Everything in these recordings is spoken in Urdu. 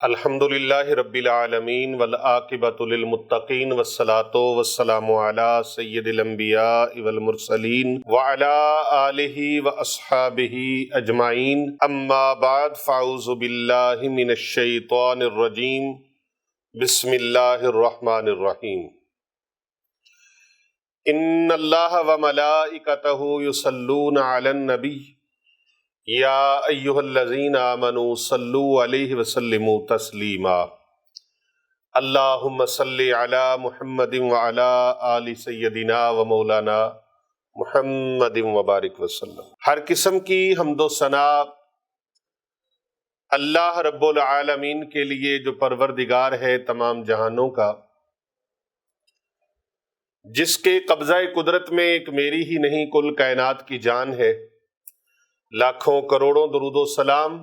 الحمدللہ رب العالمین والعاقبۃ للمتقین والصلاۃ والسلام علی سید الانبیاء والمرسلین وعلی آلہ واصحابہ اجمعین، اما بعد فاعوذ باللہ من الشیطان الرجیم، بسم اللہ الرحمن الرحیم۔ ان اللہ وملائکتہ یصلون علی النبی یا ایہا الذین آمنوا صلوا علیہ وسلموا تسلیما۔ اللہم صلی علی محمد وعلی آل سیدنا و مولانا محمد وبارک وسلم۔ ہر قسم کی حمد و ثنا اللہ رب العالمین کے لیے جو پروردگار ہے تمام جہانوں کا، جس کے قبضہ قدرت میں ایک میری ہی نہیں کل کائنات کی جان ہے۔ لاکھوں کروڑوں درود و سلام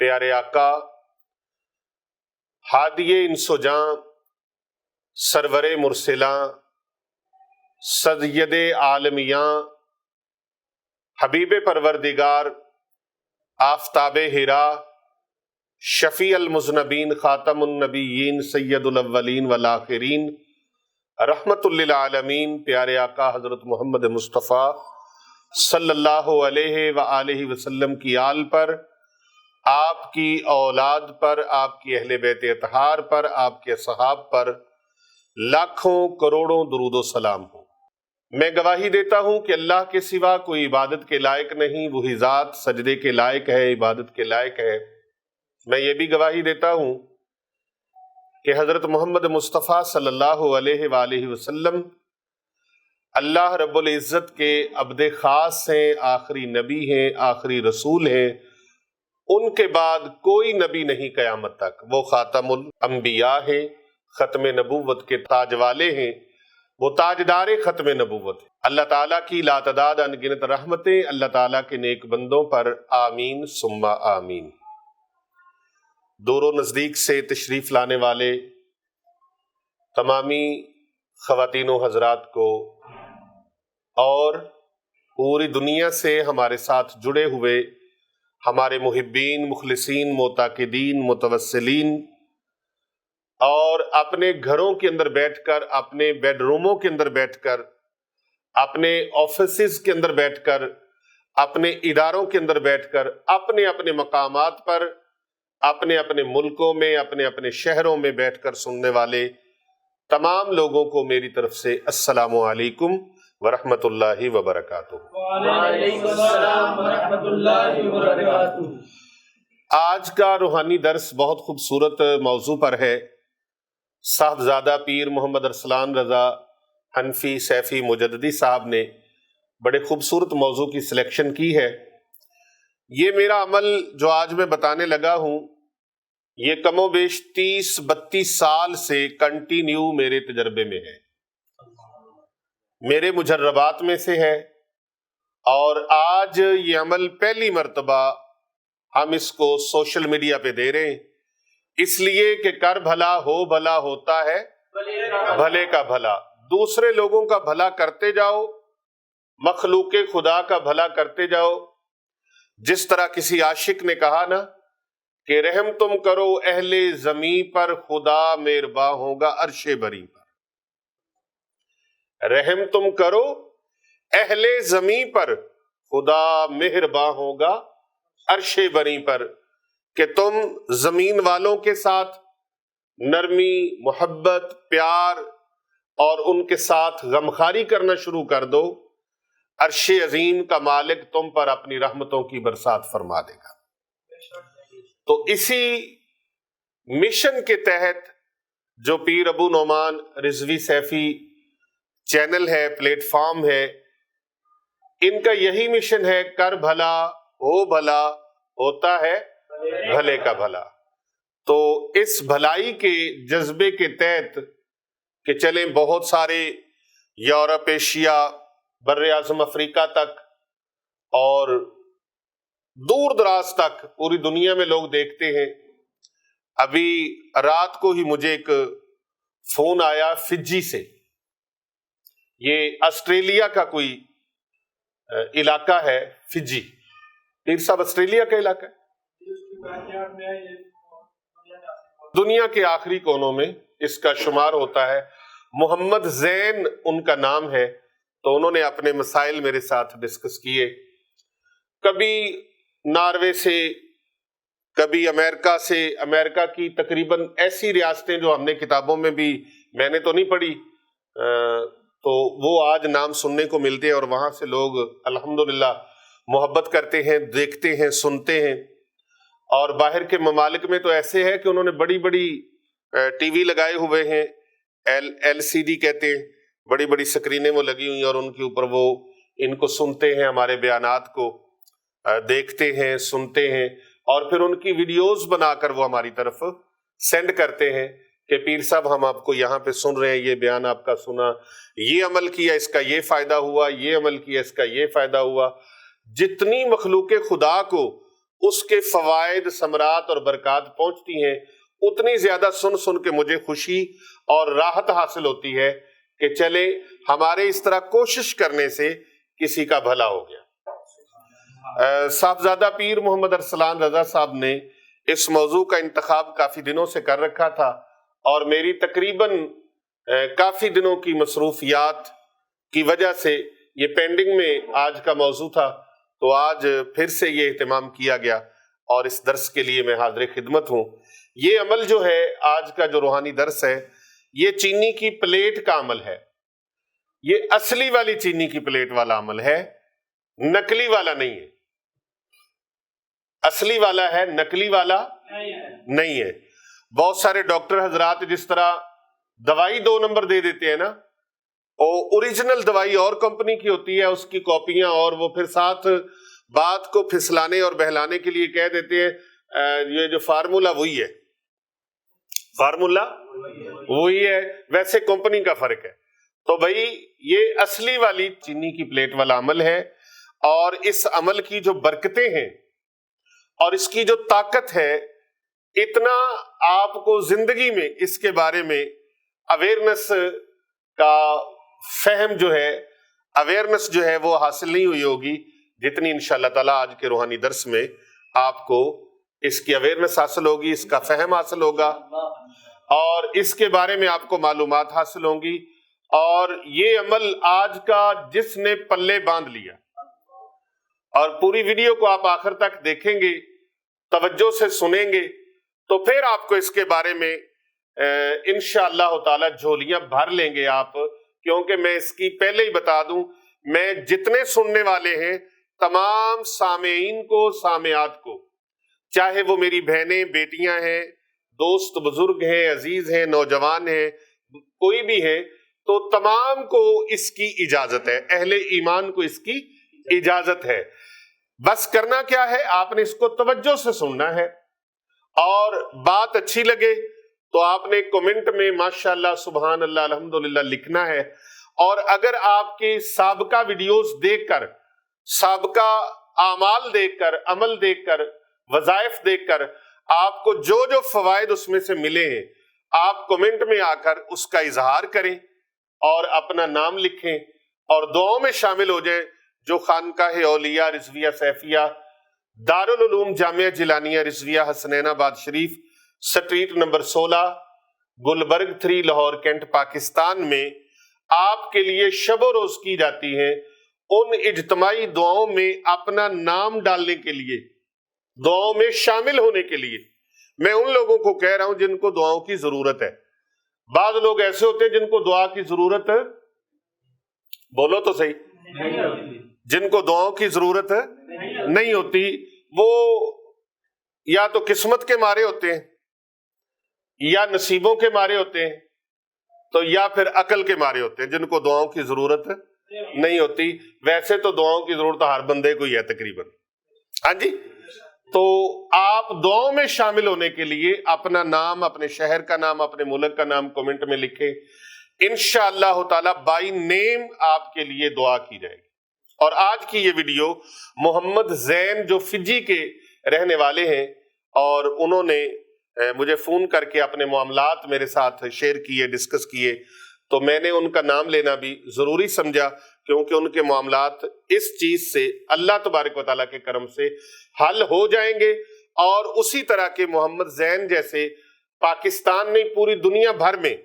پیارے آقا ہادی انس و جاں سرور مرسلاں سید عالمیاں حبیب پروردگار آفتاب حرا شفیع المذنبین خاتم النبیین سید الاولین والآخرین رحمت للعالمین پیارے آقا حضرت محمد مصطفیٰ صلی اللہ علیہ وآلہ وسلم کی آل پر، آپ کی اولاد پر، آپ کی اہل بیت اطہار پر، آپ کے صحاب پر لاکھوں کروڑوں درود و سلام ہوں۔ میں گواہی دیتا ہوں کہ اللہ کے سوا کوئی عبادت کے لائق نہیں، وہی ذات سجدے کے لائق ہے، عبادت کے لائق ہے۔ میں یہ بھی گواہی دیتا ہوں کہ حضرت محمد مصطفیٰ صلی اللہ علیہ وآلہ وسلم اللہ رب العزت کے عبد خاص ہیں، آخری نبی ہیں، آخری رسول ہیں۔ ان کے بعد کوئی نبی نہیں قیامت تک، وہ خاتم الانبیاء ہیں، ختم نبوت کے تاج والے ہیں، وہ تاجدار ختم نبوت ہیں۔ اللہ تعالیٰ کی لاتعداد انگنت رحمتیں اللہ تعالیٰ کے نیک بندوں پر آمین ثم آمین۔ دور و نزدیک سے تشریف لانے والے تمامی خواتین و حضرات کو اور پوری دنیا سے ہمارے ساتھ جڑے ہوئے ہمارے محبین، مخلصین، معتقدین، متوسلین اور اپنے گھروں کے اندر بیٹھ کر، اپنے بیڈ روموں کے اندر بیٹھ کر، اپنے آفیسز کے اندر بیٹھ کر، اپنے اداروں کے اندر بیٹھ کر، اپنے اپنے مقامات پر، اپنے اپنے ملکوں میں، اپنے اپنے شہروں میں بیٹھ کر سننے والے تمام لوگوں کو میری طرف سے السلام علیکم ورحمۃ اللہ وبرکاتہ۔ وعلیکم السلام ورحمۃ اللہ وبرکاتہ۔ آج کا روحانی درس بہت خوبصورت موضوع پر ہے۔ صاحبزادہ پیر محمد ارسلان رضا حنفی سیفی مجددی صاحب نے بڑے خوبصورت موضوع کی سلیکشن کی ہے۔ یہ میرا عمل جو آج میں بتانے لگا ہوں، یہ کم و بیش 30-32 سال سے کنٹینیو میرے تجربے میں ہے، میرے مجربات میں سے ہے، اور آج یہ عمل پہلی مرتبہ ہم اس کو سوشل میڈیا پہ دے رہے ہیں، اس لیے کہ کر بھلا ہو بھلا ہوتا ہے بھلے کا بھلا۔ دوسرے لوگوں کا بھلا کرتے جاؤ، مخلوق خدا کا بھلا کرتے جاؤ۔ جس طرح کسی عاشق نے کہا نا کہ رحم تم کرو اہل زمیں پر، خدا مہرباں ہوگا عرش بری پر۔ رحم تم کرو اہل زمیں پر، خدا مہرباں ہوگا عرش بری پر، کہ تم زمین والوں کے ساتھ نرمی، محبت، پیار اور ان کے ساتھ غمخواری کرنا شروع کر دو، عرش عظیم کا مالک تم پر اپنی رحمتوں کی برسات فرما دے گا۔ تو اسی مشن کے تحت جو پیر ابو نعمان رضوی سیفی چینل ہے، پلیٹ فارم ہے، ان کا یہی مشن ہے، کر بھلا ہو بھلا ہوتا ہے بھلے کا بھلا۔ تو اس بھلائی کے جذبے کے تحت کہ چلیں بہت سارے یورپ، ایشیا، بر اعظم افریقہ تک اور دور دراز تک پوری دنیا میں لوگ دیکھتے ہیں۔ ابھی رات کو ہی مجھے ایک فون آیا فجی سے، یہ آسٹریلیا کا کوئی علاقہ ہے، فجی۔ پیر صاحب آسٹریلیا کا علاقہ ہے؟ دنیا کے آخری کونوں میں اس کا شمار ہوتا ہے۔ محمد زین ان کا نام ہے، تو انہوں نے اپنے مسائل میرے ساتھ ڈسکس کیے، کبھی ناروے سے، کبھی امریکہ سے، امریکہ کی تقریباً ایسی ریاستیں جو ہم نے کتابوں میں بھی، میں نے تو نہیں پڑھی، تو وہ آج نام سننے کو ملتے ہیں، اور وہاں سے لوگ الحمدللہ محبت کرتے ہیں، دیکھتے ہیں، سنتے ہیں۔ اور باہر کے ممالک میں تو ایسے ہے کہ انہوں نے بڑی بڑی ٹی وی لگائے ہوئے ہیں، ایل سی ڈی کہتے ہیں، بڑی بڑی سکرینیں وہ لگی ہوئی ہیں، اور ان کے اوپر وہ ان کو سنتے ہیں، ہمارے بیانات کو دیکھتے ہیں، سنتے ہیں، اور پھر ان کی ویڈیوز بنا کر وہ ہماری طرف سینڈ کرتے ہیں کہ پیر صاحب ہم آپ کو یہاں پہ سن رہے ہیں، یہ بیان آپ کا سنا، یہ عمل کیا اس کا یہ فائدہ ہوا، یہ عمل کیا اس کا یہ فائدہ ہوا۔ جتنی مخلوق خدا کو اس کے فوائد، ثمرات اور برکات پہنچتی ہیں، اتنی زیادہ سن سن کے مجھے خوشی اور راحت حاصل ہوتی ہے کہ چلے ہمارے اس طرح کوشش کرنے سے کسی کا بھلا ہو گیا۔ صاحبزادہ پیر محمد ارسلان رضا صاحب نے اس موضوع کا انتخاب کافی دنوں سے کر رکھا تھا، اور میری تقریباً کافی دنوں کی مصروفیات کی وجہ سے یہ پینڈنگ میں آج کا موضوع تھا، تو آج پھر سے یہ اہتمام کیا گیا، اور اس درس کے لیے میں حاضر خدمت ہوں۔ یہ عمل جو ہے، آج کا جو روحانی درس ہے، یہ چینی کی پلیٹ کا عمل ہے۔ یہ اصلی والی چینی کی پلیٹ والا عمل ہے، نقلی والا نہیں ہے۔ اصلی والا ہے، نقلی والا نہیں ہے۔ بہت سارے ڈاکٹر حضرات جس طرح دوائی 2 نمبر دے دیتے ہیں نا، اور اوریجنل دوائی اور کمپنی کی ہوتی ہے، اس کی کاپیاں، اور وہ پھر ساتھ بات کو پھسلانے اور بہلانے کے لیے کہہ دیتے ہیں یہ جو فارمولا وہی ہے، فارمولا وہی ہے، ویسے کمپنی کا فرق ہے۔ تو بھائی یہ اصلی والی چینی کی پلیٹ والا عمل ہے، اور اس عمل کی جو برکتیں ہیں اور اس کی جو طاقت ہے، اتنا آپ کو زندگی میں اس کے بارے میں اویئرنس کا فہم جو ہے، اویئرنس جو ہے وہ حاصل نہیں ہوئی ہوگی، جتنی انشاءاللہ تعالیٰ آج کے روحانی درس میں آپ کو اس کی اویئرنس حاصل ہوگی، اس کا فہم حاصل ہوگا، اور اس کے بارے میں آپ کو معلومات حاصل ہوں گی۔ اور یہ عمل آج کا جس نے پلے باندھ لیا، اور پوری ویڈیو کو آپ آخر تک دیکھیں گے، توجہ سے سنیں گے، تو پھر آپ کو اس کے بارے میں انشاءاللہ تعالی جھولیاں بھر لیں گے آپ، کیونکہ میں اس کی پہلے ہی بتا دوں، میں جتنے سننے والے ہیں تمام سامعین کو، سامعات کو، چاہے وہ میری بہنیں، بیٹیاں ہیں، دوست بزرگ ہیں، عزیز ہیں، نوجوان ہیں، کوئی بھی ہیں، تو تمام کو اس کی اجازت ہے، اہل ایمان کو اس کی اجازت ہے۔ بس کرنا کیا ہے، آپ نے اس کو توجہ سے سننا ہے، اور بات اچھی لگے تو آپ نے کمنٹ میں ماشاءاللہ، سبحان اللہ، الحمدللہ لکھنا ہے۔ اور اگر آپ کی سابقہ ویڈیوز دیکھ کر، سابقہ اعمال دیکھ کر، عمل دیکھ کر، وظائف دیکھ کر آپ کو جو جو فوائد اس میں سے ملے ہیں، آپ کمنٹ میں آ کر اس کا اظہار کریں اور اپنا نام لکھیں، اور دعاؤں میں شامل ہو جائیں، جو خانقاہ اولیاء رضویہ سیفیہ، دارالعلوم جامعہ جیلانیہ Rizviya Hasnainabad Sharif, street number 16، Gulberg 3، Lahore cantt, Pakistan میں آپ کے لیے شب و روز کی جاتی ہیں۔ ان اجتماعی دعاؤں میں اپنا نام ڈالنے کے لیے، دعاؤں میں شامل ہونے کے لیے میں ان لوگوں کو کہہ رہا ہوں جن کو دعاؤں کی ضرورت ہے۔ بعض لوگ ایسے ہوتے ہیں جن کو دعا کی ضرورت ہے، بولو تو صحیح، جن کو دعاؤں کی ضرورت نہیں ہوتی، وہ یا تو قسمت کے مارے ہوتے ہیں، یا نصیبوں کے مارے ہوتے ہیں، تو یا پھر عقل کے مارے ہوتے ہیں، جن کو دعاؤں کی ضرورت نہیں ہوتی۔ ویسے تو دعاؤں کی ضرورت ہر بندے کو ہی ہے تقریباً، ہاں جی۔ تو آپ دعاؤں میں شامل ہونے کے لیے اپنا نام، اپنے شہر کا نام، اپنے ملک کا نام کمنٹ میں لکھیں، انشاءاللہ تعالی بائی نیم آپ کے لیے دعا کی جائے گی۔ اور آج کی یہ ویڈیو محمد زین جو فجی کے رہنے والے ہیں، اور انہوں نے مجھے فون کر کے اپنے معاملات میرے ساتھ شیئر کیے، ڈسکس کیے، تو میں نے ان کا نام لینا بھی ضروری سمجھا، کیونکہ ان کے معاملات اس چیز سے اللہ تبارک و تعالیٰ کے کرم سے حل ہو جائیں گے، اور اسی طرح کے محمد زین جیسے پاکستان نہیں پوری دنیا بھر میں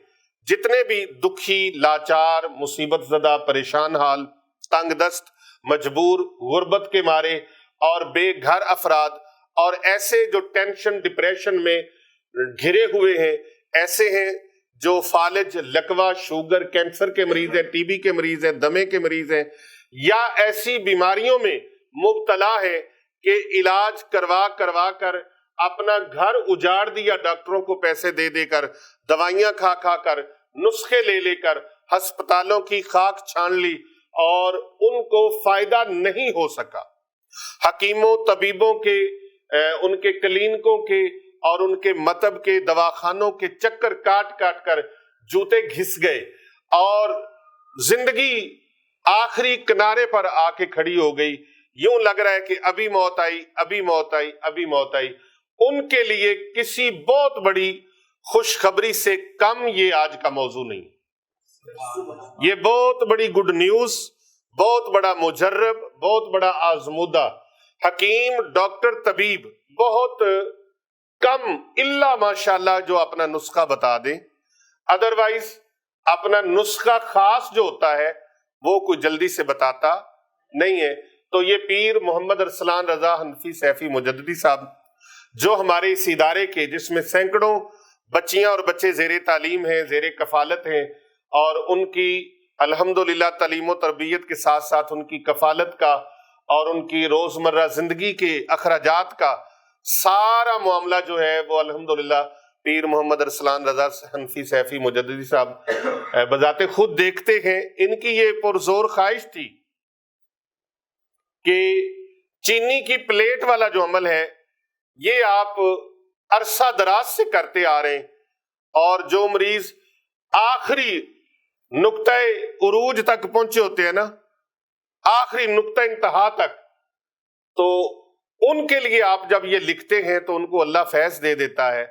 جتنے بھی دکھی، لاچار، مصیبت زدہ، پریشان حال، تنگ دست، مجبور، غربت کے مارے اور بے گھر افراد اور ایسے جو ٹینشن ڈپریشن میں گھرے ہوئے ہیں، ایسے ہیں جو فالج، لکوہ، شوگر، کینسر کے مریض ہیں، ٹی بی کے مریض ہیں، دمے کے مریض ہیں، یا ایسی بیماریوں میں مبتلا ہے کہ علاج کروا کر اپنا گھر اجاڑ دیا، ڈاکٹروں کو پیسے دے دے کر، دوائیاں کھا کر، نسخے لے کر ہسپتالوں کی خاک چھان لی اور ان کو فائدہ نہیں ہو سکا۔ حکیموں، طبیبوں کے، ان کے کلینکوں کے اور ان کے مطب کے دواخانوں کے چکر کاٹ کر جوتے گھس گئے اور زندگی آخری کنارے پر آ کے کھڑی ہو گئی۔ یوں لگ رہا ہے کہ ابھی موت آئی۔ ان کے لیے کسی بہت بڑی خوشخبری سے کم یہ آج کا موضوع نہیں، یہ بہت بڑی گڈ نیوز، بہت بڑا مجرب، بہت بڑا آزمودہ حکیم، ڈاکٹر، طبیب بہت کم الا ماشاءاللہ جو اپنا نسخہ بتا دیں، ادروائز اپنا نسخہ خاص جو ہوتا ہے وہ کوئی جلدی سے بتاتا نہیں ہے۔ تو یہ پیر محمد ارسلان رضا حنفی سیفی مجددی صاحب جو ہمارے اس ادارے کے، جس میں سینکڑوں بچیاں اور بچے زیر تعلیم ہیں، زیر کفالت ہیں، اور ان کی الحمدللہ تعلیم و تربیت کے ساتھ ساتھ ان کی کفالت کا اور ان کی روزمرہ زندگی کے اخراجات کا سارا معاملہ جو ہے وہ الحمدللہ پیر محمد ارسلان رضا حنفی سیفی مجددی صاحب بذات خود دیکھتے ہیں۔ ان کی یہ پرزور خواہش تھی کہ چینی کی پلیٹ والا جو عمل ہے یہ آپ عرصہ دراز سے کرتے آ رہے ہیں، اور جو مریض آخری نقطہ عروج تک پہنچے ہوتے ہیں نا، آخری نقطہ انتہا تک، تو ان کے لیے آپ جب یہ لکھتے ہیں تو ان کو اللہ فیض دے دیتا ہے،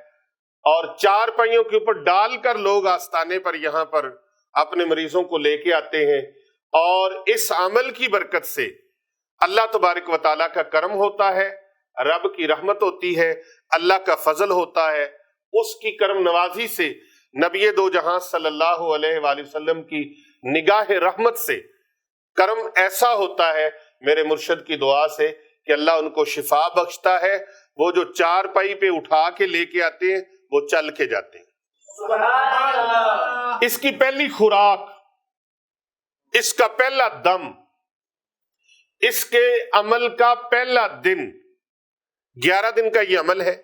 اور چار پائیوں کے اوپر ڈال کر لوگ آستانے پر یہاں پر اپنے مریضوں کو لے کے آتے ہیں، اور اس عمل کی برکت سے اللہ تبارک و تعالیٰ کا کرم ہوتا ہے، رب کی رحمت ہوتی ہے، اللہ کا فضل ہوتا ہے، اس کی کرم نوازی سے نبی دو جہاں صلی اللہ علیہ وآلہ وسلم کی نگاہ رحمت سے کرم ایسا ہوتا ہے میرے مرشد کی دعا سے کہ اللہ ان کو شفا بخشتا ہے۔ وہ جو چار پائی پہ اٹھا کے لے کے آتے ہیں وہ چل کے جاتے ہیں۔ سبحان اللہ۔ اس کی پہلی خوراک، اس کا پہلا دم، اس کے عمل کا پہلا دن، 11 دن کا یہ عمل ہے،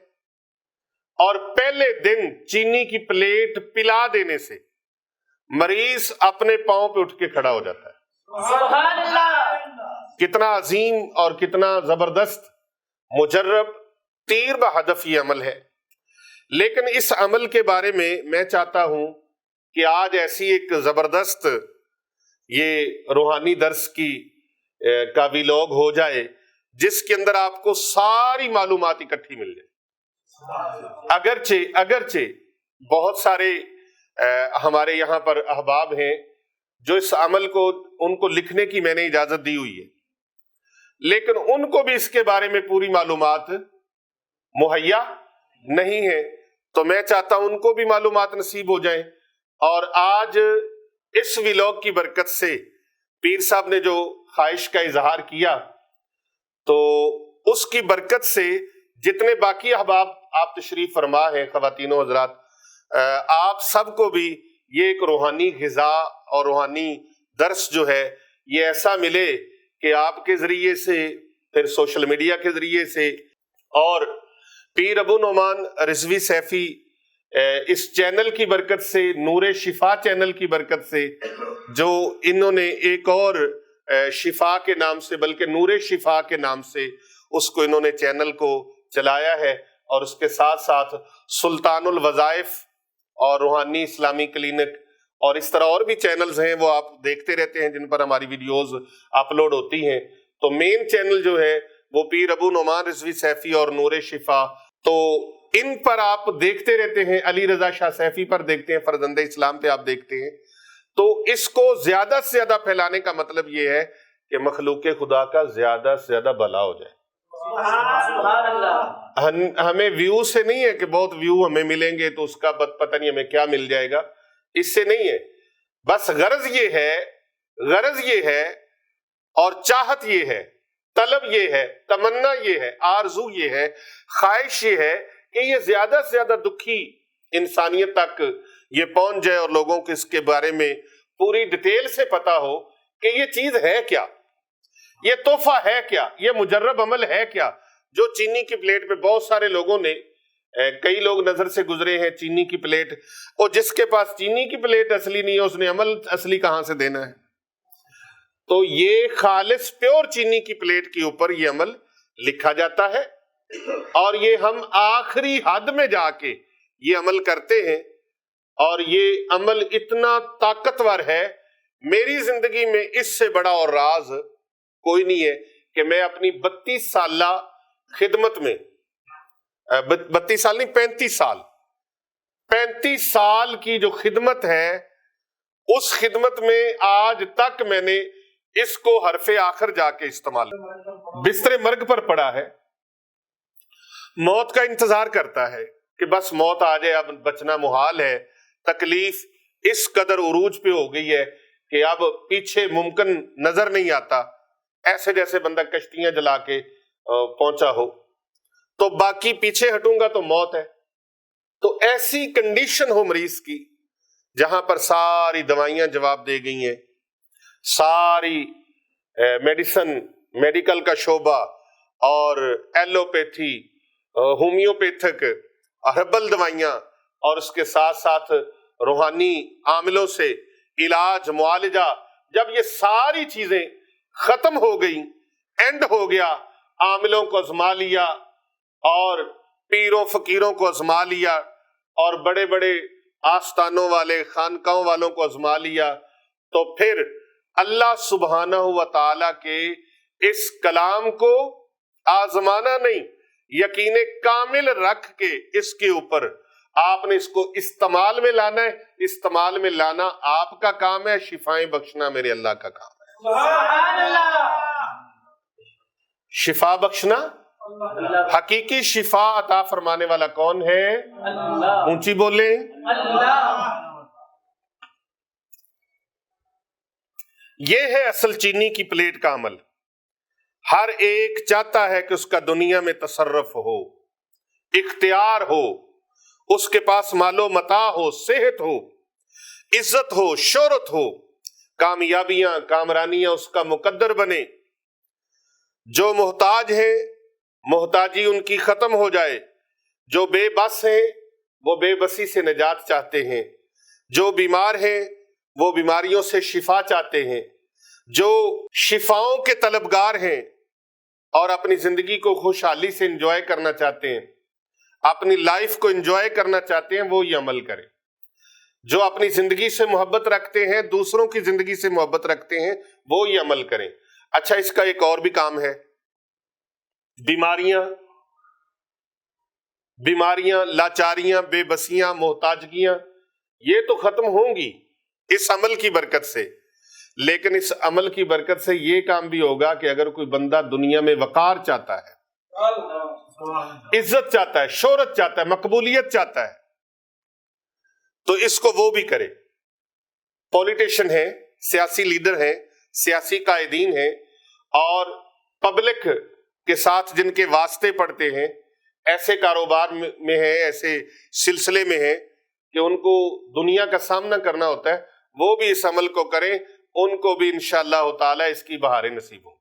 اور پہلے دن چینی کی پلیٹ پلا دینے سے مریض اپنے پاؤں پہ اٹھ کے کھڑا ہو جاتا ہے۔ سبحان اللہ۔ کتنا عظیم اور کتنا زبردست، مجرب، تیر بہدف یہ عمل ہے۔ لیکن اس عمل کے بارے میں چاہتا ہوں کہ آج ایسی ایک زبردست یہ روحانی درس کا ویلاگ ہو جائے جس کے اندر آپ کو ساری معلومات اکٹھی مل جائے۔ اگرچہ بہت سارے ہمارے یہاں پر احباب ہیں جو اس عمل کو، ان کو لکھنے کی میں نے اجازت دی ہوئی ہے، لیکن ان کو بھی اس کے بارے میں پوری معلومات مہیا نہیں ہے، تو میں چاہتا ہوں ان کو بھی معلومات نصیب ہو جائیں۔ اور آج اس ویلاگ کی برکت سے پیر صاحب نے جو خواہش کا اظہار کیا، تو اس کی برکت سے جتنے باقی احباب آپ تشریف فرما ہیں، خواتین و حضرات، آپ سب کو بھی یہ ایک روحانی غذا اور روحانی درس جو ہے یہ ایسا ملے کہ آپ کے ذریعے سے، پھر سوشل میڈیا کے ذریعے سے، اور پیر ابو نعمان رضوی سیفی اس چینل کی برکت سے، نور شفا چینل کی برکت سے، جو انہوں نے ایک اور شفا کے نام سے، بلکہ نور شفا کے نام سے اس کو انہوں نے چینل کو چلایا ہے، اور اس کے ساتھ ساتھ سلطان الوظائف اور روحانی اسلامی کلینک اور اس طرح اور بھی چینلز ہیں، وہ آپ دیکھتے رہتے ہیں جن پر ہماری ویڈیوز اپلوڈ ہوتی ہیں۔ تو مین چینل جو ہے وہ پیر ابو نعمان رضوی سیفی اور نور شفا، تو ان پر آپ دیکھتے رہتے ہیں، علی رضا شاہ سیفی پر دیکھتے ہیں، فرزند اسلام پہ آپ دیکھتے ہیں۔ تو اس کو زیادہ سے زیادہ پھیلانے کا مطلب یہ ہے کہ مخلوق خدا کا زیادہ سے زیادہ بھلا ہو جائے۔ سبحان اللہ. ہمیں ویو سے نہیں ہے کہ بہت ویو ہمیں ملیں گے تو اس کا پتہ نہیں ہمیں کیا مل جائے گا، اس سے نہیں ہے. بس غرض یہ ہے اور چاہت یہ ہے، طلب یہ ہے، تمنا یہ ہے، آرزو یہ ہے، خواہش یہ ہے کہ یہ زیادہ سے زیادہ دکھی انسانیت تک یہ پہنچ جائے اور لوگوں کو اس کے بارے میں پوری ڈیٹیل سے پتا ہو کہ یہ چیز ہے کیا، یہ تحفہ ہے کیا، یہ مجرب عمل ہے کیا. جو چینی کی پلیٹ پہ بہت سارے لوگوں نے، کئی لوگ نظر سے گزرے ہیں چینی کی پلیٹ، اور جس کے پاس چینی کی پلیٹ اصلی نہیں ہے اس نے عمل اصلی کہاں سے دینا ہے. تو یہ خالص پیور چینی کی پلیٹ کے اوپر یہ عمل لکھا جاتا ہے، اور یہ ہم آخری حد میں جا کے یہ عمل کرتے ہیں، اور یہ عمل اتنا طاقتور ہے. میری زندگی میں اس سے بڑا اور راز کوئی نہیں ہے کہ میں اپنی 32 سالہ خدمت میں، 32 سال نہیں 35 سال کی جو خدمت ہے، اس خدمت میں آج تک میں نے اس کو حرف آخر جا کے استعمال، بستر مرگ پر پڑا ہے، موت کا انتظار کرتا ہے کہ بس موت آ جائے، اب بچنا محال ہے. تکلیف اس قدر عروج پہ ہو گئی ہے کہ اب پیچھے ممکن نظر نہیں آتا، ایسے جیسے بندہ کشتیاں جلا کے پہنچا ہو، تو باقی پیچھے ہٹوں گا تو موت ہے. تو ایسی کنڈیشن ہو مریض کی جہاں پر ساری دوائیاں جواب دے گئی ہیں، ساری میڈیکل کا شعبہ اور ایلوپیتھی، ہومیوپیتھک، ہربل دوائیاں، اور اس کے ساتھ ساتھ روحانی عاملوں سے علاج، معالجہ، جب یہ ساری چیزیں ختم ہو گئیں، اینڈ ہو گیا، عاملوں کو آزما لیا اور پیروں فقیروں کو آزما لیا اور بڑے بڑے آستانوں والے خانقاہوں والوں کو آزما لیا، تو پھر اللہ سبحانہ و تعالی کے اس کلام کو آزمانا نہیں، یقین کامل رکھ کے اس کے اوپر آپ نے اس کو استعمال میں لانا ہے. استعمال میں لانا آپ کا کام ہے، شفائیں بخشنا میرے اللہ کا کام ہے. سبحان اللہ. شفا بخشنا، حقیقی شفا عطا فرمانے والا کون ہے؟ اللہ. اونچی بولیں. اللہ. یہ ہے اصل چینی کی پلیٹ کا عمل. ہر ایک چاہتا ہے کہ اس کا دنیا میں تصرف ہو، اختیار ہو، اس کے پاس مال و متاع ہو، صحت ہو، عزت ہو، شہرت ہو، کامیابیاں، کامرانیاں اس کا مقدر بنے. جو محتاج ہیں محتاجی ان کی ختم ہو جائے، جو بے بس ہیں وہ بے بسی سے نجات چاہتے ہیں، جو بیمار ہیں وہ بیماریوں سے شفا چاہتے ہیں، جو شفاؤں کے طلبگار ہیں اور اپنی زندگی کو خوشحالی سے انجوائے کرنا چاہتے ہیں، اپنی لائف کو انجوائے کرنا چاہتے ہیں، وہ یہ عمل کریں. جو اپنی زندگی سے محبت رکھتے ہیں، دوسروں کی زندگی سے محبت رکھتے ہیں، وہ یہ عمل کریں. اچھا، اس کا ایک اور بھی کام ہے. بیماریاں، لاچاریاں، بے بسیاں، محتاجگیاں، یہ تو ختم ہوں گی اس عمل کی برکت سے. لیکن اس عمل کی برکت سے یہ کام بھی ہوگا کہ اگر کوئی بندہ دنیا میں وقار چاہتا ہے، عزت چاہتا ہے، شہرت چاہتا ہے، مقبولیت چاہتا ہے، تو اس کو وہ بھی کرے. پولیٹیشین ہیں، سیاسی لیڈر ہیں، سیاسی قائدین ہیں، اور پبلک کے ساتھ جن کے واسطے پڑتے ہیں، ایسے کاروبار میں ہیں، ایسے سلسلے میں ہیں کہ ان کو دنیا کا سامنا کرنا ہوتا ہے، وہ بھی اس عمل کو کریں، ان کو بھی انشاءاللہ تعالی اس کی بہاریں نصیب ہوں.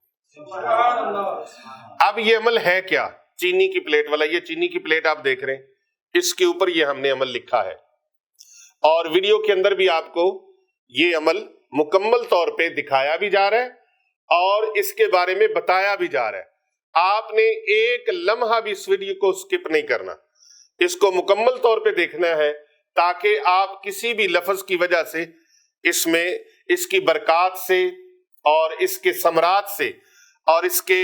اب یہ عمل ہے کیا؟ چینی کی پلیٹ والا. یہ چینی کی پلیٹ آپ دیکھ رہے ہیں، اس کے اوپر یہ ہم نے عمل لکھا ہے، اور ویڈیو کے اندر بھی آپ کو یہ عمل مکمل طور پہ دکھایا بھی جا رہا ہے اور اس کے بارے میں بتایا بھی جا رہا ہے. آپ نے ایک لمحہ بھی اس ویڈیو کو سکپ نہیں کرنا، اس کو مکمل طور پہ دیکھنا ہے تاکہ آپ کسی بھی لفظ کی وجہ سے اس میں اس کی برکات سے اور اس کے ثمرات سے اور اس کے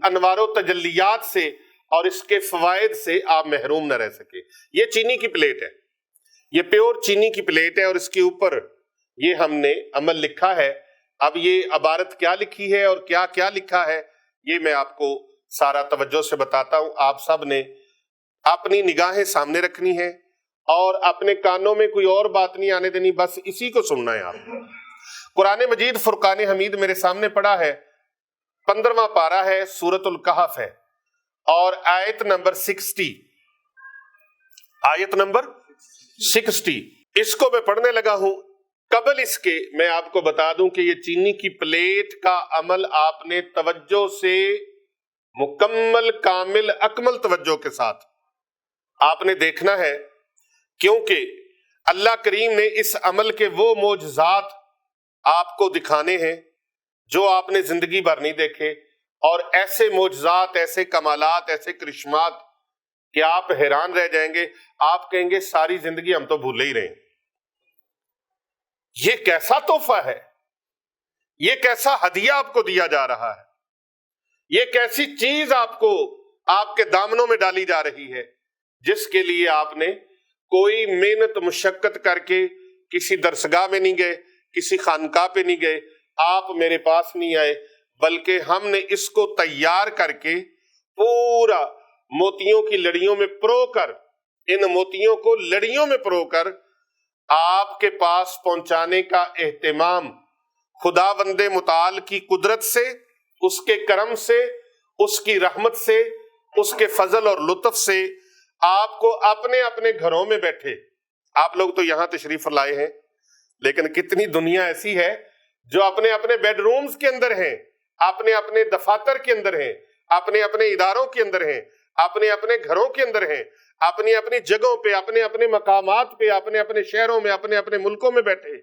انوار و تجلیات سے اور اس کے فوائد سے آپ محروم نہ رہ سکے. یہ چینی کی پلیٹ ہے، یہ پیور چینی کی پلیٹ ہے، اور اس کے اوپر یہ ہم نے عمل لکھا ہے. اب یہ عبارت کیا لکھی ہے اور کیا کیا لکھا ہے یہ میں آپ کو سارا توجہ سے بتاتا ہوں، آپ سب نے اپنی نگاہیں سامنے رکھنی ہے اور اپنے کانوں میں کوئی اور بات نہیں آنے دینی، بس اسی کو سننا ہے آپ۔ قرآن مجید فرقان حمید میرے سامنے پڑا ہے، 15واں پارہ ہے، سورۃ الکہف ہے، اور آیت نمبر 60، آیت نمبر 60 اس کو میں پڑھنے لگا ہوں۔ قبل اس کے میں آپ کو بتا دوں کہ یہ چینی کی پلیٹ کا عمل آپ نے توجہ سے، مکمل کامل اکمل توجہ کے ساتھ آپ نے دیکھنا ہے، کیونکہ اللہ کریم نے اس عمل کے وہ معجزات آپ کو دکھانے ہیں جو آپ نے زندگی بھر نہیں دیکھے، اور ایسے معجزات، ایسے کمالات، ایسے کرشمات کہ آپ حیران رہ جائیں گے، آپ کہیں گے ساری زندگی ہم تو بھولے ہی رہے ہیں۔ یہ کیسا تحفہ ہے، یہ کیسا ہدیہ آپ کو دیا جا رہا ہے، یہ کیسی چیز آپ کو آپ کے دامنوں میں ڈالی جا رہی ہے، جس کے لیے آپ نے کوئی محنت مشقت کر کے کسی درسگاہ میں نہیں گئے، کسی خانقاہ پہ نہیں گئے، آپ میرے پاس نہیں آئے، بلکہ ہم نے اس کو تیار کر کے پورا موتیوں کی لڑیوں میں پرو کر، ان موتیوں کو لڑیوں میں پرو کر آپ کے پاس پہنچانے کا اہتمام خداوند متعال کی قدرت سے، اس کے کرم سے، اس کی رحمت سے، اس کے فضل اور لطف سے آپ کو اپنے اپنے گھروں میں بیٹھے، آپ لوگ تو یہاں تشریف لائے ہیں، لیکن کتنی دنیا ایسی ہے جو اپنے اپنے بیڈ رومز کے اندر ہیں، اپنے اپنے دفاتر کے اندر ہیں، اپنے اپنے اداروں کے اندر ہیں، اپنے اپنے گھروں کے اندر ہیں، اپنی اپنی جگہوں پہ، اپنے اپنے مقامات پہ، اپنے اپنے شہروں میں، اپنے اپنے ملکوں میں بیٹھے،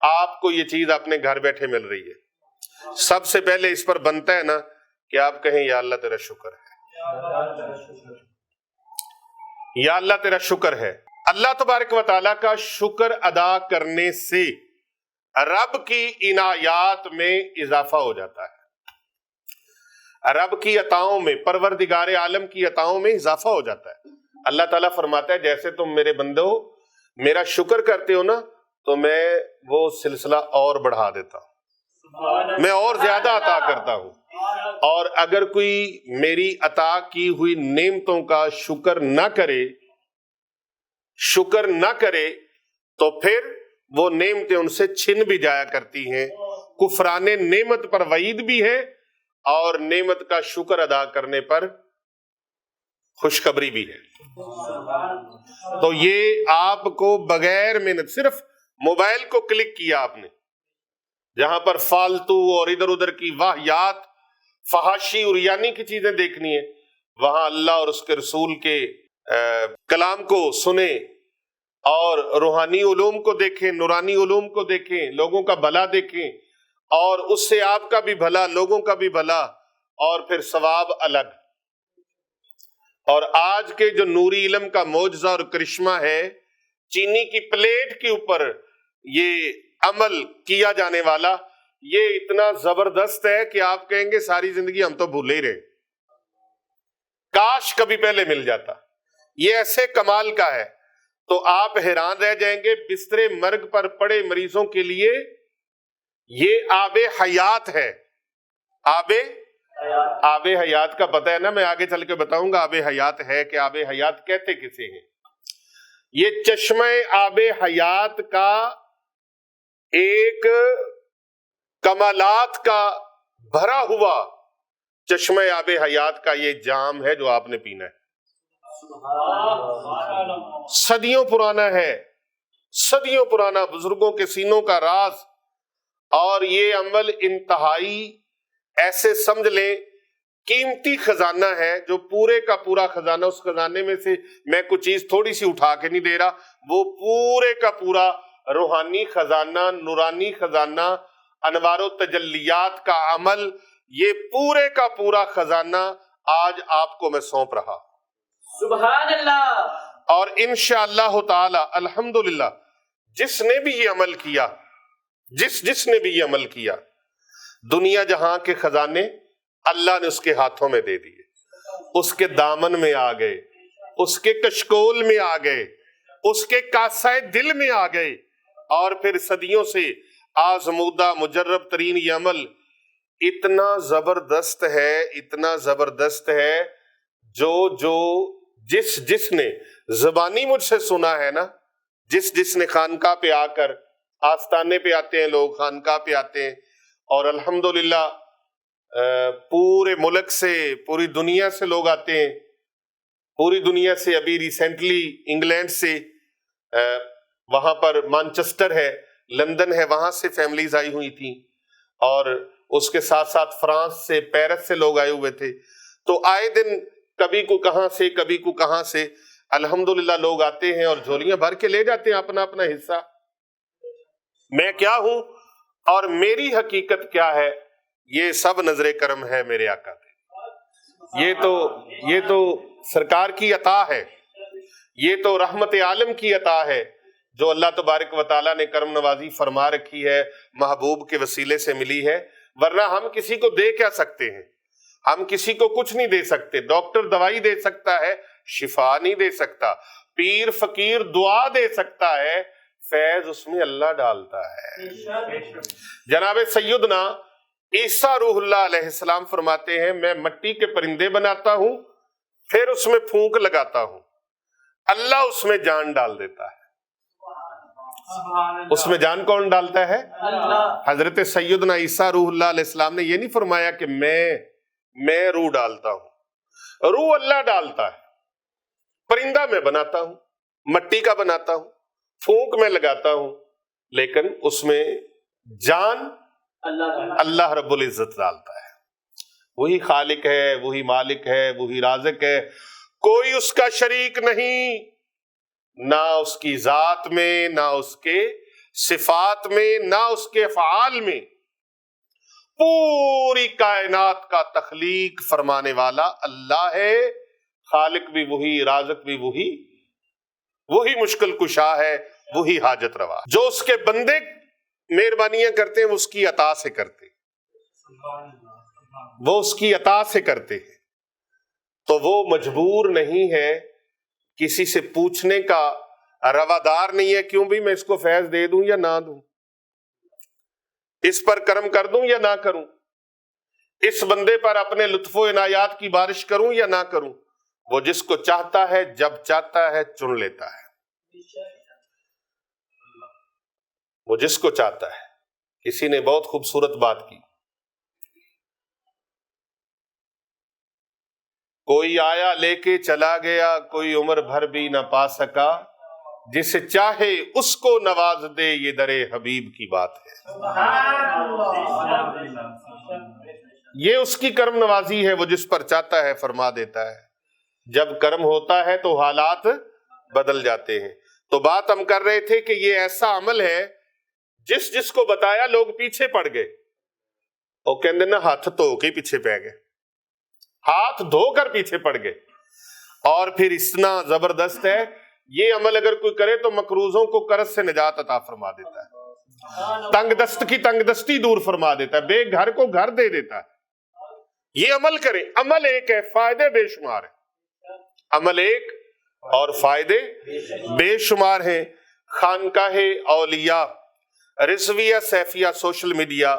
آپ کو یہ چیز اپنے گھر بیٹھے مل رہی ہے۔ سب سے پہلے اس پر بنتا ہے نا کہ آپ کہیں یا اللہ تیرا شکر ہے، یا اللہ تیرا شکر ہے۔ اللہ تبارک و تعالیٰ کا شکر ادا کرنے سے رب کی عنایات میں اضافہ ہو جاتا ہے، رب کی عطاؤں میں، پروردگار عالم کی عطاؤں میں اضافہ ہو جاتا ہے۔ اللہ تعالیٰ فرماتا ہے جیسے تم میرے بندو میرا شکر کرتے ہو نا، تو میں وہ سلسلہ اور بڑھا دیتا ہوں، میں اور زیادہ عطا کرتا ہوں، اور اگر کوئی میری عطا کی ہوئی نعمتوں کا شکر نہ کرے تو پھر وہ نعمتیں ان سے چھن بھی جایا کرتی ہیں۔ کفران نعمت پر وعید بھی ہے اور نعمت کا شکر ادا کرنے پر خوشخبری بھی ہے۔ تو یہ آپ کو بغیر محنت، صرف موبائل کو کلک کیا آپ نے، جہاں پر فالتو اور ادھر ادھر کی واہیات، فحاشی اور یعنی کی چیزیں دیکھنی ہے، وہاں اللہ اور اس کے رسول کے کلام کو سنیں اور روحانی علوم کو دیکھیں، نورانی علوم کو دیکھیں، لوگوں کا بھلا دیکھیں، اور اس سے آپ کا بھی بھلا، لوگوں کا بھی بھلا، اور پھر ثواب الگ۔ اور آج کے جو نوری علم کا معجزہ اور کرشمہ ہے، چینی کی پلیٹ کے اوپر یہ عمل کیا جانے والا، یہ اتنا زبردست ہے کہ آپ کہیں گے ساری زندگی ہم تو بھولے ہی رہے، کاش کبھی پہلے مل جاتا، یہ ایسے کمال کا ہے۔ تو آپ حیران رہ جائیں گے، بستر مرگ پر پڑے مریضوں کے لیے یہ آب حیات ہے۔ آب حیات کا پتہ ہے نا، میں آگے چل کے بتاؤں گا آب حیات ہے کہ آب حیات کہتے کسے ہیں۔ یہ چشمہ آب حیات کا ایک کمالات کا بھرا ہوا چشمہ آب حیات کا یہ جام ہے جو آپ نے پینا ہے، صدیوں پرانا ہے، صدیوں پرانا، بزرگوں کے سینوں کا راز، اور یہ عمل انتہائی ایسے سمجھ لیں قیمتی خزانہ ہے، جو پورے کا پورا خزانہ، اس خزانے میں سے میں کچھ چیز تھوڑی سی اٹھا کے نہیں دے رہا، وہ پورے کا پورا روحانی خزانہ، نورانی خزانہ، انوار و تجلیات کا عمل، یہ پورے کا پورا خزانہ آج آپ کو میں سونپ رہا ہوں۔ سبحان اللہ۔ اور انشاءاللہ تعالی الحمدللہ جس نے بھی یہ عمل کیا، جس نے بھی یہ عمل کیا، دنیا جہاں کے خزانے اللہ نے اس کے ہاتھوں میں دے دیے، اس کے دامن میں آ گئے، اس کے کشکول میں آ گئے، اس کے کاسہ دل میں آ گئے، اور پھر صدیوں سے آزمودہ مجرب ترین یہ عمل اتنا زبردست ہے، اتنا زبردست ہے، جس نے زبانی مجھ سے سنا ہے نا، جس نے خانقاہ پہ آ کر، آستانے پہ آتے ہیں لوگ، خانقاہ پہ آتے ہیں، اور الحمدللہ پورے ملک سے، پوری دنیا سے لوگ آتے ہیں، پوری دنیا سے، ابھی ریسنٹلی انگلینڈ سے، وہاں پر مانچسٹر ہے، لندن ہے، وہاں سے فیملیز آئی ہوئی تھیں، اور اس کے ساتھ ساتھ فرانس سے، پیرس سے لوگ آئے ہوئے تھے. تو آئے دن کبھی کو کہاں سے، کبھی کو کہاں سے، الحمدللہ لوگ آتے ہیں اور جھولیاں بھر کے لے جاتے ہیں اپنا اپنا حصہ. میں کیا ہوں اور میری حقیقت کیا ہے، یہ سب نظر کرم ہے میرے آقا پہ. یہ تو سرکار کی عطا ہے، یہ تو رحمت عالم کی عطا ہے جو اللہ تبارک و تعالیٰ نے کرم نوازی فرما رکھی ہے، محبوب کے وسیلے سے ملی ہے. ورنہ ہم کسی کو دے کیا سکتے ہیں؟ ہم کسی کو کچھ نہیں دے سکتے. ڈاکٹر دوائی دے سکتا ہے، شفا نہیں دے سکتا. پیر فقیر دعا دے سکتا ہے، فیض اس میں اللہ ڈالتا ہے. جناب سیدنا عیسیٰ روح اللہ علیہ السلام فرماتے ہیں، میں مٹی کے پرندے بناتا ہوں، پھر اس میں پھونک لگاتا ہوں، اللہ اس میں جان ڈال دیتا ہے. اس میں جان کون ڈالتا ہے؟ حضرت سیدنا عیسیٰ روح اللہ علیہ السلام نے یہ نہیں فرمایا کہ میں روح ڈالتا ہوں، روح اللہ ڈالتا ہے. پرندہ میں بناتا ہوں، مٹی کا بناتا ہوں، پھونک میں لگاتا ہوں، لیکن اس میں جان اللہ رب العزت ڈالتا ہے. وہی خالق ہے، وہی مالک ہے، وہی رازق ہے، کوئی اس کا شریک نہیں، نہ اس کی ذات میں، نہ اس کے صفات میں، نہ اس کے افعال میں. پوری کائنات کا تخلیق فرمانے والا اللہ ہے، خالق بھی وہی، رازق بھی وہی مشکل کشا ہے، وہی حاجت روا. جو اس کے بندے مہربانیاں کرتے ہیں وہ اس کی عطا سے کرتے ہیں، وہ اس کی عطا سے کرتے ہیں. تو وہ مجبور نہیں ہے، کسی سے پوچھنے کا روادار نہیں ہے، کیوں بھی میں اس کو فیض دے دوں یا نہ دوں، اس پر کرم کر دوں یا نہ کروں، اس بندے پر اپنے لطف و عنایات کی بارش کروں یا نہ کروں. وہ جس کو چاہتا ہے، جب چاہتا ہے چن لیتا ہے. وہ جس کو چاہتا ہے. کسی نے بہت خوبصورت بات کی، کوئی آیا لے کے چلا گیا، کوئی عمر بھر بھی نہ پا سکا، جسے چاہے اس کو نواز دے، یہ در حبیب کی بات ہے. یہ اس کی کرم نوازی ہے، وہ جس پر چاہتا ہے فرما دیتا ہے. جب کرم ہوتا ہے تو حالات بدل جاتے ہیں. تو بات ہم کر رہے تھے کہ یہ ایسا عمل ہے جس کو بتایا لوگ پیچھے پڑ گئے. وہ کہندے نا ہاتھ دھو کے پیچھے پہ گئے، ہاتھ دھو کر پیچھے پڑ گئے. اور پھر اتنا زبردست ہے، یہ عمل اگر کوئی کرے تو مقروضوں کو قرض سے نجات عطا فرما دیتا ہے، تنگ دست کی تنگ دستی دور فرما دیتا ہے، بے گھر کو گھر دے دیتا ہے. یہ عمل کریں. عمل ایک ہے، فائدے بے شمار ہیں. عمل ایک اور فائدے بے شمار ہیں. خانقاہ اولیاء رضویہ سیفیہ سوشل میڈیا،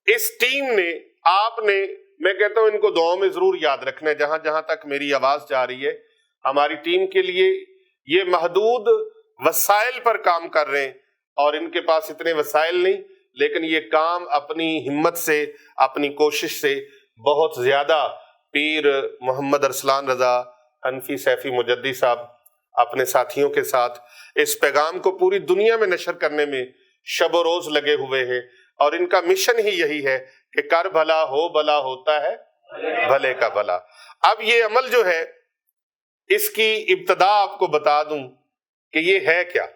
اس ٹیم نے، آپ نے، میں کہتا ہوں ان کو دعاؤں میں ضرور یاد رکھنا ہے. جہاں جہاں تک میری آواز جا رہی ہے، ہماری ٹیم کے لیے یہ محدود وسائل پر کام کر رہے ہیں، اور ان کے پاس اتنے وسائل نہیں، لیکن یہ کام اپنی ہمت سے، اپنی کوشش سے بہت زیادہ. پیر محمد ارسلان رضا حنفی سیفی مجدی صاحب اپنے ساتھیوں کے ساتھ اس پیغام کو پوری دنیا میں نشر کرنے میں شب و روز لگے ہوئے ہیں، اور ان کا مشن ہی یہی ہے کہ کر بھلا ہو بھلا ہوتا ہے بھلے کا بھلا. اب یہ عمل جو ہے، اس کی ابتدا آپ کو بتا دوں کہ یہ ہے کیا،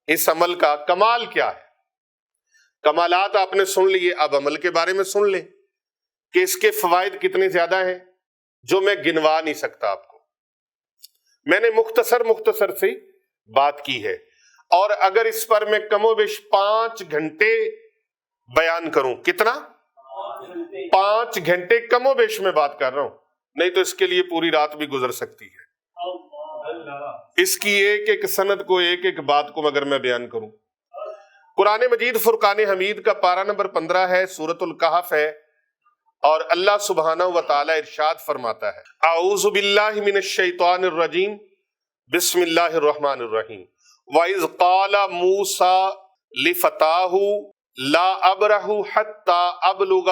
اس عمل کا کمال کیا ہے. کمالات آپ نے سن لیے، اب عمل کے بارے میں سن لیں کہ اس کے فوائد کتنے زیادہ ہیں، جو میں گنوا نہیں سکتا. آپ کو میں نے مختصر سی بات کی ہے، اور اگر اس پر میں کم و بیش 5 گھنٹے بیان کروں، کتنا؟ 5 گھنٹے کم و بیش میں بات کر رہا ہوں، نہیں تو اس کے لیے پوری رات بھی گزر سکتی ہے. اس کی ایک ایک سند کو، ایک ایک بات کو اگر میں بیان کروں. قرآن مجید فرقان حمید کا پارہ نمبر 15 ہے، سورۃ الکہف ہے، اور اللہ سبحانہ و تعالی ارشاد فرماتا ہے اعوذ باللہ من الشیطان الرجیم بسم اللہ الرحمن الرحیم وَإِذْ قَالَ مُوسَى لِفَتَاهُ لَا أَبْرَحُ حَتَّى أَبْلُغَ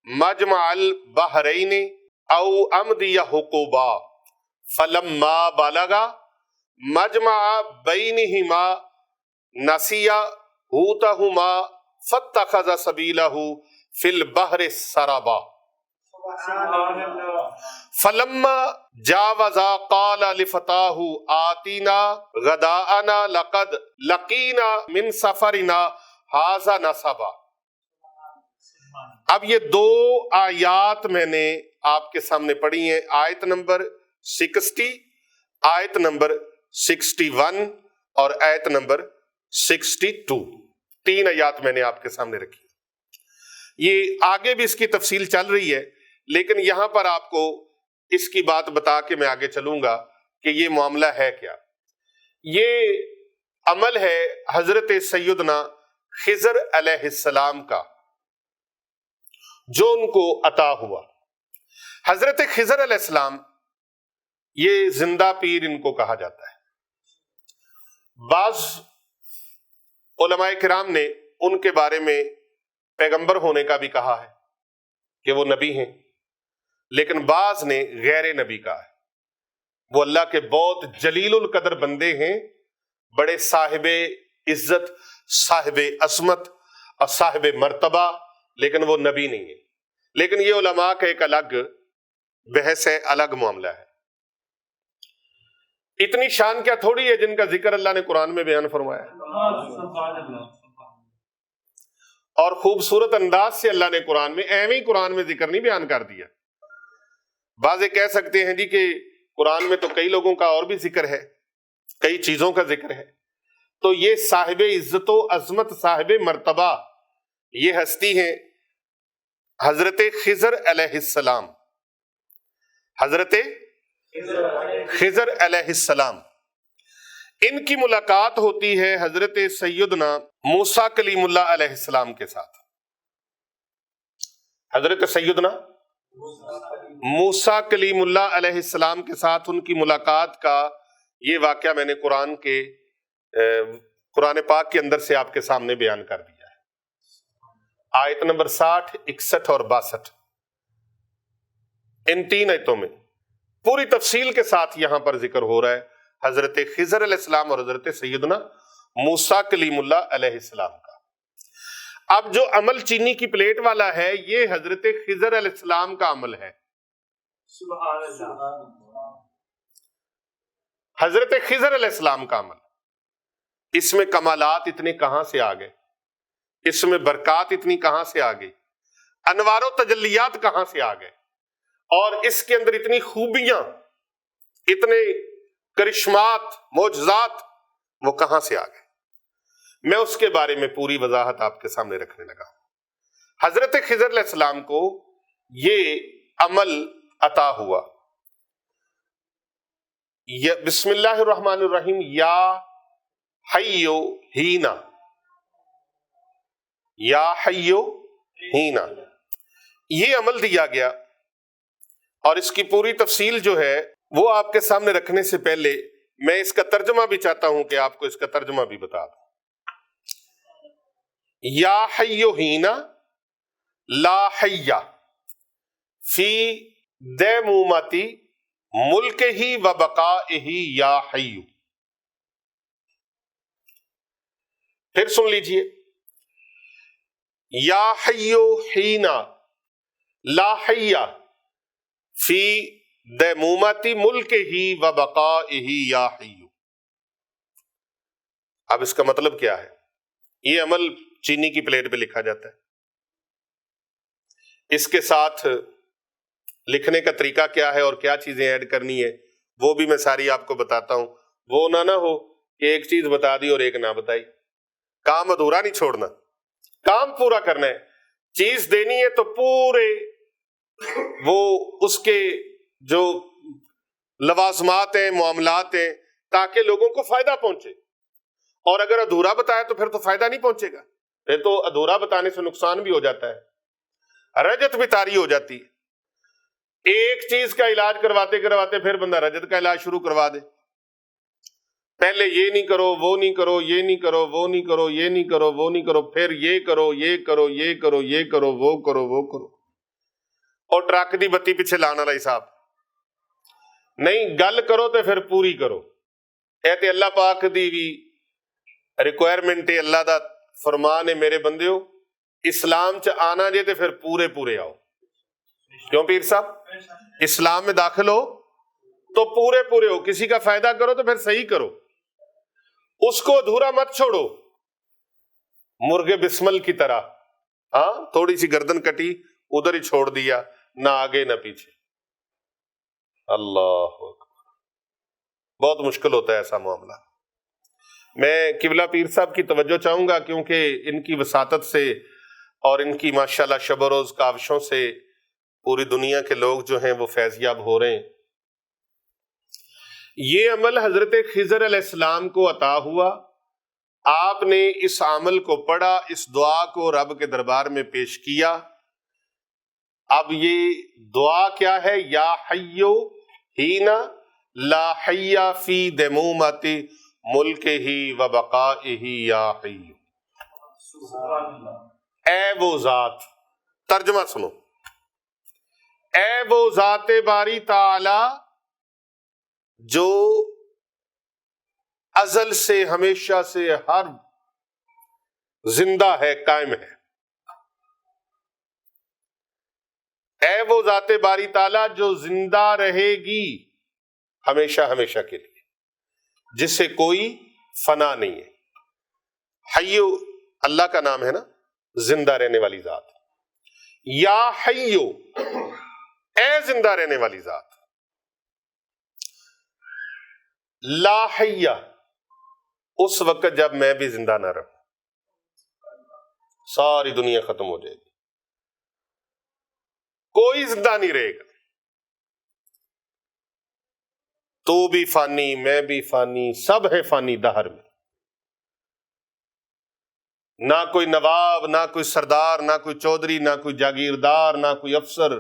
مَجْمَعَ الْبَحْرَيْنِ أَوْ أَمْضِيَ حُقُبًا فَلَمَّا بَلَغَ مَجْمَعَ بَيْنِهِمَا نَسِيَ حُوتَهُمَا فَاتَّخَذَ سَبِيلَهُ فِي الْبَحْرِ سَرَبًا فَلَمَّا جَاوَزَا قَالَ لِفَتَاهُ آتِنَا غَدَاءَنَا لَقَدْ لَقِينَا مِنْ سَفَرِنَا هَذَا نَصَبًا۔ اب یہ دو آیات میں نے آپ کے سامنے پڑھی ہیں، آیت نمبر 60، آیت نمبر 61 اور آیت نمبر 62، تین آیات میں نے آپ کے سامنے رکھی۔ یہ آگے بھی اس کی تفصیل چل رہی ہے، لیکن یہاں پر آپ کو اس کی بات بتا کے میں آگے چلوں گا کہ یہ معاملہ ہے کیا۔ یہ عمل ہے حضرت سیدنا خضر علیہ السلام کا جو ان کو عطا ہوا۔ حضرت خضر علیہ السلام یہ زندہ پیر ان کو کہا جاتا ہے۔ بعض علماء کرام نے ان کے بارے میں پیغمبر ہونے کا بھی کہا ہے کہ وہ نبی ہیں، لیکن بعض نے غیر نبی کہا ہے۔ وہ اللہ کے بہت جلیل القدر بندے ہیں، بڑے صاحب عزت، صاحب عظمت اور صاحب مرتبہ، لیکن وہ نبی نہیں ہے۔ لیکن یہ علماء کا ایک الگ بحث ہے، الگ معاملہ ہے۔ اتنی شان کیا تھوڑی ہے جن کا ذکر اللہ نے قرآن میں بیان فرمایا ہے، اور خوبصورت انداز سے اللہ نے قرآن میں ایویں قرآن میں ذکر نہیں بیان کر دیا۔ بعض کہہ سکتے ہیں جی کہ قرآن میں تو کئی لوگوں کا اور بھی ذکر ہے، کئی چیزوں کا ذکر ہے، تو یہ صاحب عزت و عظمت، صاحب مرتبہ، یہ ہستی ہیں حضرت خضر علیہ السلام۔ حضرت خضر علیہ السلام، ان کی ملاقات ہوتی ہے حضرت سیدنا موسیٰ کلیم اللہ علیہ السلام کے ساتھ۔ حضرت سیدنا موسیٰ کلیم اللہ علیہ السلام کے ساتھ ان کی ملاقات کا یہ واقعہ میں نے قرآن پاک کے اندر سے آپ کے سامنے بیان کر دیا ہے۔ آیت نمبر 60، 61 اور 62، ان تین آیتوں میں پوری تفصیل کے ساتھ یہاں پر ذکر ہو رہا ہے حضرت خضر علیہ السلام اور حضرت سیدنا موسیٰ کلیم اللہ علیہ السلام کا۔ اب جو عمل چینی کی پلیٹ والا ہے، یہ حضرت خضر علیہ السلام کا عمل ہے۔ سبحان اللہ۔ حضرت خضر علیہ السلام کا عمل، اس میں کمالات اتنے کہاں سے آ گئے، اس میں برکات اتنی کہاں سے آ گئی، انوار و تجلیات کہاں سے آ گئے، اور اس کے اندر اتنی خوبیاں، اتنے کرشمات، معجزات، وہ کہاں سے آ گئے، میں اس کے بارے میں پوری وضاحت آپ کے سامنے رکھنے لگا ہوں۔ حضرت خضر علیہ السلام کو یہ عمل عطا ہوا۔ بسم اللہ الرحمن الرحیم، یا حیو ہینا، یا حیو ہینا، یہ عمل دیا گیا، اور اس کی پوری تفصیل جو ہے وہ آپ کے سامنے رکھنے سے پہلے میں اس کا ترجمہ بھی چاہتا ہوں کہ آپ کو اس کا ترجمہ بھی بتا دوں۔ یا حیو ہینا لا حیا فی دیمومتی ملک ہی و بقائہ یا حیو۔ پھر سن لیجئے، یا حیو ہینا لا حیا فی دیمومتی ملک ہی و بقائہ یا حیو۔ اب اس کا مطلب کیا ہے؟ یہ عمل چینی کی پلیٹ پہ لکھا جاتا ہے، اس کے ساتھ لکھنے کا طریقہ کیا ہے اور کیا چیزیں ایڈ کرنی ہے وہ بھی میں ساری آپ کو بتاتا ہوں۔ وہ نہ ہو کہ ایک چیز بتا دی اور ایک نہ بتائی، کام ادھورا نہیں چھوڑنا، کام پورا کرنا ہے۔ چیز دینی ہے تو پورے وہ اس کے جو لوازمات ہیں، معاملات ہیں، تاکہ لوگوں کو فائدہ پہنچے، اور اگر ادھورا بتایا تو پھر تو فائدہ نہیں پہنچے گا۔ یہ تو ادھورا بتانے سے نقصان بھی ہو جاتا ہے، رجت بھی طاری ہو جاتی ہے۔ ایک چیز کا علاج کرواتے کرواتے پھر بندہ رجت کا علاج شروع کروا دے، پہلے یہ نہیں کرو، وہ نہیں کرو، یہ نہیں کرو، وہ نہیں کرو، یہ نہیں کرو، وہ نہیں کرو، پھر یہ کرو، یہ کرو، یہ کرو، یہ کرو، وہ کرو، وہ کرو، اور ٹرک دی بتی پیچھے لانا والا حساب نہیں۔ گل کرو تو پھر پوری کرو۔ اے تے اللہ پاک دی بھی ریکوائرمنٹ ہے، اللہ دا فرمان ہے، میرے بندیو اسلام چ آنا جے تے پھر پورے پورے آؤ۔ کیوں پیر صاحب؟ اسلام میں داخل ہو تو پورے پورے ہو، کسی کا فائدہ کرو تو پھر صحیح کرو، اس کو ادھورا مت چھوڑو مرغے بسمل کی طرح۔ ہاں، تھوڑی سی گردن کٹی ادھر ہی چھوڑ دیا، نہ آگے نہ پیچھے۔ اللہ اکبر، بہت مشکل ہوتا ہے ایسا معاملہ۔ میں قبلہ پیر صاحب کی توجہ چاہوں گا، کیونکہ ان کی وساطت سے اور ان کی ماشاءاللہ شب و روز کاوشوں سے پوری دنیا کے لوگ جو ہیں وہ فیض یاب ہو رہے ہیں۔ یہ عمل حضرت خضر علیہ السلام کو عطا ہوا، آپ نے اس عمل کو پڑھا، اس دعا کو رب کے دربار میں پیش کیا۔ اب یہ دعا کیا ہے؟ یا حیو ہینا لا حی فی دمومت ملک ہی و بقائہ یا حیو۔ اے وہ ذات، ترجمہ سنو، اے وہ ذات باری تعالی جو ازل سے ہمیشہ سے ہر زندہ ہے، قائم ہے۔ اے وہ ذات باری تعالی جو زندہ رہے گی ہمیشہ ہمیشہ کے لیے، جس سے کوئی فنا نہیں ہے۔ حیو اللہ کا نام ہے نا، زندہ رہنے والی ذات۔ یا حیو، اے زندہ رہنے والی ذات۔ لا حیہ، اس وقت جب میں بھی زندہ نہ رہوں، ساری دنیا ختم ہو جائے گی، کوئی زندہ نہیں رہے گا، تو بھی فانی، میں بھی فانی، سب ہے فانی دہر میں۔ نہ کوئی نواب، نہ کوئی سردار، نہ کوئی چودھری، نہ کوئی جاگیردار، نہ کوئی افسر،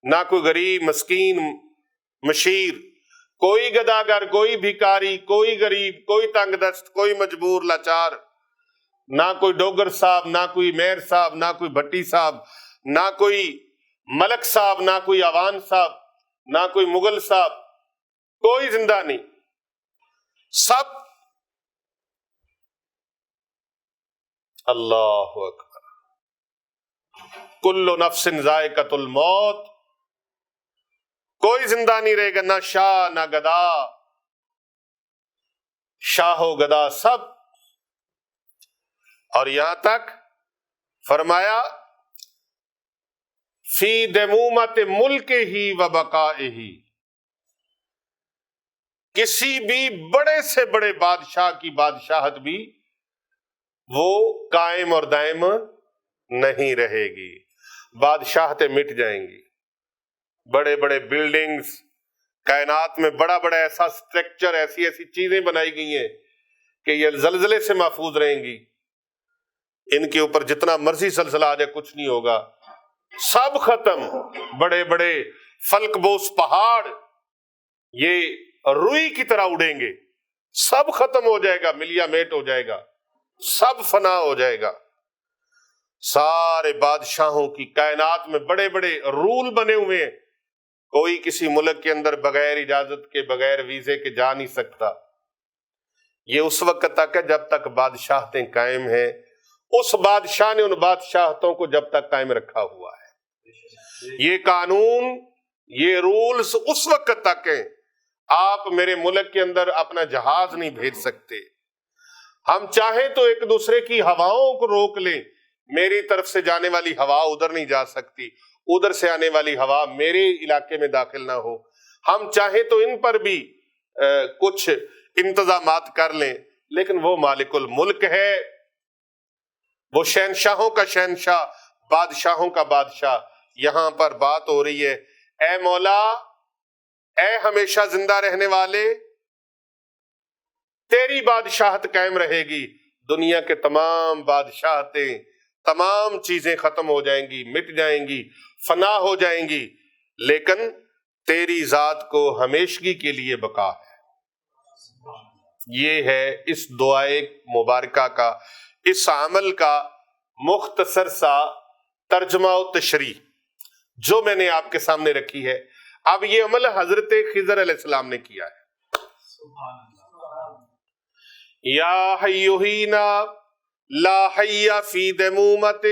نہ کوئی غریب مسکین مشیر، کوئی گداگر، کوئی بھکاری، کوئی غریب، کوئی تنگ دست، کوئی مجبور لاچار، نہ کوئی ڈوگر صاحب، نہ کوئی میر صاحب، نہ کوئی بھٹی صاحب، نہ کوئی ملک صاحب، نہ کوئی عوان صاحب، نہ کوئی مغل صاحب، کوئی زندہ نہیں، سب۔ اللہ اکبر، کل نفس ذائقۃ الموت، کوئی زندہ نہیں رہے گا، نہ شاہ نہ گدا، شاہ و گدا سب۔ اور یہاں تک فرمایا فی دمومت ملک ہی و بقائہ، کسی بھی بڑے سے بڑے بادشاہ کی بادشاہت بھی وہ قائم اور دائم نہیں رہے گی، بادشاہتیں مٹ جائیں گی۔ بڑے بڑے بلڈنگز، کائنات میں بڑا بڑا ایسا سٹرکچر، ایسی ایسی چیزیں بنائی گئی ہیں کہ یہ زلزلے سے محفوظ رہیں گی، ان کے اوپر جتنا مرضی زلزلہ آ جائے کچھ نہیں ہوگا، سب ختم۔ بڑے بڑے فلک بوس پہاڑ یہ روئی کی طرح اڑیں گے، سب ختم ہو جائے گا، ملیا میٹ ہو جائے گا، سب فنا ہو جائے گا۔ سارے بادشاہوں کی، کائنات میں بڑے بڑے رول بنے ہوئے ہیں، کوئی کسی ملک کے اندر بغیر اجازت کے، بغیر ویزے کے جا نہیں سکتا۔ یہ اس وقت تک ہے جب تک بادشاہتیں قائم ہیں، اس بادشاہ نے ان بادشاہتوں کو جب تک قائم رکھا ہوا ہے۔ یہ قانون، یہ رولز اس وقت تک ہیں۔ آپ میرے ملک کے اندر اپنا جہاز نہیں بھیج سکتے، ہم چاہیں تو ایک دوسرے کی ہواؤں کو روک لیں، میری طرف سے جانے والی ہوا ادھر نہیں جا سکتی، ادھر سے آنے والی ہوا میرے علاقے میں داخل نہ ہو، ہم چاہیں تو ان پر بھی کچھ انتظامات کر لیں، لیکن وہ مالک الملک ہے، وہ شہنشاہوں کا شہنشاہ، بادشاہوں کا بادشاہ۔ یہاں پر بات ہو رہی ہے، اے مولا، اے ہمیشہ زندہ رہنے والے، تیری بادشاہت قائم رہے گی، دنیا کے تمام بادشاہتیں، تمام چیزیں ختم ہو جائیں گی، مٹ جائیں گی، فنا ہو جائیں گی، لیکن تیری ذات کو ہمیشگی کے لیے بقا ہے۔ یہ ہے اس دعائے مبارکہ کا، اس عمل کا مختصر سا ترجمہ و تشریح جو میں نے آپ کے سامنے رکھی ہے۔ اب یہ عمل حضرت خضر علیہ السلام نے کیا ہے۔ یا حیوہینا لا حی فی دمومت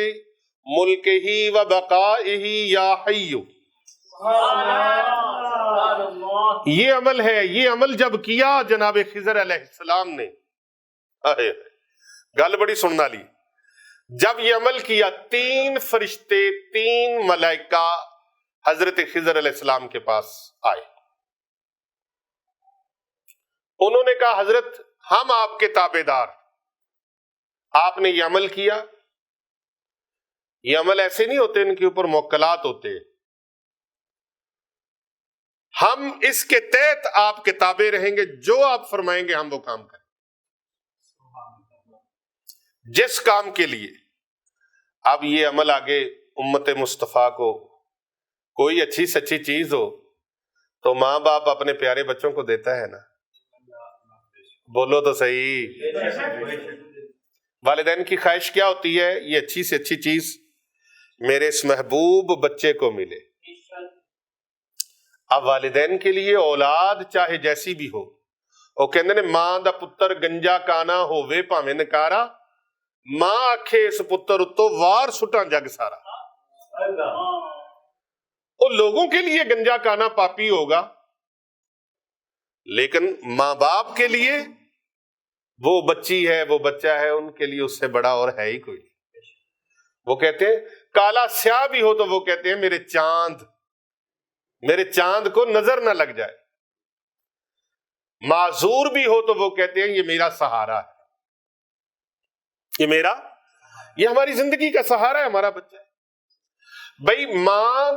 ملک ہی و بقائہی یا حیو۔ یہ عمل ہے، یہ عمل جب کیا جناب خضر علیہ السلام نے، گل بڑی سننا لی، جب یہ عمل کیا 3 فرشتے 3 ملائکہ حضرت خضر علیہ السلام کے پاس آئے۔ انہوں نے کہا حضرت ہم آپ کے تابع دار، آپ نے یہ عمل کیا، یہ عمل ایسے نہیں ہوتے، ان کے اوپر موکلات ہوتے، ہم اس کے تحت آپ کے تابع رہیں گے، جو آپ فرمائیں گے ہم وہ کام کریں، جس کام کے لیے۔ اب یہ عمل آگے امت مصطفیٰ کو کوئی اچھی سچی چیز ہو تو ماں باپ اپنے پیارے بچوں کو دیتا ہے نا، بولو تو صحیح۔ والدین کی خواہش کیا ہوتی ہے؟ یہ اچھی سے اچھی چیز میرے اس محبوب بچے کو ملے۔ اب والدین کے لیے اولاد چاہے جیسی بھی ہو، وہ کہندے نے ماں دا پتر گنجا کانا ہووے پاویں نکارا، ماں آکھے اس پتر اتو وار سٹاں جگ سارا۔ وہ لوگوں کے لیے گنجا کانا پاپی ہوگا، لیکن ماں باپ کے لیے وہ بچی ہے، وہ بچہ ہے، ان کے لیے اس سے بڑا اور ہے ہی کوئی۔ وہ کہتے ہیں کالا سیاہ بھی ہو تو وہ کہتے ہیں میرے چاند کو نظر نہ لگ جائے، معذور بھی ہو تو وہ کہتے ہیں یہ میرا سہارا ہے، یہ ہماری زندگی کا سہارا ہے، ہمارا بچہ ہے۔ بھئی ماں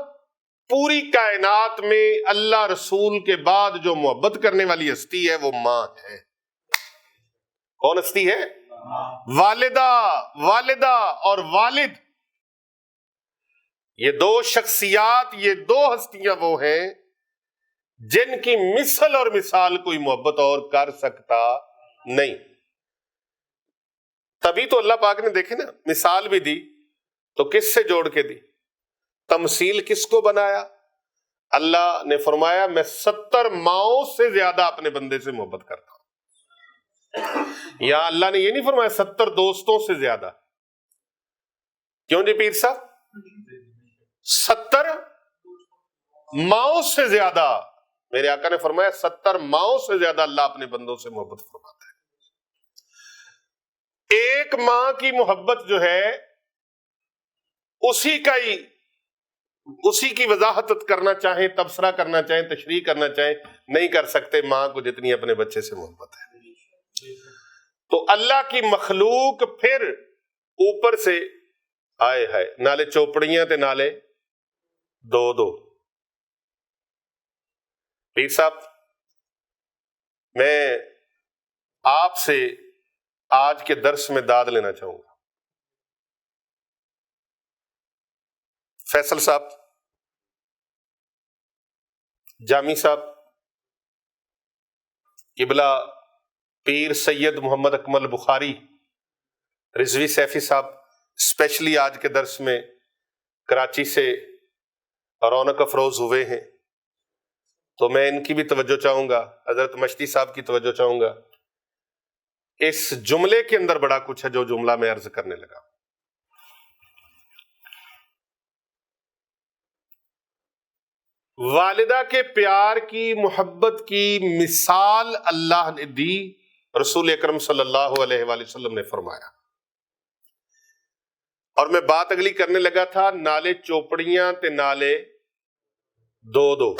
پوری کائنات میں اللہ رسول کے بعد جو محبت کرنے والی ہستی ہے وہ ماں ہے۔ کون ہستی ہے؟ والدہ اور والد، یہ 2 شخصیات، یہ 2 ہستیاں وہ ہیں جن کی مثل اور مثال کوئی محبت اور کر سکتا نہیں۔ تبھی تو اللہ پاک نے دیکھے نا مثال بھی دی تو کس سے جوڑ کے دی، تمثیل کس کو بنایا؟ اللہ نے فرمایا میں 70 ماؤں سے زیادہ اپنے بندے سے محبت کرتا ہوں۔ یا اللہ نے یہ نہیں فرمایا 70 دوستوں سے زیادہ، کیوں جی پیر صاحب؟ 70 ماؤں سے زیادہ، میرے آقا نے فرمایا 70 ماؤں سے زیادہ اللہ اپنے بندوں سے محبت فرماتا ہے۔ ایک ماں کی محبت جو ہے اسی کی وضاحت کرنا چاہیں، تبصرہ کرنا چاہیں، تشریح کرنا چاہیں، نہیں کر سکتے ماں کو جتنی اپنے بچے سے محبت ہے۔ تو اللہ کی مخلوق پھر اوپر سے آئے ہے نالے چوپڑیاں تے نالے 2 پیر صاحب میں آپ سے آج کے درس میں داد لینا چاہوں گا۔ فیصل صاحب، جامی صاحب، قبلہ پیر سید محمد اکمل بخاری، رضوی سیفی صاحب اسپیشلی آج کے درس میں کراچی سے رونق افروز ہوئے ہیں، تو میں ان کی بھی توجہ چاہوں گا، حضرت مشتی صاحب کی توجہ چاہوں گا۔ اس جملے کے اندر بڑا کچھ ہے جو جملہ میں عرض کرنے لگا۔ والدہ کے پیار کی، محبت کی مثال اللہ نے دی، رسول اکرم صلی اللہ علیہ وآلہ وسلم نے فرمایا۔ اور میں بات اگلی کرنے لگا تھا نالے چوپڑیاں تے نالے 2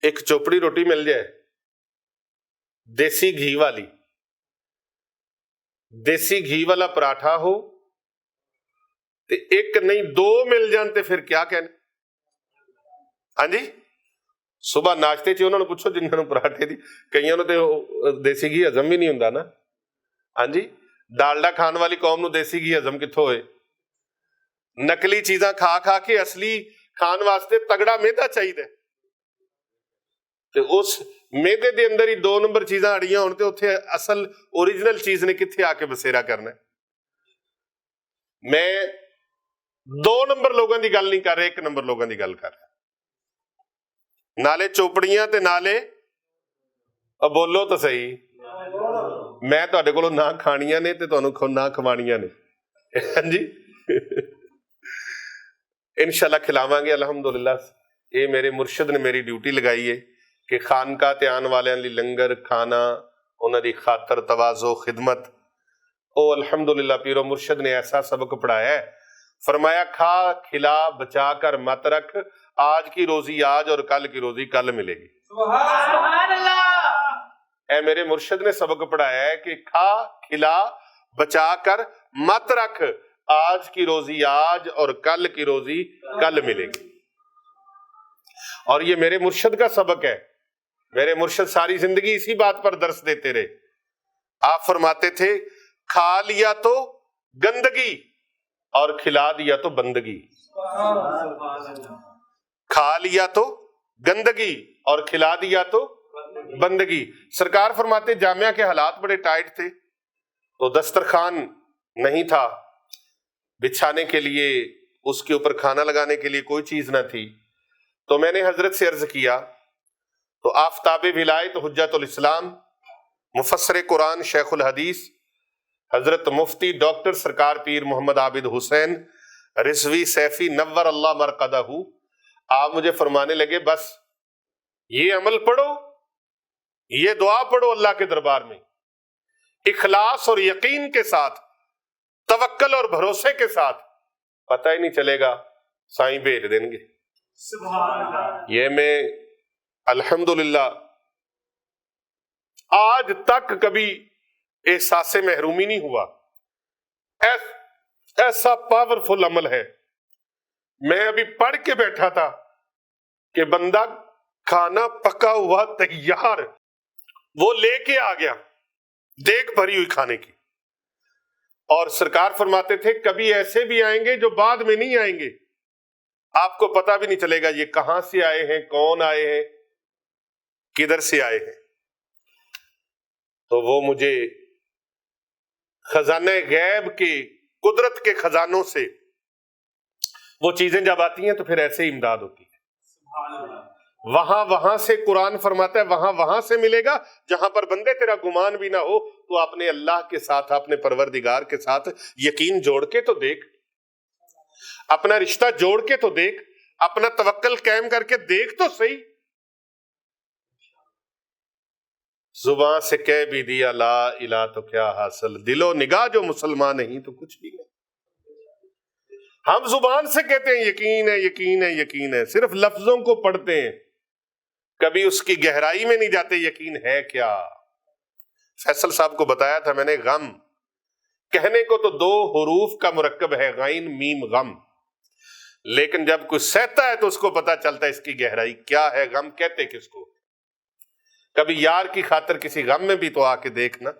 ایک چوپڑی روٹی مل جائے دیسی گھی والی، دیسی گھی والا پراٹھا ہو تے ایک نہیں 2 مل جان تے پھر کیا کہنے؟ ہاں جی، صبح ناشتے چ انہوں نے پوچھو جنہوں نے پراٹھے دی، کئیوں نے تے دیسی گھی ہضم بھی نہیں ہوندا نا، ہاں جی، ڈالڈا کھان والی قوم نو دیسی گھی ہضم کتھوں ہوئے؟ نکلی چیزاں کھا کھا کے اصلی کھان واسطے تگڑا میدا چاہیے، تے اس میدے دے اندر ہی 2 نمبر چیزاں اڑیاں ہون تے اوتھے اصل اوریجنل چیز نے کتھے آ کے بسیرا کرنا ہے۔ میں 2 نمبر لوگوں دی گل نہیں کر رہے، 1 نمبر لوگوں دی گل کر رہا، نالے چوپڑیاں تے نالے بولو تو صحیح، میں تہاڈے کولوں نہ کھانیاں نے تے تہانوں نہ کھوانیاں نے، ہاں جی انشاءاللہ کھلاواں گے الحمدللہ۔ یہ میرے مرشد نے میری ڈیوٹی لگائی ہے کہ خانقاہ تے آن والے لی لنگر کھانا، انہاں دی خاطر تواضع خدمت، او الحمدللہ پیرو مرشد نے ایسا سبق پڑھایا ہے، فرمایا کھا کھلا بچا کر مت رکھ، آج کی روزی آج اور کل کی روزی کل ملے گی۔ سبحان اللہ۔ اے میرے مرشد نے سبق پڑھایا ہے کہ کھا کھلا بچا کر مت رکھ، آج کی روزی آج اور کل کی روزی کل ملے گی۔ اور یہ میرے مرشد کا سبق ہے، میرے مرشد ساری زندگی اسی بات پر درس دیتے رہے۔ آپ فرماتے تھے کھا لیا تو گندگی اور کھلا دیا تو بندگی، کھا لیا تو گندگی اور کھلا دیا تو بندگی۔ سرکار فرماتے جامعہ کے حالات بڑے ٹائٹ تھے، تو دسترخوان نہیں تھا بچھانے کے لیے، اس کے اوپر کھانا لگانے کے لیے کوئی چیز نہ تھی، تو میں نے حضرت سے عرض کیا، تو آفتاب ولایت حجت الاسلام مفسر قرآن شیخ الحدیث حضرت مفتی ڈاکٹر سرکار پیر محمد عابد حسین رضوی سیفی نور اللہ مرقدہ، آپ مجھے فرمانے لگے بس یہ عمل پڑھو، یہ دعا پڑھو اللہ کے دربار میں، اخلاص اور یقین کے ساتھ، توکل اور بھروسے کے ساتھ، پتہ ہی نہیں چلے گا سائیں بھیج دیں گے۔ سبحان اللہ۔ یہ میں الحمدللہ آج تک کبھی احساس محرومی نہیں ہوا، ایسا پاورفل عمل ہے۔ میں ابھی پڑھ کے بیٹھا تھا کہ بندہ کھانا پکا ہوا تیار وہ لے کے آ گیا، دیگ بھری ہوئی کھانے کی، اور سرکار فرماتے تھے کبھی ایسے بھی آئیں گے جو بعد میں نہیں آئیں گے، آپ کو پتہ بھی نہیں چلے گا یہ کہاں سے آئے ہیں، کون آئے ہیں، کدھر سے آئے ہیں۔ تو وہ مجھے خزانہ غیب کے قدرت کے خزانوں سے وہ چیزیں جب آتی ہیں تو پھر ایسے ہی امداد ہوتی ہے۔ سبحان اللہ۔ وہاں سے قرآن فرماتا ہے وہاں سے ملے گا جہاں پر بندے تیرا گمان بھی نہ ہو، تو اپنے اللہ کے ساتھ، اپنے پروردگار کے ساتھ یقین جوڑ کے تو دیکھ، اپنا رشتہ جوڑ کے تو دیکھ، اپنا توکل قائم کر کے دیکھ تو صحیح۔ زباں سے کہہ بھی دیا لا الہ تو کیا حاصل، دل و نگاہ جو مسلمان نہیں تو کچھ بھی نہیں۔ ہم زبان سے کہتے ہیں یقین ہے یقین ہے یقین ہے، صرف لفظوں کو پڑھتے ہیں، کبھی اس کی گہرائی میں نہیں جاتے یقین ہے کیا۔ فیصل صاحب کو بتایا تھا میں نے، غم کہنے کو تو 2 حروف کا مرکب ہے، غین میم غم، لیکن جب کوئی سہتا ہے تو اس کو پتا چلتا ہے اس کی گہرائی کیا ہے، غم کہتے کس کو۔ کبھی یار کی خاطر کسی غم میں بھی تو آ کے دیکھنا،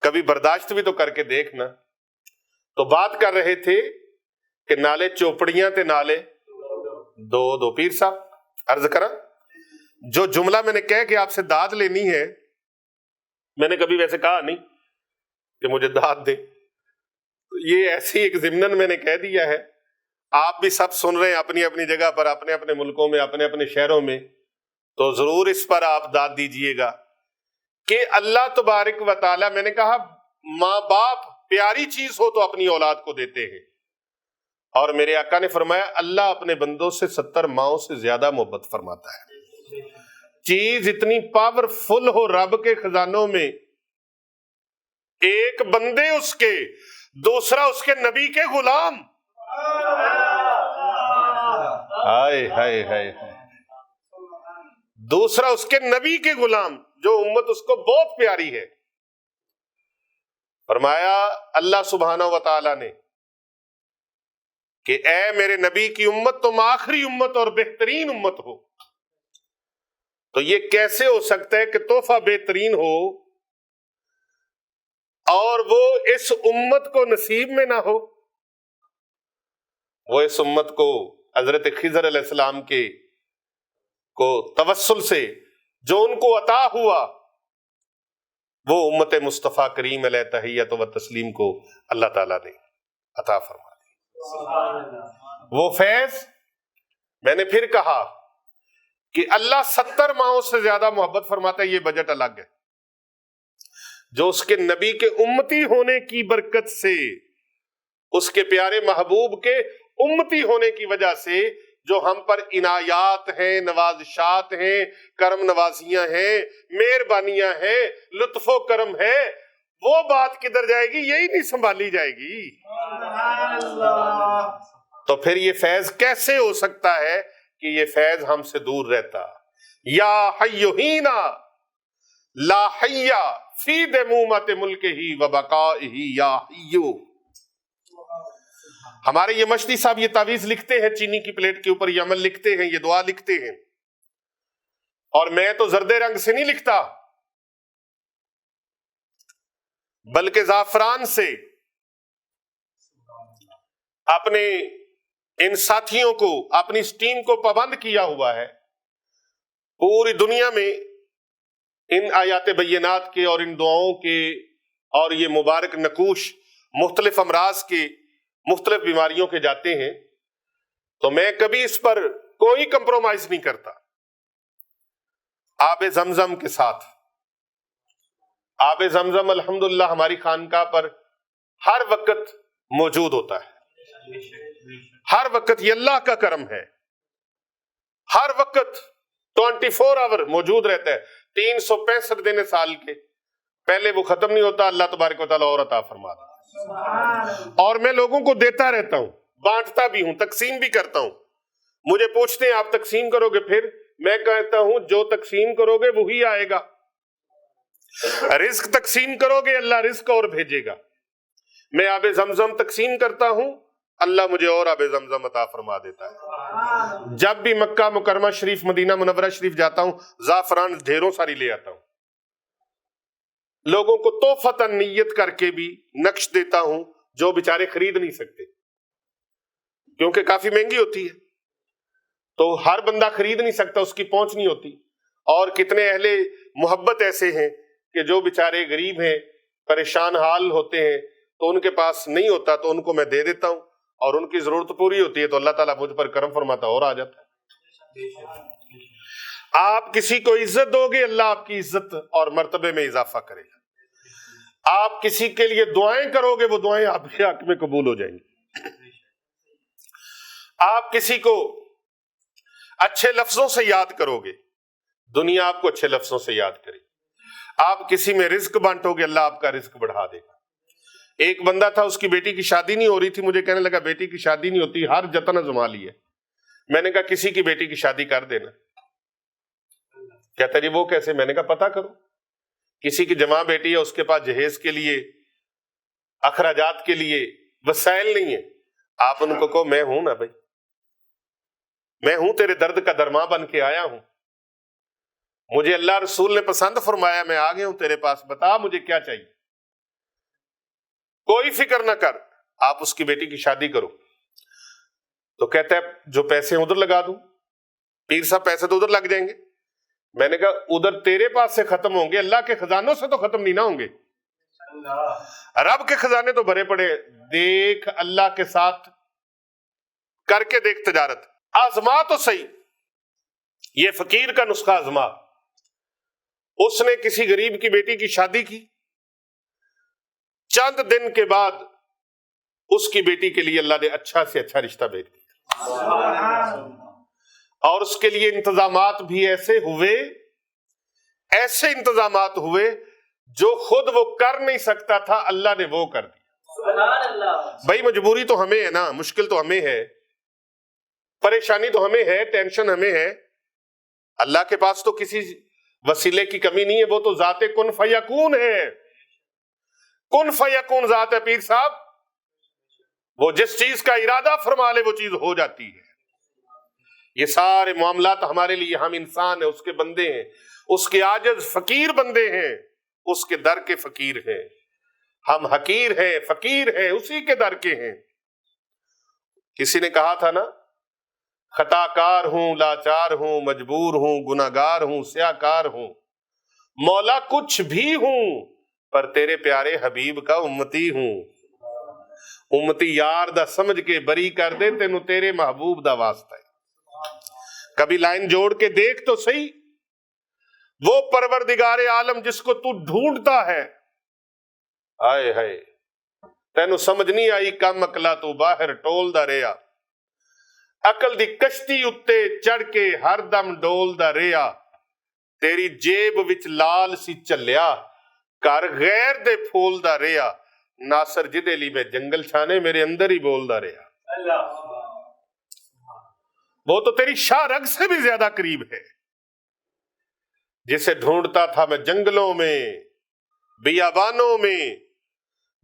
کبھی برداشت بھی تو کر کے دیکھنا۔ تو بات کر رہے تھے کہ نالے چوپڑیاں تے نالے دو پیر صاحب عرض کرا، جو جملہ میں نے کہہ کہ آپ سے داد لینی ہے، میں نے کبھی ویسے کہا نہیں کہ مجھے داد دے، یہ ایسی ایک ضمناً میں نے کہہ دیا ہے، آپ بھی سب سن رہے ہیں اپنی اپنی جگہ پر، اپنے اپنے ملکوں میں، اپنے اپنے شہروں میں، تو ضرور اس پر آپ داد دیجئے گا کہ اللہ تبارک و تعالی، میں نے کہا ماں باپ پیاری چیز ہو تو اپنی اولاد کو دیتے ہیں، اور میرے آقا نے فرمایا اللہ اپنے بندوں سے 70 ماؤں سے زیادہ محبت فرماتا ہے۔ چیز اتنی پاورفل ہو رب کے خزانوں میں، ایک بندے اس کے، دوسرا اس کے نبی کے غلام، ہائے ہائے ہائے، دوسرا اس کے نبی کے غلام، جو امت اس کو بہت پیاری ہے۔ فرمایا اللہ سبحانہ و تعالی نے کہ اے میرے نبی کی امت تم آخری امت اور بہترین امت ہو۔ تو یہ کیسے ہو سکتا ہے کہ تحفہ بہترین ہو اور وہ اس امت کو نصیب میں نہ ہو، وہ اس امت کو حضرت خضر علیہ السلام کو توسل سے جو ان کو عطا ہوا، وہ امت مصطفیٰ کریم علیہ تحیت و تسلیم کو اللہ تعالیٰ نے عطا فرما دی۔ وہ فیض، میں نے پھر کہا کہ اللہ 70 ماہوں سے زیادہ محبت فرماتا ہے، یہ بجٹ الگ ہے، جو اس کے نبی کے امتی ہونے کی برکت سے، اس کے پیارے محبوب کے امتی ہونے کی وجہ سے جو ہم پر عنایات ہیں، نوازشات ہیں، کرم نوازیاں ہیں، مہربانیاں ہیں، لطف و کرم ہے، وہ بات کدھر جائے گی؟ یہی نہیں سنبھالی جائے گی۔ تو پھر یہ فیض کیسے ہو سکتا ہے کہ یہ فیض ہم سے دور رہتا؟ یا حی ہینا لا حی فی دمومت ملک ہی و بقائہی یا حیو۔ ہمارے یہ مشتی صاحب یہ تعویذ لکھتے ہیں چینی کی پلیٹ کے اوپر، یہ عمل لکھتے ہیں، یہ دعا لکھتے ہیں، اور میں تو زرد رنگ سے نہیں لکھتا بلکہ زعفران سے۔ اپنے ان ساتھیوں کو، اپنی اس ٹیم کو پابند کیا ہوا ہے، پوری دنیا میں ان آیات بینات کے اور ان دعاؤں کے اور یہ مبارک نقوش مختلف امراض کے، مختلف بیماریوں کے جاتے ہیں، تو میں کبھی اس پر کوئی کمپرومائز نہیں کرتا۔ آب زمزم کے ساتھ، آب زمزم الحمدللہ ہماری خانقاہ پر ہر وقت موجود ہوتا ہے، ہر وقت، یہ اللہ کا کرم ہے، ہر وقت 24 آور موجود رہتا ہے، 365 دن سال کے، پہلے وہ ختم نہیں ہوتا، اللہ تبارک و تعالیٰ اور عطا فرماتا ہے، اور میں لوگوں کو دیتا رہتا ہوں، بانٹتا بھی ہوں، تقسیم بھی کرتا ہوں۔ مجھے پوچھتے ہیں آپ تقسیم کرو گے؟ پھر میں کہتا ہوں جو تقسیم کرو گے وہی آئے گا، رزق تقسیم کرو گے اللہ رزق اور بھیجے گا۔ میں آب زمزم تقسیم کرتا ہوں، اللہ مجھے اور آب زمزم عطا فرما دیتا ہے۔ جب بھی مکہ مکرمہ شریف، مدینہ منورہ شریف جاتا ہوں، زعفران ڈھیروں ساری لے آتا ہوں، لوگوں کو تحفتاً نیت کر کے بھی نقش دیتا ہوں جو بیچارے خرید نہیں سکتے، کیونکہ کافی مہنگی ہوتی ہے، تو ہر بندہ خرید نہیں سکتا، اس کی پہنچ نہیں ہوتی۔ اور کتنے اہل محبت ایسے ہیں کہ جو بیچارے غریب ہیں، پریشان حال ہوتے ہیں، تو ان کے پاس نہیں ہوتا، تو ان کو میں دے دیتا ہوں، اور ان کی ضرورت پوری ہوتی ہے تو اللہ تعالیٰ مجھ پر کرم فرماتا اور آ جاتا ہے۔ آپ کسی کو عزت دو گے، اللہ آپ کی عزت اور مرتبے میں اضافہ کرے گا۔ آپ کسی کے لیے دعائیں کرو گے، وہ دعائیں آپ کے حق میں قبول ہو جائیں گی۔ آپ کسی کو اچھے لفظوں سے یاد کرو گے، دنیا آپ کو اچھے لفظوں سے یاد کرے گی۔ آپ کسی میں رزق بانٹو گے، اللہ آپ کا رزق بڑھا دے گا۔ ایک بندہ تھا، اس کی بیٹی کی شادی نہیں ہو رہی تھی، مجھے کہنے لگا بیٹی کی شادی نہیں ہوتی، ہر جتن آزما لی ہے۔ میں نے کہا کسی کی بیٹی کی شادی کر دینا۔ کہتا جی وہ کیسے؟ میں نے کہا پتہ کرو، کسی کی جمع بیٹی ہے، اس کے پاس جہیز کے لیے، اخراجات کے لیے وسائل نہیں ہے، آپ ان کو کہو میں ہوں نا بھائی، میں ہوں، تیرے درد کا درما بن کے آیا ہوں، مجھے اللہ رسول نے پسند فرمایا، میں آ گیا ہوں تیرے پاس، بتا مجھے کیا چاہیے، کوئی فکر نہ کر، آپ اس کی بیٹی کی شادی کرو۔ تو کہتا ہے جو پیسے ادھر لگا دوں، پیر صاحب پیسے تو ادھر لگ جائیں گے۔ میں نے کہا ادھر تیرے پاس سے ختم ہوں گے، اللہ کے خزانوں سے تو ختم نہیں نہ ہوں گے، رب کے خزانے تو بھرے پڑے۔ دیکھ اللہ کے ساتھ کر کے دیکھ تجارت، آزما تو صحیح، یہ فقیر کا نسخہ آزما۔ اس نے کسی غریب کی بیٹی کی شادی کی، چند دن کے بعد اس کی بیٹی کے لیے اللہ نے اچھا سے اچھا رشتہ بھیج دیا، اور اس کے لیے انتظامات بھی ایسے انتظامات ہوئے جو خود وہ کر نہیں سکتا تھا، اللہ نے وہ کر دیا۔ بھائی مجبوری تو ہمیں ہے نا، مشکل تو ہمیں ہے، پریشانی تو ہمیں ہے، ٹینشن ہمیں ہے، اللہ کے پاس تو کسی وسیلے کی کمی نہیں ہے، وہ تو ذات کن فیکون ہے، کن فیکون ذات ہے پیر صاحب، وہ جس چیز کا ارادہ فرما لے وہ چیز ہو جاتی ہے۔ یہ سارے معاملات ہمارے لیے، ہم انسان ہیں، اس کے بندے ہیں، اس کے عاجز فقیر بندے ہیں، اس کے در کے فقیر ہیں۔ ہم حقیر ہیں، فقیر ہیں، اسی کے در کے ہیں۔ کسی نے کہا تھا نا، خطا کار ہوں، لاچار ہوں، مجبور ہوں، گناہگار ہوں، سیاہکار ہوں، مولا کچھ بھی ہوں، پر تیرے پیارے حبیب کا امتی ہوں۔ امتی یار دا سمجھ کے بری کر دے، تینوں تیرے محبوب دا واسطہ ہے۔ کبھی لائن جوڑ کے دیکھ تو صحیح، وہ پروردگار عالم جس کو تو ڈھونڈتا ہے، آئے ہائے تینوں سمجھ نہیں آئی، کم اکلا تو باہر ٹولدا رہیا، عقل دی کشتی اتے چڑھ کے ہر دم ڈولدا رہیا، تیری جیب وچ لال سی چلیا، کر غیر دے پھولدا رہیا، ناصر جدے لی میں جنگل چھانے میرے اندر ہی بولدا رہیا۔ وہ تو تیری شاہ رگ سے بھی زیادہ قریب ہے، جسے ڈھونڈتا تھا میں جنگلوں میں، بیابانوں میں،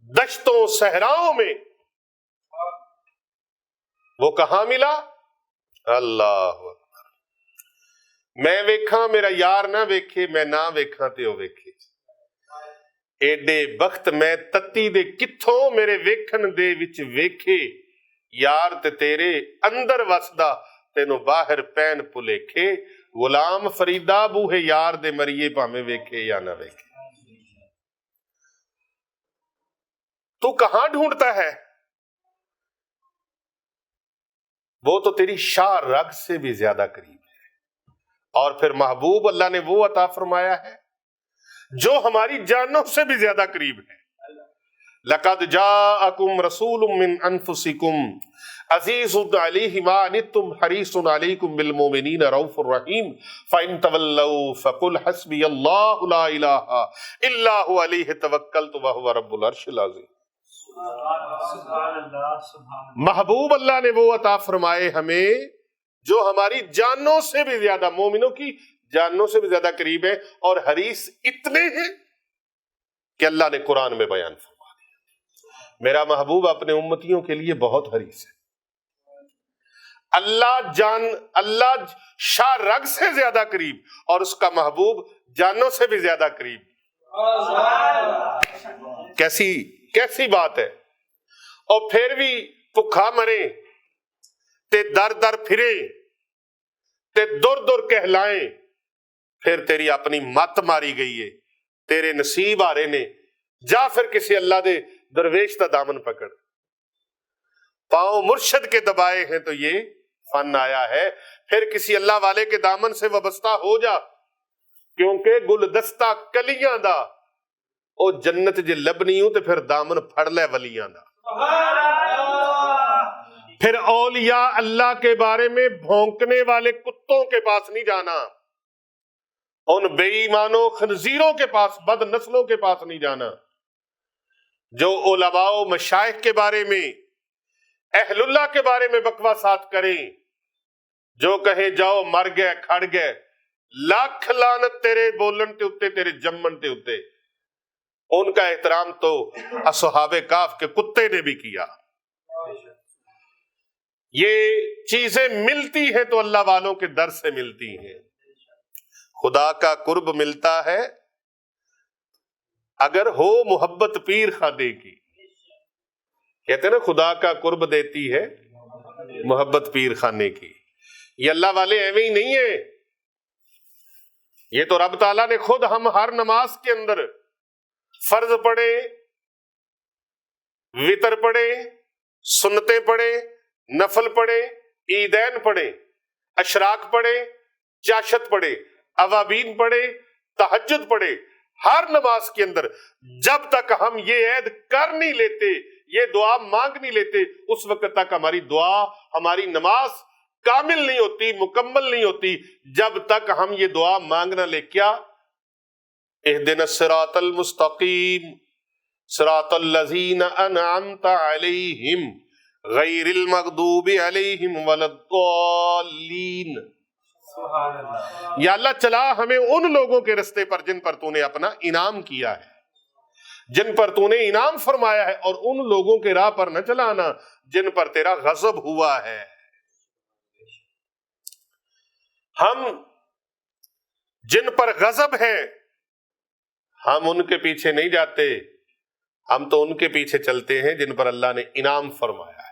دشتوں صحراؤں میں، وہ کہاں ملا؟ اللہ اکبر۔ میں ویکھاں میرا یار نہ ویکھے، میں نہ ویکھاں تے او ویکھے، ایڈے بخت میں تتی دے کتھوں میرے ویکھن دے وچ ویکھے، یار تے تیرے اندر وسدا تینوں باہر پین پلیکھے، غلام فریدا بوہے یار دے مریے پامیں ویکھے یا نہ ویکھے۔ تو کہاں ڈھونڈتا ہے؟ وہ تو تیری شاہ رگ سے بھی زیادہ قریب ہے۔ اور پھر محبوب اللہ نے وہ عطا فرمایا ہے جو ہماری جانوں سے بھی زیادہ قریب ہے۔ لَقَدْ جَاءَكُمْ رَسُولٌ مِّنْ أَنفُسِكُمْ عَزِيزٌ عَلَيْهِ مَا عَنِتُّمْ حَرِيصٌ عَلَيْكُمْ بِالْمُؤْمِنِينَ رَءُوفٌ رَحِيمٌ فَإِن تَوَلَّوْا فَقُلْ حَسْبِيَ اللَّهُ لَا إِلَٰهَ إِلَّا هُوَ عَلَيْهِ تَوَكَّلْتُ وَهُوَ رَبُّ الْعَرْشِ الْعَظِيمِ۔ محبوب اللہ نے وہ عطا فرمائے ہمیں جو ہماری جانوں سے بھی زیادہ، مومنوں کی جانوں سے بھی زیادہ قریب ہے، اور حریص اتنے ہیں کہ اللہ نے قرآن میں بیان فرما دیا، میرا محبوب اپنے امتیوں کے لیے بہت حریص ہے۔ اللہ شاہ رگ سے زیادہ قریب اور اس کا محبوب جانوں سے بھی زیادہ قریب۔ کیسی بات ہے۔ اور پھر بھی بھکھا مرے تے در در پھرے تے دور دور کہلائیں، پھر تیری اپنی مت ماری گئی ہے، تیرے نصیب آ رہے نے، جا پھر کسی اللہ دے درویش دا دامن پکڑ، پاؤں مرشد کے دبائے ہیں تو یہ فن آیا ہے، پھر کسی اللہ والے کے دامن سے وابستہ ہو جا، کیونکہ گلدستہ کلیاں دا او جنت جے لبنی ہوں تو پھر دامن پھڑ لے ولیاں دا۔ پھر اولیاء اللہ کے بارے میں بھونکنے والے کتوں کے پاس نہیں جانا، ان بے ایمانوں خنزیروں کے پاس، بد نسلوں کے پاس نہیں جانا، جو علماء و مشائخ کے بارے میں، اہل اللہ کے بارے میں بکواسات کریں، جو کہیں جاؤ مر گئے کھڑ گئے، لاکھ لعنت تیرے بولن تے اتے، تیرے جمن تے اتے۔ ان کا احترام تو اصحاب کہف کے کتے نے بھی کیا۔ یہ چیزیں ملتی ہیں تو اللہ والوں کے در سے ملتی ہیں۔ خدا کا قرب ملتا ہے اگر ہو محبت پیر خانے کی، کہتے ہیں نا خدا کا قرب دیتی ہے محبت پیر خانے کی۔ یہ اللہ والے ایویں ہی نہیں ہیں، یہ تو رب تعالیٰ نے خود ہم ہر نماز کے اندر فرض پڑھے، وتر پڑھے، سنتیں پڑھے، نفل پڑھے، عیدین پڑھے، اشراق پڑھے، چاشت پڑھے، اوابین پڑھے، تہجد پڑھے، ہر نماز کے اندر جب تک ہم یہ عید کر نہیں لیتے، یہ دعا مانگ نہیں لیتے، اس وقت تک ہماری دعا، ہماری نماز کامل نہیں ہوتی، مکمل نہیں ہوتی، جب تک ہم یہ دعا مانگنا لے کیا اہدنا الصراط المستقیم صراط الذین انعمت علیہم غیر المغضوب علیہم ولا الضالین۔ یا اللہ چلا ہمیں ان لوگوں کے رستے پر جن پر تو نے اپنا انعام کیا ہے، جن پر تو نے انعام فرمایا ہے، اور ان لوگوں کے راہ پر نہ چلانا جن پر تیرا غضب ہوا ہے۔ ہم جن پر غضب ہے ہم ان کے پیچھے نہیں جاتے، ہم تو ان کے پیچھے چلتے ہیں جن پر اللہ نے انعام فرمایا ہے۔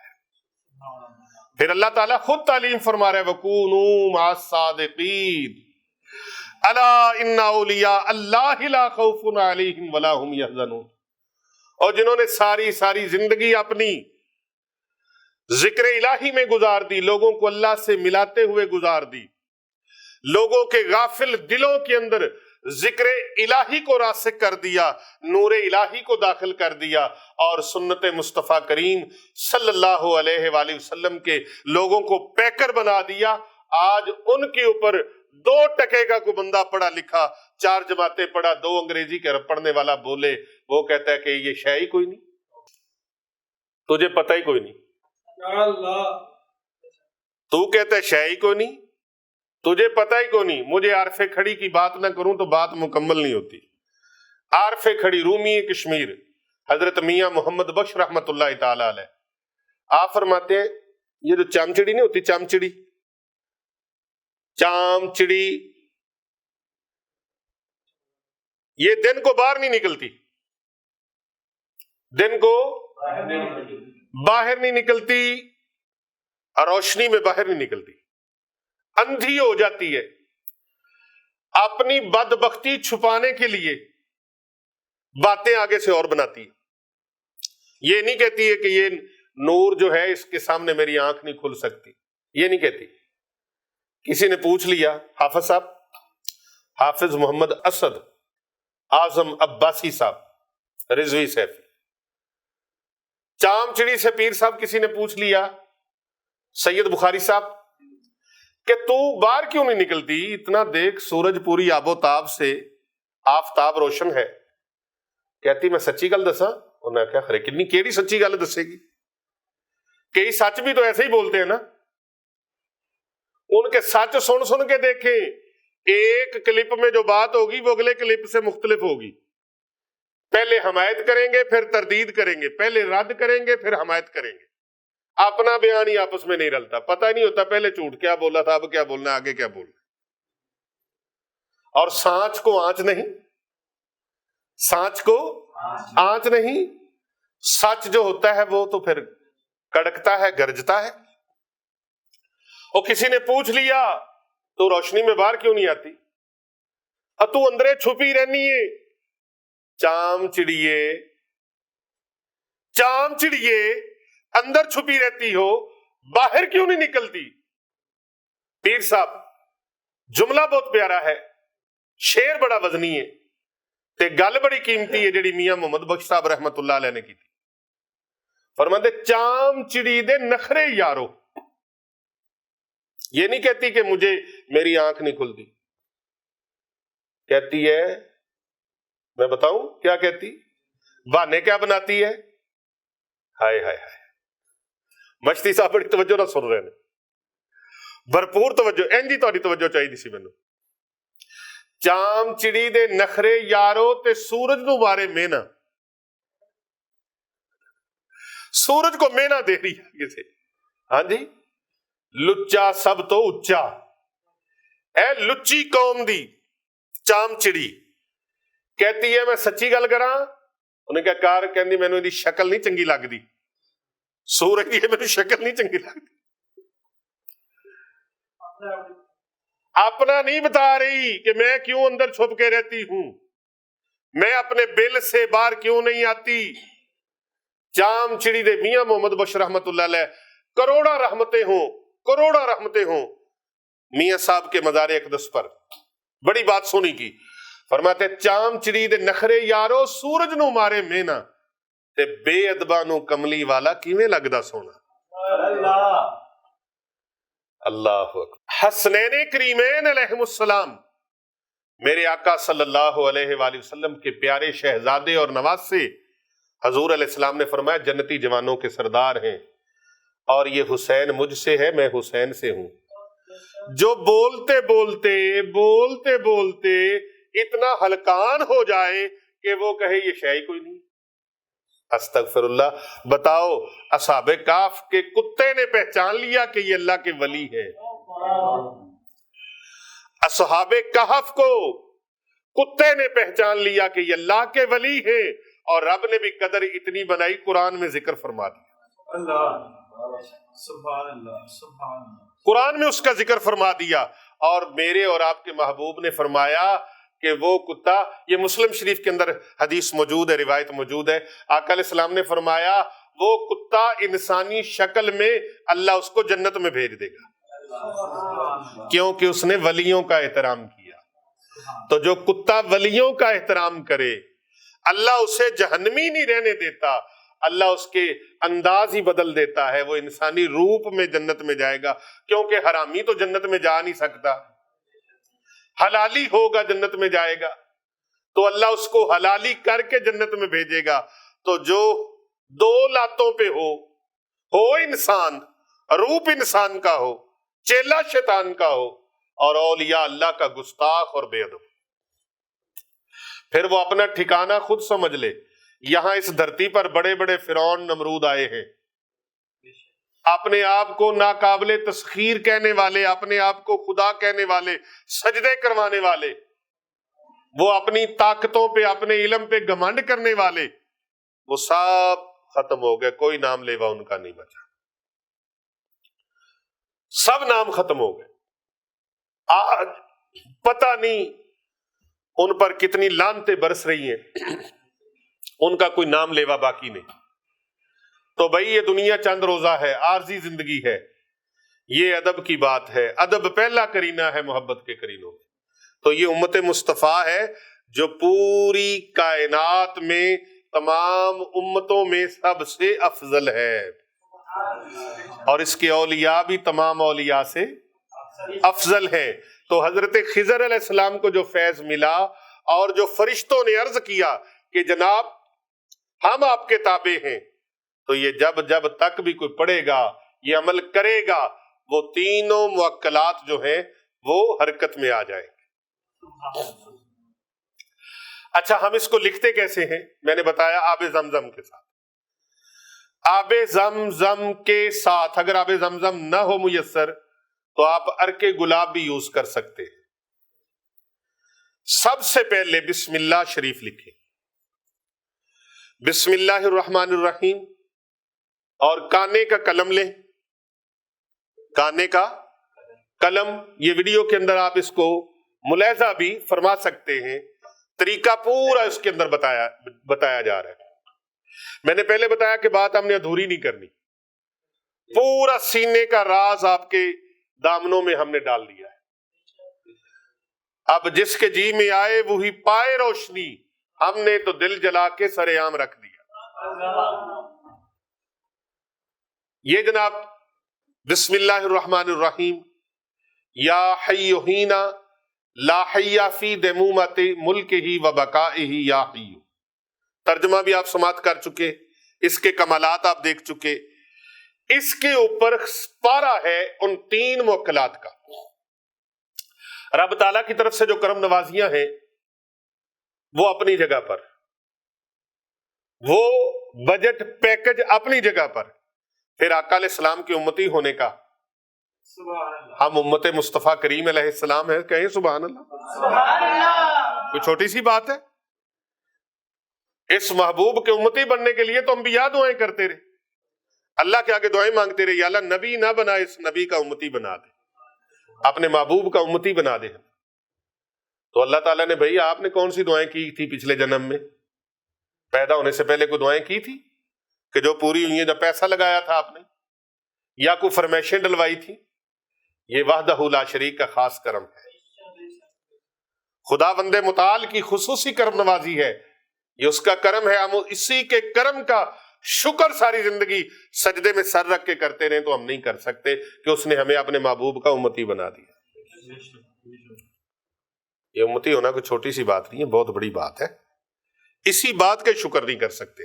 پھر اللہ تعالیٰ خود تعلیم فرما رہے وَكُونُوا مَعَ الصَّادِقِينَ الا ان اولیاء اللہ لا خوف علیہم ولا هم يحزنون۔ اور جنہوں نے ساری زندگی اپنی ذکر الہی میں گزار دی، لوگوں کو اللہ سے ملاتے ہوئے گزار دی، لوگوں کے غافل دلوں کے اندر ذکر الہی کو راسخ کر دیا، نور الہی کو داخل کر دیا، اور سنت مصطفیٰ کریم صلی اللہ علیہ وآلہ وسلم کے لوگوں کو پیکر بنا دیا۔ آج ان کے اوپر 2 ٹکے کا کوئی بندہ پڑھا لکھا، 4 جماعتیں پڑھا، 2 انگریزی کے پڑھنے والا بولے، وہ کہتا ہے کہ یہ شے ہی کوئی نہیں، تجھے پتہ ہی کوئی نہیں۔ تو کہتا ہے شے ہی کوئی نہیں، تجھے پتہ ہی کوئی نہیں۔ مجھے عارف کھڑی کی بات نہ کروں تو بات مکمل نہیں ہوتی۔ عارف کھڑی رومی کشمیر حضرت میاں محمد بخش رحمت اللہ تعالی علیہ، آپ فرماتے ہیں یہ جو چامچڑی نہیں ہوتی، چامچڑی یہ دن کو باہر نہیں نکلتی، دن کو باہر نہیں نکلتی، روشنی میں باہر نہیں نکلتی، اندھی ہو جاتی ہے، اپنی بدبختی چھپانے کے لیے باتیں آگے سے اور بناتی ہے۔ یہ نہیں کہتی ہے کہ یہ نور جو ہے اس کے سامنے میری آنکھ نہیں کھل سکتی، یہ نہیں کہتی۔ کسی نے پوچھ لیا حافظ صاحب، حافظ محمد اسد اعظم عباسی صاحب رضوی سیفی، چام چڑی سے پیر صاحب کسی نے پوچھ لیا سید بخاری صاحب کہ تو باہر کیوں نہیں نکلتی، اتنا دیکھ سورج پوری آب و تاب سے آفتاب روشن ہے۔ کہتی میں سچی گل دساں؟ انہوں نے کہا خرے کنی کیڑی سچی گل دسے گی، کئی سچ بھی تو ایسے ہی بولتے ہیں نا۔ ان کے سچ سن کے دیکھیں، ایک کلپ میں جو بات ہوگی وہ اگلے کلپ سے مختلف ہوگی۔ پہلے حمایت کریں گے پھر تردید کریں گے، پہلے رد کریں گے پھر حمایت کریں گے، اپنا بیان ہی آپس میں نہیں رلتا، پتہ ہی نہیں ہوتا پہلے جھوٹ کیا بولا تھا، اب کیا بولنا ہے، آگے کیا بولنا ہے۔ اور سانچ کو آنچ نہیں، سانچ کو آنچ نہیں، سچ جو ہوتا ہے وہ تو پھر کڑکتا ہے، گرجتا ہے۔ اور کسی نے پوچھ لیا تو روشنی میں باہر کیوں نہیں آتی، تو اندرے چھپی رہنی ہے۔ چام چڑیے اندر چھپی رہتی ہو، باہر کیوں نہیں نکلتی؟ پیر صاحب جملہ بہت پیارا ہے، شعر بڑا وزنی ہے تے گل بڑی قیمتی ہے جڑی میاں محمد بخش صاحب رحمت اللہ علیہ نے کی تھی۔ فرماتے چام چڑی دے نخرے یارو، یہ نہیں کہتی کہ مجھے میری آنکھ نہیں کھلتی، کہتی ہے، میں بتاؤں کیا کہتی، بہانے کیا بناتی ہے، ہائے ہائے ہائے، مشتی صاحب بڑی توجہ نہ سن رہے ہیں، بھرپور توجہ، اینجی تاری توجہ چاہیے سی مینوں۔ چام چڑی دے نخرے یارو تے سورج نو مارے مینا، سورج کو مینا دے رہی ہے کسے، ہاں جی، لچا سب تو اچا، اے لچی قوم دی چام چڑی کہتی ہے میں سچی گل کراں، انہیں کہا کار، کہندی مینوں ایدی شکل نہیں چنگی لگدی، سورج دی مینوں شکل نہیں چنگی لگدی، اپنا نہیں بتا رہی کہ میں کیوں اندر چھپ کے رہتی ہوں، میں اپنے بل سے باہر کیوں نہیں آتی۔ چام چڑی دے میاں محمد بخش رحمت اللہ علیہ کروڑا رحمتیں ہوں میاں صاحب کے مزار اقدس پر، بڑی بات سونی کی۔ فرماتے چام چڑی دے نخرے یارو سورج نو مارے مینا تے بے ادبا نو کملی والا کیویں لگدا سونا۔ اللہ اکبر۔ حسنین کریمین علیہم السلام، میرے آقا صلی اللہ علیہ وآلہ وسلم کے پیارے شہزادے اور نواسے، حضور علیہ السلام نے فرمایا جنتی جوانوں کے سردار ہیں، اور یہ حسین مجھ سے ہے، میں حسین سے ہوں۔ جو بولتے بولتے اتنا ہلکان ہو جائے کہ وہ کہے یہ شے ہی کوئی نہیں، استغفر اللہ۔ بتاؤ اصحاب کہف کے کتے نے پہچان لیا کہ یہ اللہ کے ولی ہے، اصحاب کہف کو کتے نے پہچان لیا کہ یہ اللہ کے ولی ہے، اور رب نے بھی قدر اتنی بنائی، قرآن میں ذکر فرما دیا، اللہ سبحان اللہ سبحان اللہ، قرآن میں اس کا ذکر فرما دیا۔ اور میرے اور آپ کے محبوب نے فرمایا کہ وہ کتا، یہ مسلم شریف کے اندر حدیث موجود ہے، روایت موجود ہے، آقا علیہ السلام نے فرمایا وہ کتا انسانی شکل میں اللہ اس کو جنت میں بھیج دے گا، کیونکہ اس نے ولیوں کا احترام کیا۔ تو جو کتا ولیوں کا احترام کرے اللہ اسے جہنمی نہیں رہنے دیتا، اللہ اس کے انداز ہی بدل دیتا ہے، وہ انسانی روپ میں جنت میں جائے گا، کیونکہ حرامی تو جنت میں جا نہیں سکتا، حلالی ہوگا جنت میں جائے گا، تو اللہ اس کو حلالی کر کے جنت میں بھیجے گا۔ تو جو دو لاتوں پہ ہو انسان، روپ انسان کا ہو، چیلا شیطان کا ہو، اور اولیاء اللہ کا گستاخ اور بے ادب، پھر وہ اپنا ٹھکانہ خود سمجھ لے۔ یہاں اس دھرتی پر بڑے بڑے فرعون نمرود آئے ہیں، اپنے آپ کو ناقابل تسخیر کہنے والے، اپنے آپ کو خدا کہنے والے، سجدے کروانے والے، وہ اپنی طاقتوں پہ، اپنے علم پہ گھمنڈ کرنے والے، وہ سب ختم ہو گئے، کوئی نام لیوا ان کا نہیں بچا، سب نام ختم ہو گئے۔ آج پتہ نہیں ان پر کتنی لعنتیں برس رہی ہیں، ان کا کوئی نام لیوا باقی نہیں۔ تو بھائی یہ دنیا چند روزہ ہے، عارضی زندگی ہے، یہ ادب کی بات ہے، ادب پہلا کرینہ ہے محبت کے کرینوں میں۔ تو یہ امت مصطفیٰ ہے جو پوری کائنات میں تمام امتوں میں سب سے افضل ہے، اور اس کے اولیاء بھی تمام اولیاء سے افضل ہیں۔ تو حضرت خضر علیہ السلام کو جو فیض ملا، اور جو فرشتوں نے عرض کیا کہ جناب ہم آپ کے تابع ہیں، تو یہ جب تک بھی کوئی پڑھے گا، یہ عمل کرے گا، وہ تینوں موکلات جو ہیں وہ حرکت میں آ جائیں گے۔ اچھا، ہم اس کو لکھتے کیسے ہیں؟ میں نے بتایا آب زمزم کے ساتھ۔ آب زمزم کے ساتھ اگر آب زمزم نہ ہو میسر تو آپ عرق گلاب بھی یوز کر سکتے ہیں۔ سب سے پہلے بسم اللہ شریف لکھیں، بسم اللہ الرحمن الرحیم، اور کانے کا قلم لیں، کانے کا قلم، یہ ویڈیو کے اندر آپ اس کو ملاحظہ بھی فرما سکتے ہیں، طریقہ پورا اس کے اندر بتایا جا رہا ہے۔ میں نے پہلے بتایا کہ بات ہم نے ادھوری نہیں کرنی، پورا سینے کا راز آپ کے دامنوں میں ہم نے ڈال دیا ہے۔ اب جس کے جی میں آئے وہی پائے روشنی، ہم نے تو دل جلا کے سر عام رکھ دیا۔ یہ جناب بسم اللہ الرحمن الرحیم، یا حی ہینا لا حی فی دمومت ملک ہی و بقائہ یا حی، ترجمہ بھی آپ سماعت کر چکے، اس کے کمالات آپ دیکھ چکے۔ اس کے اوپر پارا ہے ان تین موکلات کا۔ رب تعالیٰ کی طرف سے جو کرم نوازیاں ہیں وہ اپنی جگہ پر، وہ بجٹ پیکج اپنی جگہ پر، پھر آقا علیہ السلام کی امتی ہونے کا، ہم امت مصطفیٰ کریم علیہ السلام ہیں، کہیں سبحان اللہ۔ سبحان اللہ، کوئی چھوٹی سی بات ہے؟ اس محبوب کے امتی بننے کے لیے تو انبیاء دعائیں کرتے رہے، اللہ کے آگے دعائیں مانگتے رہے، یا اللہ نبی نہ بنا، اس نبی کا امتی بنا دے، اپنے محبوب کا امتی بنا دے۔ تو اللہ تعالیٰ نے، بھئی آپ نے کون سی دعائیں کی تھی پچھلے جنم میں؟ پیدا ہونے سے پہلے کوئی دعائیں کی تھی کہ جو پوری ہوئی ہیں؟ جب پیسہ لگایا تھا آپ نے، یا کوئی فرمائشیں ڈلوائی تھی؟ یہ وحدہ لا شریک کا خاص کرم ہے، خدا بند متعال کی خصوصی کرم نوازی ہے، یہ اس کا کرم ہے۔ ہم اسی کے کرم کا شکر ساری زندگی سجدے میں سر رکھ کے کرتے رہیں تو ہم نہیں کر سکتے کہ اس نے ہمیں اپنے محبوب کا امتی بنا دیا۔ یہ امتی ہونا کوئی چھوٹی سی بات نہیں ہے، بہت بڑی بات ہے، اسی بات کے شکر نہیں کر سکتے۔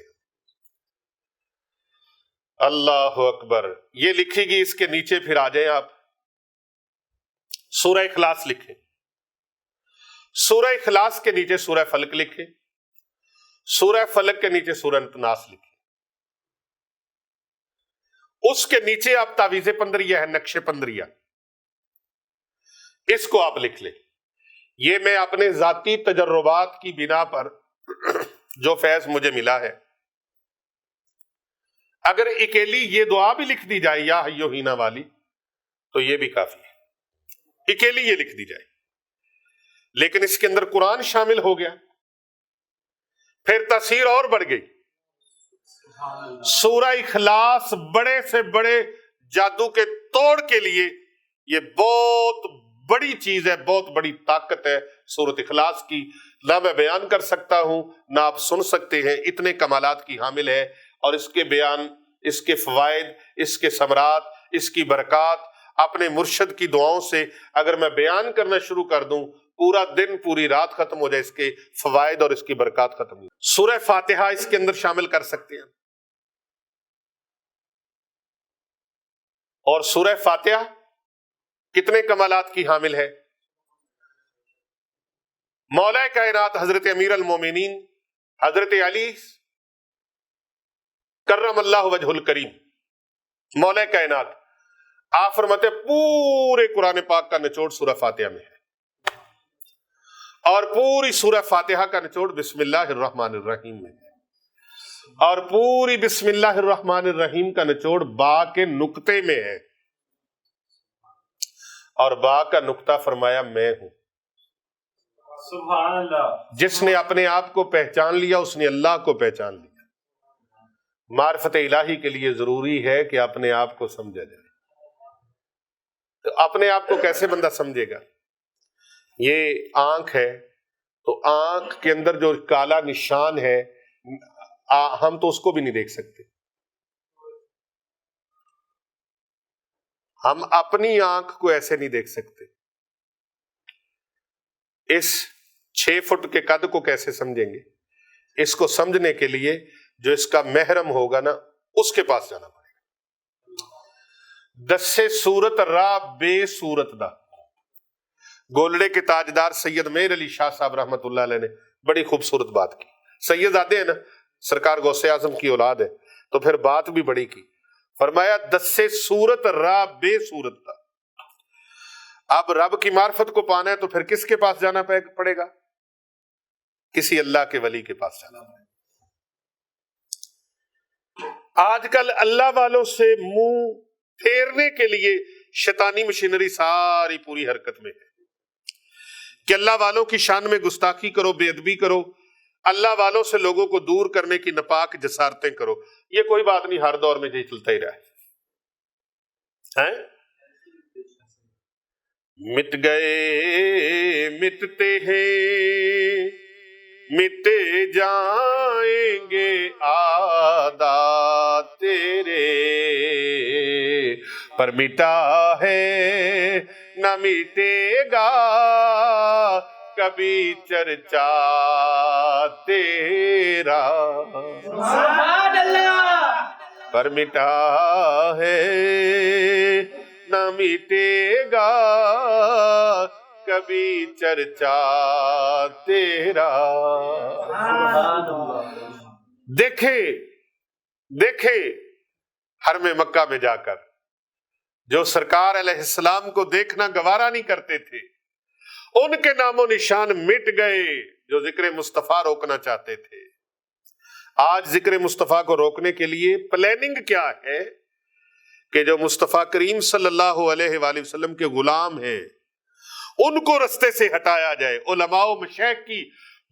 اللہ اکبر۔ یہ لکھی گی، اس کے نیچے پھر آ جائیں آپ، سورہ اخلاص لکھیں، سورہ اخلاص کے نیچے سورہ فلق لکھیں، سورہ فلق کے نیچے سورہ ناس لکھیں، اس کے نیچے آپ تعویذ پندریہ ہے، نقش پندریہ، اس کو آپ لکھ لیں۔ یہ میں اپنے ذاتی تجربات کی بنا پر جو فیض مجھے ملا ہے، اگر اکیلی یہ دعا بھی لکھ دی جائے یا حیو ہینا والی تو یہ بھی کافی ہے، اکیلی یہ لکھ دی جائے، لیکن اس کے اندر قرآن شامل ہو گیا، پھر تاثیر اور بڑھ گئی۔ سورہ اخلاص بڑے سے بڑے جادو کے توڑ کے لیے یہ بہت بڑی چیز ہے، بہت بڑی طاقت ہے سورۃ اخلاص کی، نہ میں بیان کر سکتا ہوں نہ آپ سن سکتے ہیں، اتنے کمالات کی حامل ہے، اور اس کے بیان، اس کے فوائد، اس کے ثمرات، اس کی برکات اپنے مرشد کی دعاؤں سے اگر میں بیان کرنا شروع کر دوں، پورا دن پوری رات ختم ہو جائے، اس کے فوائد اور اس کی برکات ختم ہو۔ سورہ فاتحہ اس کے اندر شامل کر سکتے ہیں، اور سورہ فاتحہ کتنے کمالات کی حامل ہے۔ مولا کائنات حضرت امیر المومنین حضرت علی کرم اللہ وجہ الکریم، مولا کائنات، آپ فرماتے ہیں پورے قرآن پاک کا نچوڑ سورہ فاتحہ میں ہے، اور پوری سورہ فاتحہ کا نچوڑ بسم اللہ الرحمن الرحیم میں ہے، اور پوری بسم اللہ الرحمن الرحیم کا نچوڑ با کے نقطے میں ہے، اور با کا نقطہ فرمایا میں ہوں۔ سبحان اللہ۔ جس نے اپنے آپ کو پہچان لیا اس نے اللہ کو پہچان لیا۔ معرفت الہی کے لیے ضروری ہے کہ اپنے آپ کو سمجھا جائے۔ تو اپنے آپ کو کیسے بندہ سمجھے گا؟ یہ آنکھ ہے، تو آنکھ کے اندر جو کالا نشان ہے ہم تو اس کو بھی نہیں دیکھ سکتے، ہم اپنی آنکھ کو ایسے نہیں دیکھ سکتے۔ اس 6 فٹ کے قد کو کیسے سمجھیں گے؟ اس کو سمجھنے کے لیے جو اس کا محرم ہوگا نا، اس کے پاس جانا پڑے گا۔ دسے صورت را بے صورت دا، گولڑے کے تاجدار سید میر علی شاہ صاحب رحمت اللہ علیہ نے بڑی خوبصورت بات کی۔ سید آدھے ہیں نا، سرکار غوث اعظم کی اولاد ہے، تو پھر بات بھی بڑی کی، فرمایا دسے صورت را بے صورت دا۔ اب رب کی معرفت کو پانا ہے تو پھر کس کے پاس جانا پڑے گا؟ کسی اللہ کے ولی کے پاس جانا پڑے گا۔ آج کل اللہ والوں سے منہ پھیرنے کے لیے شیطانی مشینری ساری پوری حرکت میں ہے کہ اللہ والوں کی شان میں گستاخی کرو، بے ادبی کرو، اللہ والوں سے لوگوں کو دور کرنے کی ناپاک جسارتیں کرو۔ یہ کوئی بات نہیں، ہر دور میں یہ چلتا ہی رہا ہے۔ مٹ گئے مٹتے ہیں، مٹے جائیں گے عادات تیرے، پر مٹا ہے نہ مٹے گا کبھی چرچا تیرا، سبحان اللہ۔ پر مٹا ہے نہ مٹے گا کبھی چرچا تیرا۔ دیکھے حرم مکہ میں جا کر جو سرکار علیہ السلام کو دیکھنا گوارا نہیں کرتے تھے، ان کے نام و نشان مٹ گئے جو ذکر مصطفیٰ روکنا چاہتے تھے۔ آج ذکر مصطفیٰ کو روکنے کے لیے پلاننگ کیا ہے کہ جو مصطفیٰ کریم صلی اللہ علیہ وآلہ وسلم کے غلام ہیں ان کو رستے سے ہٹایا جائے، علماء و مشائخ کی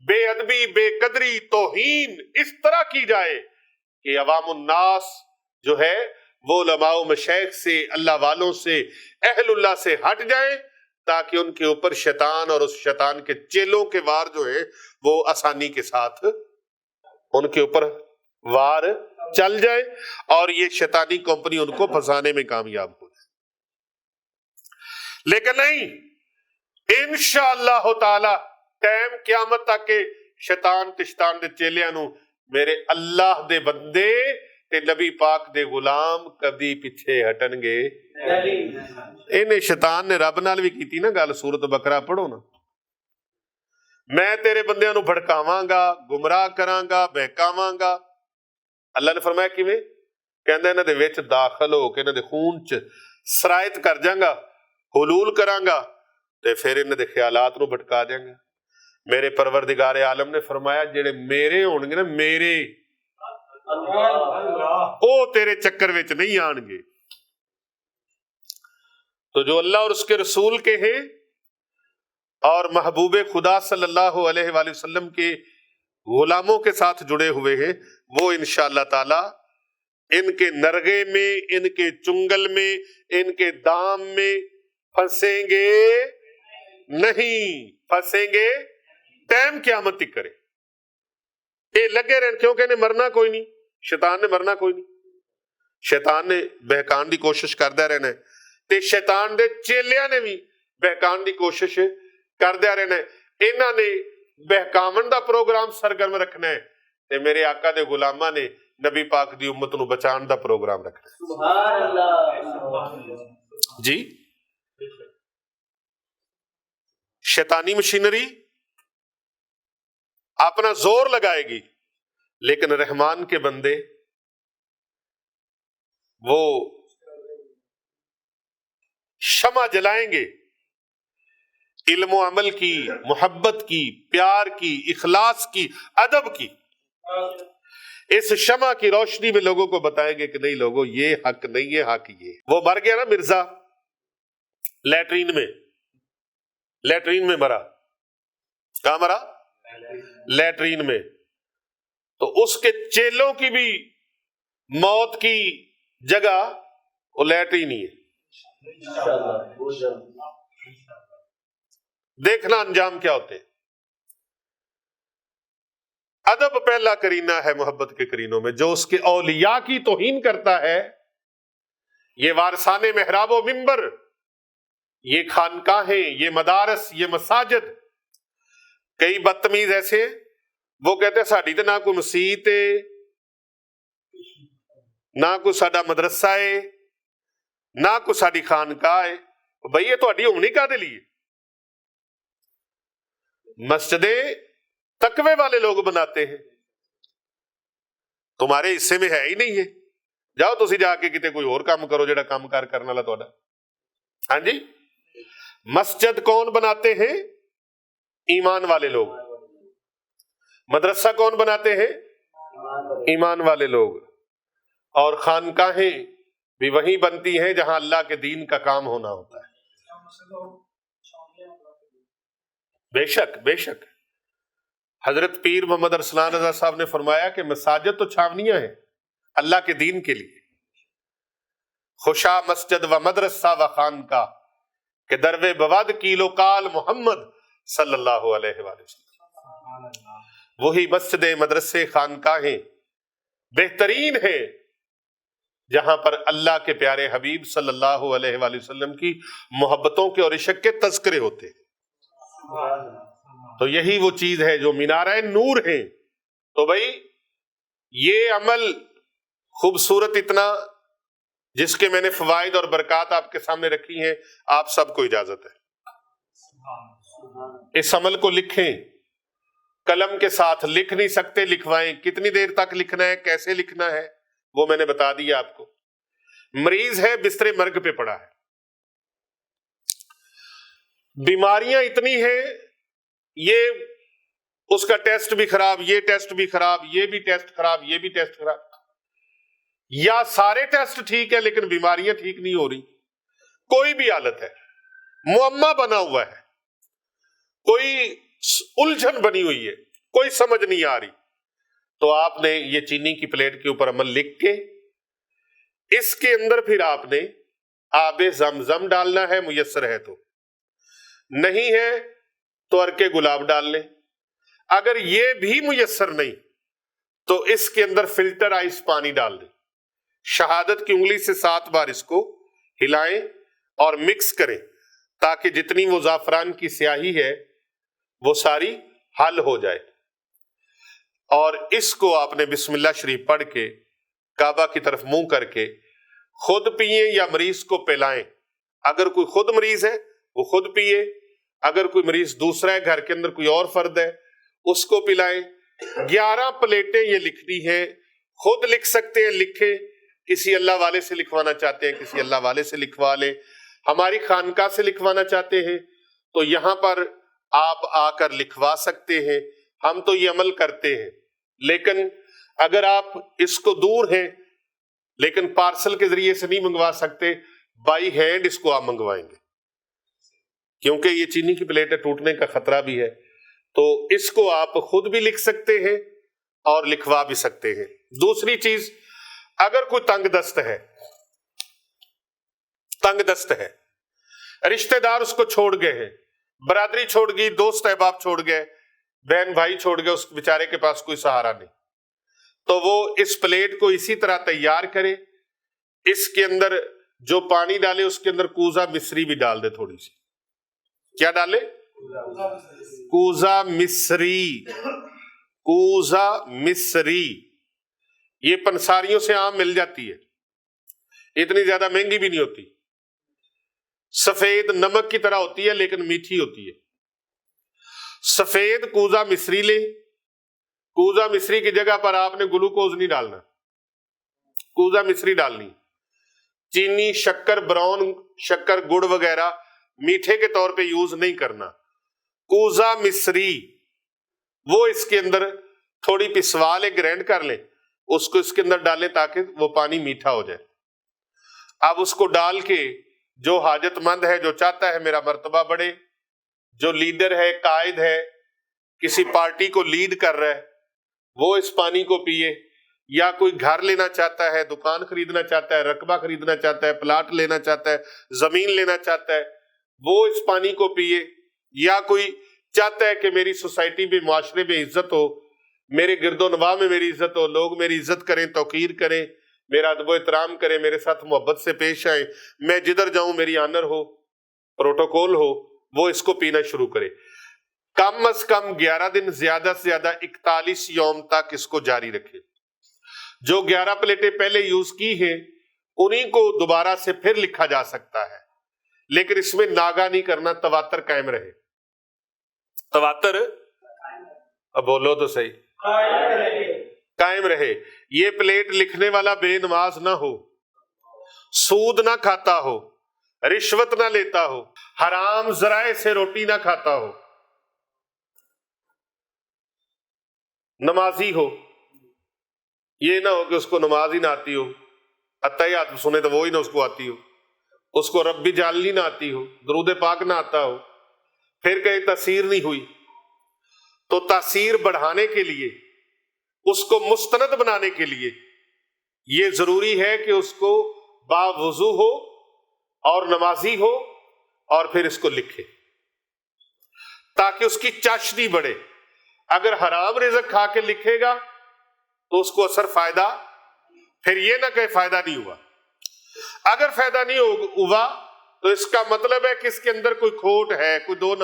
بے ادبی، بے قدری، توہین اس طرح کی جائے کہ عوام الناس جو ہے وہ علماء و مشائخ سے، اللہ والوں سے، اہل اللہ سے ہٹ جائیں، تاکہ ان کے اوپر شیطان اور اس شیطان کے چیلوں کے وار جو ہے وہ آسانی کے ساتھ ان کے اوپر وار چل جائے اور یہ شیطانی کمپنی ان کو پھنسانے میں کامیاب ہو جائے۔ لیکن نہیں، انشاءاللہ تعالی ٹائم قیامت تک کے شیطان تشتان دے چیلیاں نو میرے اللہ دے بندے تے نبی پاک دے غلام کبھی پیچھے ہٹن گے۔ انہیں شیطان نے رب نال بھی کیتی نا گل، سورۃ بقرہ پڑھو نا، میں تیرے بندیاں نو بھڑکاواں گا، گمراہ کراں گا، بہکاواں گا۔ اللہ نے فرمایا کیویں؟ کہندا انہاں دے وچ داخل ہو کے انہاں دے خون چ سرایت کر جاں گا، حلول کراں گا تے پھر انہاں دے خیالات نو بھٹکا دیاں گا۔ میرے پروردگار عالم نے فرمایا جڑے میرے ہون گے نا میرے او تیرے چکر وچ نہیں آن گے. تو جو اللہ اور اس کے رسول کے ہیں اور محبوب خدا صلی اللہ علیہ وآلہ وسلم کے غلاموں کے ساتھ جڑے ہوئے ہیں وہ انشاءاللہ تعالی ان کے نرغے میں، ان کے چنگل میں، ان کے دام میں پھنسیں گے نہیں، پھنسیں گے ٹائم قیامت تک کرے. یہ لگے رہن کیونکہ انہیں مرنا کوئی نہیں، شیطان نے مرنا کوئی نہیں، شیطان نے بہکان دی کوشش کردا رہنا ہے تے شیطان دے چیلیاں نے بھی بہکان دی کوشش کردیا رہنا ہے. انہاں نے بہکاون دا پروگرام سرگرم رکھنا ہے تے میرے آقا دے غلاماں نے نبی پاک دی امت نو بچان دا پروگرام رکھنا ہے. سبحان اللہ. جی شیطانی مشینری اپنا زور لگائے گی لیکن رحمان کے بندے وہ شمع جلائیں گے علم و عمل کی، محبت کی، پیار کی، اخلاص کی، ادب کی. اس شمع کی روشنی میں لوگوں کو بتائیں گے کہ نہیں لوگوں یہ حق نہیں ہے، حق یہ. وہ مر گیا نا مرزا لیٹرین میں مرا. کہاں مرا؟ لیٹرین میں. تو اس کے چیلوں کی بھی موت کی جگہ وہ لیٹرین ہی ہے. دیکھنا انجام کیا ہوتے ہیں. ادب پہلا کرینہ ہے محبت کے کرینوں میں. جو اس کے اولیاء کی توہین کرتا ہے، یہ وارثان محراب و منبر، یہ خانقاہیں، یہ مدارس، یہ مساجد. کئی بدتمیز ایسے وہ کہتے ہیں ساڈی تے نہ کوئی مسیت ہے، نہ کوئی ساڈا مدرسہ ہے، نہ کوئی ساڈی خانقاہ ہے. بھئی یہ تہاڈی ہونی کہدے لیے؟ مسجدیں تقوی والے لوگ بناتے ہیں، تمہارے حصے میں ہے ہی نہیں ہے. جاؤ تسی جا کے کتے کوئی اور کام کرو جڑا کام کار کرنے والا تہاڈا. ہاں جی، مسجد کون بناتے ہیں؟ ایمان والے لوگ. مدرسہ کون بناتے ہیں؟ ایمان والے لوگ. اور خانقاہیں بھی وہیں بنتی ہیں جہاں اللہ کے دین کا کام ہونا ہوتا ہے. بے شک بے شک. حضرت پیر محمد ارسلان رضا صاحب نے فرمایا کہ مساجد تو چھاونیاں ہیں اللہ کے دین کے لیے. خوشا مسجد و مدرسہ و خانقاہ کہ دروے بواد کیلو کال محمد صلی اللہ علیہ وآلہ وسلم. وہی مسجدیں، مدرسے، خانقاہیں بہترین ہیں جہاں پر اللہ کے پیارے حبیب صلی اللہ علیہ وآلہ وسلم کی محبتوں کے اور عشق کے تذکرے ہوتے ہیں. تو یہی وہ چیز ہے جو مینارہ نور ہیں. تو بھائی یہ عمل خوبصورت اتنا جس کے میں نے فوائد اور برکات آپ کے سامنے رکھی ہیں، آپ سب کو اجازت ہے اس عمل کو لکھیں. قلم کے ساتھ لکھ نہیں سکتے لکھوائیں. کتنی دیر تک لکھنا ہے، کیسے لکھنا ہے وہ میں نے بتا دیا آپ کو. مریض ہے، بستر مرگ پہ پڑا ہے، بیماریاں اتنی ہیں، یہ اس کا ٹیسٹ بھی خراب، یہ ٹیسٹ بھی خراب، یہ بھی ٹیسٹ خراب، یہ بھی ٹیسٹ خراب، یا سارے ٹیسٹ ٹھیک ہے لیکن بیماریاں ٹھیک نہیں ہو رہی. کوئی بھی حالت ہے، معمہ بنا ہوا ہے، کوئی الجھن بنی ہوئی ہے، کوئی سمجھ نہیں آ رہی، تو آپ نے یہ چینی کی پلیٹ کے اوپر عمل لکھ کے اس کے اندر پھر آپ نے آب زمزم ڈالنا ہے، میسر ہے تو. نہیں ہے تو عرق گلاب ڈال لیں. اگر یہ بھی میسر نہیں تو اس کے اندر فلٹر آئس پانی ڈال دیں. شہادت کی انگلی سے 7 بار اس کو ہلائیں اور مکس کریں تاکہ جتنی وہ زعفران کی سیاہی ہے وہ ساری حل ہو جائے. اور اس کو آپ نے بسم اللہ شریف پڑھ کے کعبہ کی طرف منہ کر کے خود پیئیں یا مریض کو پلائیں. اگر کوئی خود مریض ہے وہ خود پیئے، اگر کوئی مریض دوسرا ہے، گھر کے اندر کوئی اور فرد ہے، اس کو پلائیں. 11 پلیٹیں یہ لکھنی ہے. خود لکھ سکتے ہیں، لکھیں. کسی اللہ والے سے لکھوانا چاہتے ہیں کسی اللہ والے سے لکھوا لیں. ہماری خانقاہ سے لکھوانا چاہتے ہیں تو یہاں پر آپ آ کر لکھوا سکتے ہیں، ہم تو یہ عمل کرتے ہیں، لیکن اگر آپ اس کو دور ہیں لیکن پارسل کے ذریعے سے نہیں منگوا سکتے، بائی ہینڈ اس کو آپ منگوائیں گے، کیونکہ یہ چینی کی پلیٹ ہے، ٹوٹنے کا خطرہ بھی ہے، تو اس کو آپ خود بھی لکھ سکتے ہیں اور لکھوا بھی سکتے ہیں۔ دوسری چیز، اگر کوئی تنگ دست ہے، رشتہ دار اس کو چھوڑ گئے ہیں، برادری چھوڑ گئی، دوست احباب چھوڑ گئے، بہن بھائی چھوڑ گئے، اس بیچارے کے پاس کوئی سہارا نہیں، تو وہ اس پلیٹ کو اسی طرح تیار کرے، اس کے اندر جو پانی ڈالے اس کے اندر کوزہ مصری بھی ڈال دے، تھوڑی سی، کیا ڈالے؟ کوزہ مصری، یہ پنساریوں سے عام مل جاتی ہے، اتنی زیادہ مہنگی بھی نہیں ہوتی، سفید نمک کی طرح ہوتی ہے لیکن میٹھی ہوتی ہے۔ سفید کوزہ مصری لیں، کوزہ مصری کی جگہ پر آپ نے گلوکوز نہیں ڈالنا، کوزہ مصری ڈالنی، چینی، شکر، براؤن شکر، گڑ وغیرہ میٹھے کے طور پہ یوز نہیں کرنا، کوزہ مصری، وہ اس کے اندر تھوڑی پسوا لیں، گرینڈ کر لیں، اس کو اس کے اندر ڈالیں تاکہ وہ پانی میٹھا ہو جائے۔ اب اس کو ڈال کے جو حاجت مند ہے، جو چاہتا ہے میرا مرتبہ بڑھے، جو لیڈر ہے، قائد ہے، کسی پارٹی کو لیڈ کر رہا ہے، وہ اس پانی کو پیے، یا کوئی گھر لینا چاہتا ہے، دکان خریدنا چاہتا ہے، رقبہ خریدنا چاہتا ہے، پلاٹ لینا چاہتا ہے، زمین لینا چاہتا ہے، وہ اس پانی کو پیے، یا کوئی چاہتا ہے کہ میری سوسائٹی میں، معاشرے میں عزت ہو، میرے گرد و نواح میں میری عزت ہو، لوگ میری عزت کریں، توقیر کریں، میرا ادب و احترام کریں، میرے ساتھ محبت سے پیش آئیں، میں جدھر جاؤں میری آنر ہو، پروٹوکول ہو، وہ اس کو پینا شروع کرے۔ کم از کم 11 دن، زیادہ سے زیادہ 41 یوم تک اس کو جاری رکھے۔ جو 11 پلیٹیں پہلے یوز کی ہیں انہی کو دوبارہ سے پھر لکھا جا سکتا ہے، لیکن اس میں ناغہ نہیں کرنا، تواتر قائم رہے۔ تواتر، اب بولو تو صحیح، قائم رہے۔ یہ پلیٹ لکھنے والا بے نماز نہ ہو، سود نہ کھاتا ہو، رشوت نہ لیتا ہو، حرام ذرائع سے روٹی نہ کھاتا ہو، نمازی ہو، یہ نہ ہو کہ اس کو نماز ہی نہ آتی ہو، اتحیات سنے تو وہی نہ اس کو آتی ہو، اس کو ربی جعلنی نہ آتی ہو، درود پاک نہ آتا ہو، پھر کہیں تاثیر نہیں ہوئی، تو تاثیر بڑھانے کے لیے، اس کو مستند بنانے کے لیے یہ ضروری ہے کہ اس کو باوضو ہو اور نمازی ہو، اور پھر اس کو لکھے تاکہ اس کی چاشنی بڑھے۔ اگر حرام رزق کھا کے لکھے گا تو اس کو اثر فائدہ، پھر یہ نہ کہ فائدہ نہیں ہوا۔ اگر فائدہ نہیں ہوا تو اس کا مطلب ہے کہ اس کے اندر کوئی کھوٹ ہے، کوئی دو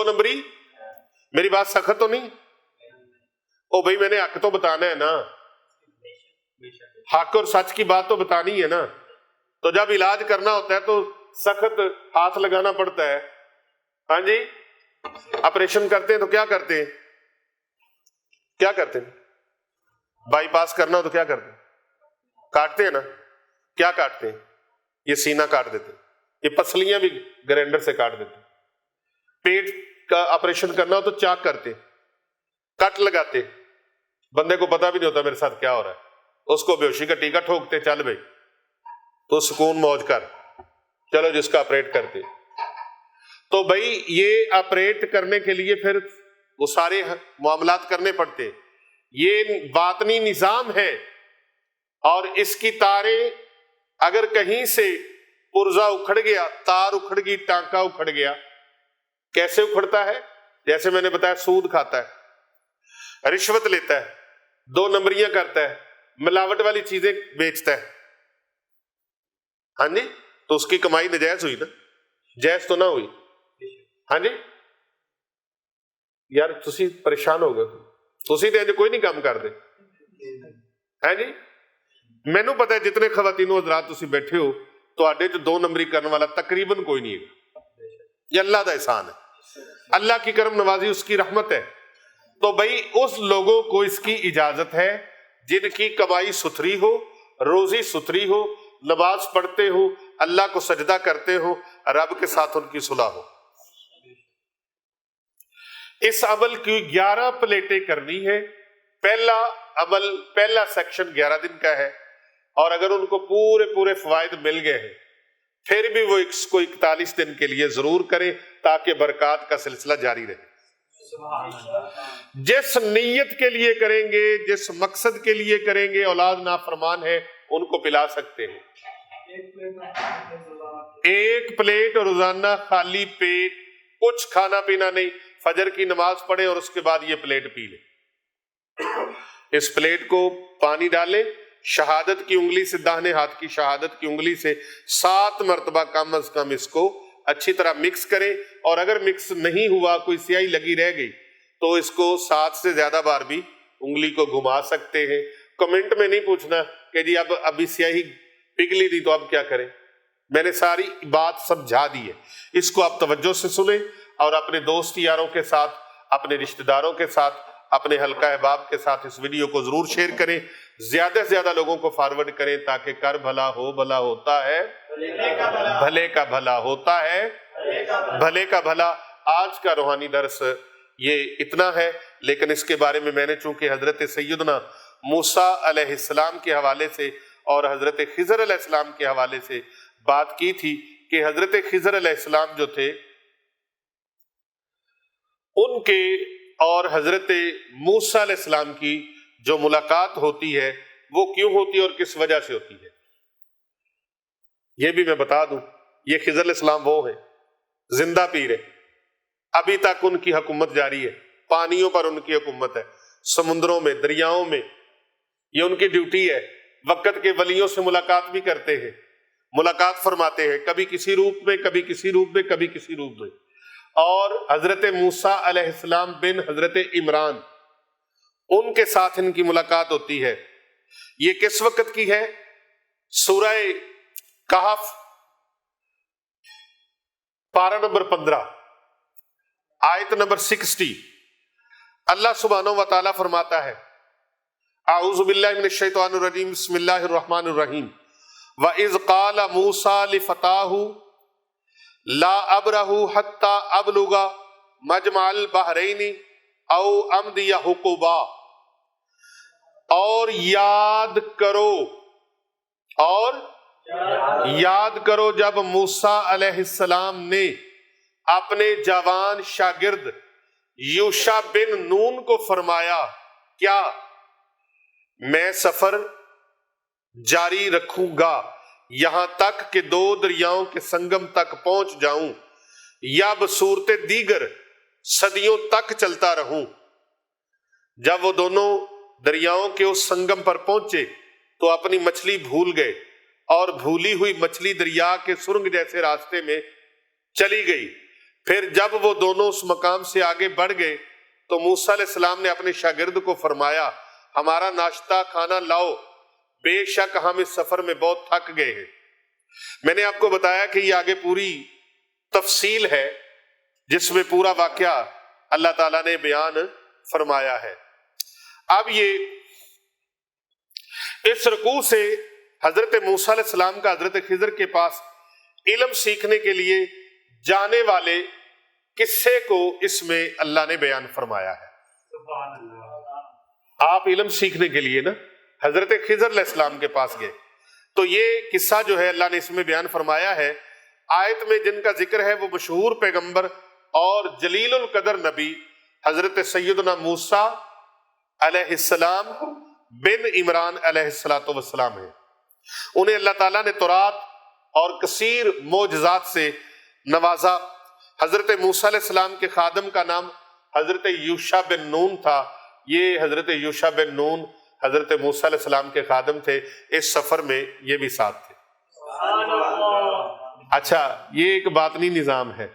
نمبری، میری بات سخت تو نہیں؟ او بھائی میں نے حق تو بتانا ہے نا، حق اور سچ کی بات تو بتانی ہے نا، تو جب علاج کرنا ہوتا ہے تو سخت ہاتھ لگانا پڑتا ہے۔ ہاں جی، آپریشن کرتے ہیں تو کیا کرتے ہیں؟ بائی پاس کرنا ہو تو کیا کرتے ہیں؟ کاٹتے ہیں نا۔ کیا کاٹتے ہیں؟ یہ سینہ کاٹ دیتے ہیں، یہ پسلیاں بھی گرینڈر سے کاٹ دیتے ہیں۔ پیٹ کا آپریشن کرنا ہو تو چاک کرتے ہیں، کٹ لگاتے ہیں، بندے کو پتا بھی نہیں ہوتا میرے ساتھ کیا ہو رہا ہے، اس کو بیہوشی کا ٹیکا ٹھوکتے، چل بھائی تو سکون موج کر، چلو جس کا آپریٹ کرتے۔ تو بھائی یہ آپریٹ کرنے کے لیے پھر وہ سارے معاملات کرنے پڑتے، یہ باطنی نظام ہے، اور اس کی تاریں اگر کہیں سے پرزہ اکھڑ گیا، تار اکھڑ گئی، ٹانکا اکھڑ گیا، کیسے اکھڑتا ہے؟ جیسے میں نے بتایا، سود کھاتا ہے، رشوت لیتا ہے، 2 نمبریاں کرتا ہے، ملاوٹ والی چیزیں بیچتا ہے، ہاں جی، تو اس کی کمائی ناجائز ہوئی نا، جائز تو نہ ہوئی۔ ہاں جی، یار تسی پریشان ہو گئے، تسی تو کوئی نہیں کام کرتے، ہاں جی، مینو پتا ہے جتنے خواتینوں حضرات تسی بیٹھے ہو تو آڈے جو 2 نمبری کرنے والا تقریباً کوئی نہیں ہے، یہ اللہ دا احسان ہے، اللہ کی کرم نوازی، اس کی رحمت ہے۔ تو بھائی اس لوگوں کو اس کی اجازت ہے جن کی کمائی ستھری ہو، روزی ستھری ہو، نماز پڑھتے ہو، اللہ کو سجدہ کرتے ہو، رب کے ساتھ ان کی صلح ہو۔ اس عمل کی 11 پلیٹیں کرنی ہے. پہلا سیکشن 11 دن کا ہے، اور اگر ان کو پورے فوائد مل گئے ہیں پھر بھی وہ اس کو 41 دن کے لیے ضرور کریں تاکہ برکات کا سلسلہ جاری رہے. جس نیت کے لیے کریں گے، جس مقصد کے لیے کریں گے، اولاد نافرمان ہے ان کو پلا سکتے ہیں. 1 پلیٹ روزانہ خالی پیٹ، کچھ کھانا پینا نہیں، فجر کی نماز پڑھیں اور اس کے بعد یہ پلیٹ پی لیں. اس پلیٹ کو پانی ڈالیں، شہادت کی انگلی سے، داہنے ہاتھ کی شہادت کی انگلی سے 7 مرتبہ کم از کم اس کو اچھی طرح مکس کریں. اور اگر مکس نہیں ہوا، کوئی سیاہی لگی رہ گئی، تو اس کو 7 سے زیادہ بار بھی انگلی کو گھما سکتے ہیں. کمنٹ میں نہیں پوچھنا کہ جی ابھی سیاہی پگھلی دی تو اب کیا کریں. میں نے ساری بات سمجھا دی ہے. اس کو آپ توجہ سے سنیں اور اپنے دوست یاروں کے ساتھ، اپنے رشتہ داروں کے ساتھ، اپنے حلقہ احباب کے ساتھ اس ویڈیو کو ضرور شیئر کریں. زیادہ سے زیادہ لوگوں کو فارورڈ کریں تاکہ کر بھلا ہو، بھلا ہوتا ہے، بھلے کا بھلا ہوتا ہے، بھلے کا بھلا. آج کا روحانی درس یہ اتنا ہے، لیکن اس کے بارے میں نے چونکہ حضرت سیدنا موسیٰ علیہ السلام کے حوالے سے اور حضرت خضر علیہ السلام کے حوالے سے بات کی تھی کہ حضرت خضر علیہ السلام جو تھے ان کے اور حضرت موسیٰ علیہ السلام کی جو ملاقات ہوتی ہے وہ کیوں ہوتی ہے اور کس وجہ سے ہوتی ہے، یہ بھی میں بتا دوں. یہ خضر علیہ السلام وہ ہیں زندہ پیر ہے، ابھی تک ان کی حکومت جاری ہے، پانیوں پر ان کی حکومت ہے، سمندروں میں، دریاؤں میں، یہ ان کی ڈیوٹی ہے. وقت کے ولیوں سے ملاقات بھی کرتے ہیں، ملاقات فرماتے ہیں، کبھی کسی روپ میں، کبھی کسی روپ میں، کبھی کسی روپ میں. اور حضرت موسیٰ علیہ السلام بن حضرت عمران، ان کے ساتھ ان کی ملاقات ہوتی ہے. یہ کس وقت کی ہے؟ سورہ کہف پارہ نمبر 15 آیت نمبر 60. اللہ سبحانہ و تعالیٰ فرماتا ہے، اعوذ باللہ من الشیطان الرجیم، بسم اللہ الرحمن الرحیم. وَإِذْ قَالَ مُوسَىٰ لِفَتَاهُ لَا أَبْرَحُ حَتَّىٰ أَبْلُغَ مَجْمَعَ الْبَحْرَيْنِ أَوْ أَمْضِيَ حُقُبًا. اور یاد کرو جب موسیٰ علیہ السلام نے اپنے جوان شاگرد یوشع بن نون کو فرمایا، کیا میں سفر جاری رکھوں گا یہاں تک کہ 2 دریاؤں کے سنگم تک پہنچ جاؤں، یا بصورت دیگر صدیوں تک چلتا رہوں. جب وہ دونوں دریاؤں کے اس سنگم پر پہنچے تو اپنی مچھلی بھول گئے، اور بھولی ہوئی مچھلی دریا کے سرنگ جیسے راستے میں چلی گئی. پھر جب وہ دونوں اس مقام سے آگے بڑھ گئے تو موسیٰ علیہ السلام نے اپنے شاگرد کو فرمایا، ہمارا ناشتہ کھانا لاؤ، بے شک ہم اس سفر میں بہت تھک گئے ہیں. میں نے آپ کو بتایا کہ یہ آگے پوری تفصیل ہے جس میں پورا واقعہ اللہ تعالیٰ نے بیان فرمایا ہے. اب یہ اس رکوع سے حضرت موسیٰ علیہ السلام کا حضرت خضر کے پاس علم سیکھنے کے لیے جانے والے قصے کو اس میں اللہ نے بیان فرمایا ہے. آپ علم سیکھنے کے لیے نا حضرت خضر علیہ السلام کے پاس گئے تو یہ قصہ جو ہے اللہ نے اس میں بیان فرمایا ہے. آیت میں جن کا ذکر ہے وہ مشہور پیغمبر اور جلیل القدر نبی حضرت سیدنا موسیٰ علیہ السلام بن عمران علیہ السلام ہیں. انہیں اللہ تعالیٰ نے تورات اور کثیر معجزات سے نوازا. حضرت موسیٰ علیہ السلام کے خادم کا نام حضرت یوشع بن نون تھا. یہ حضرت یوشع بن نون حضرت موسیٰ علیہ السلام کے خادم تھے. اس سفر میں یہ بھی ساتھ تھے. اچھا، یہ ایک باطنی نظام ہے،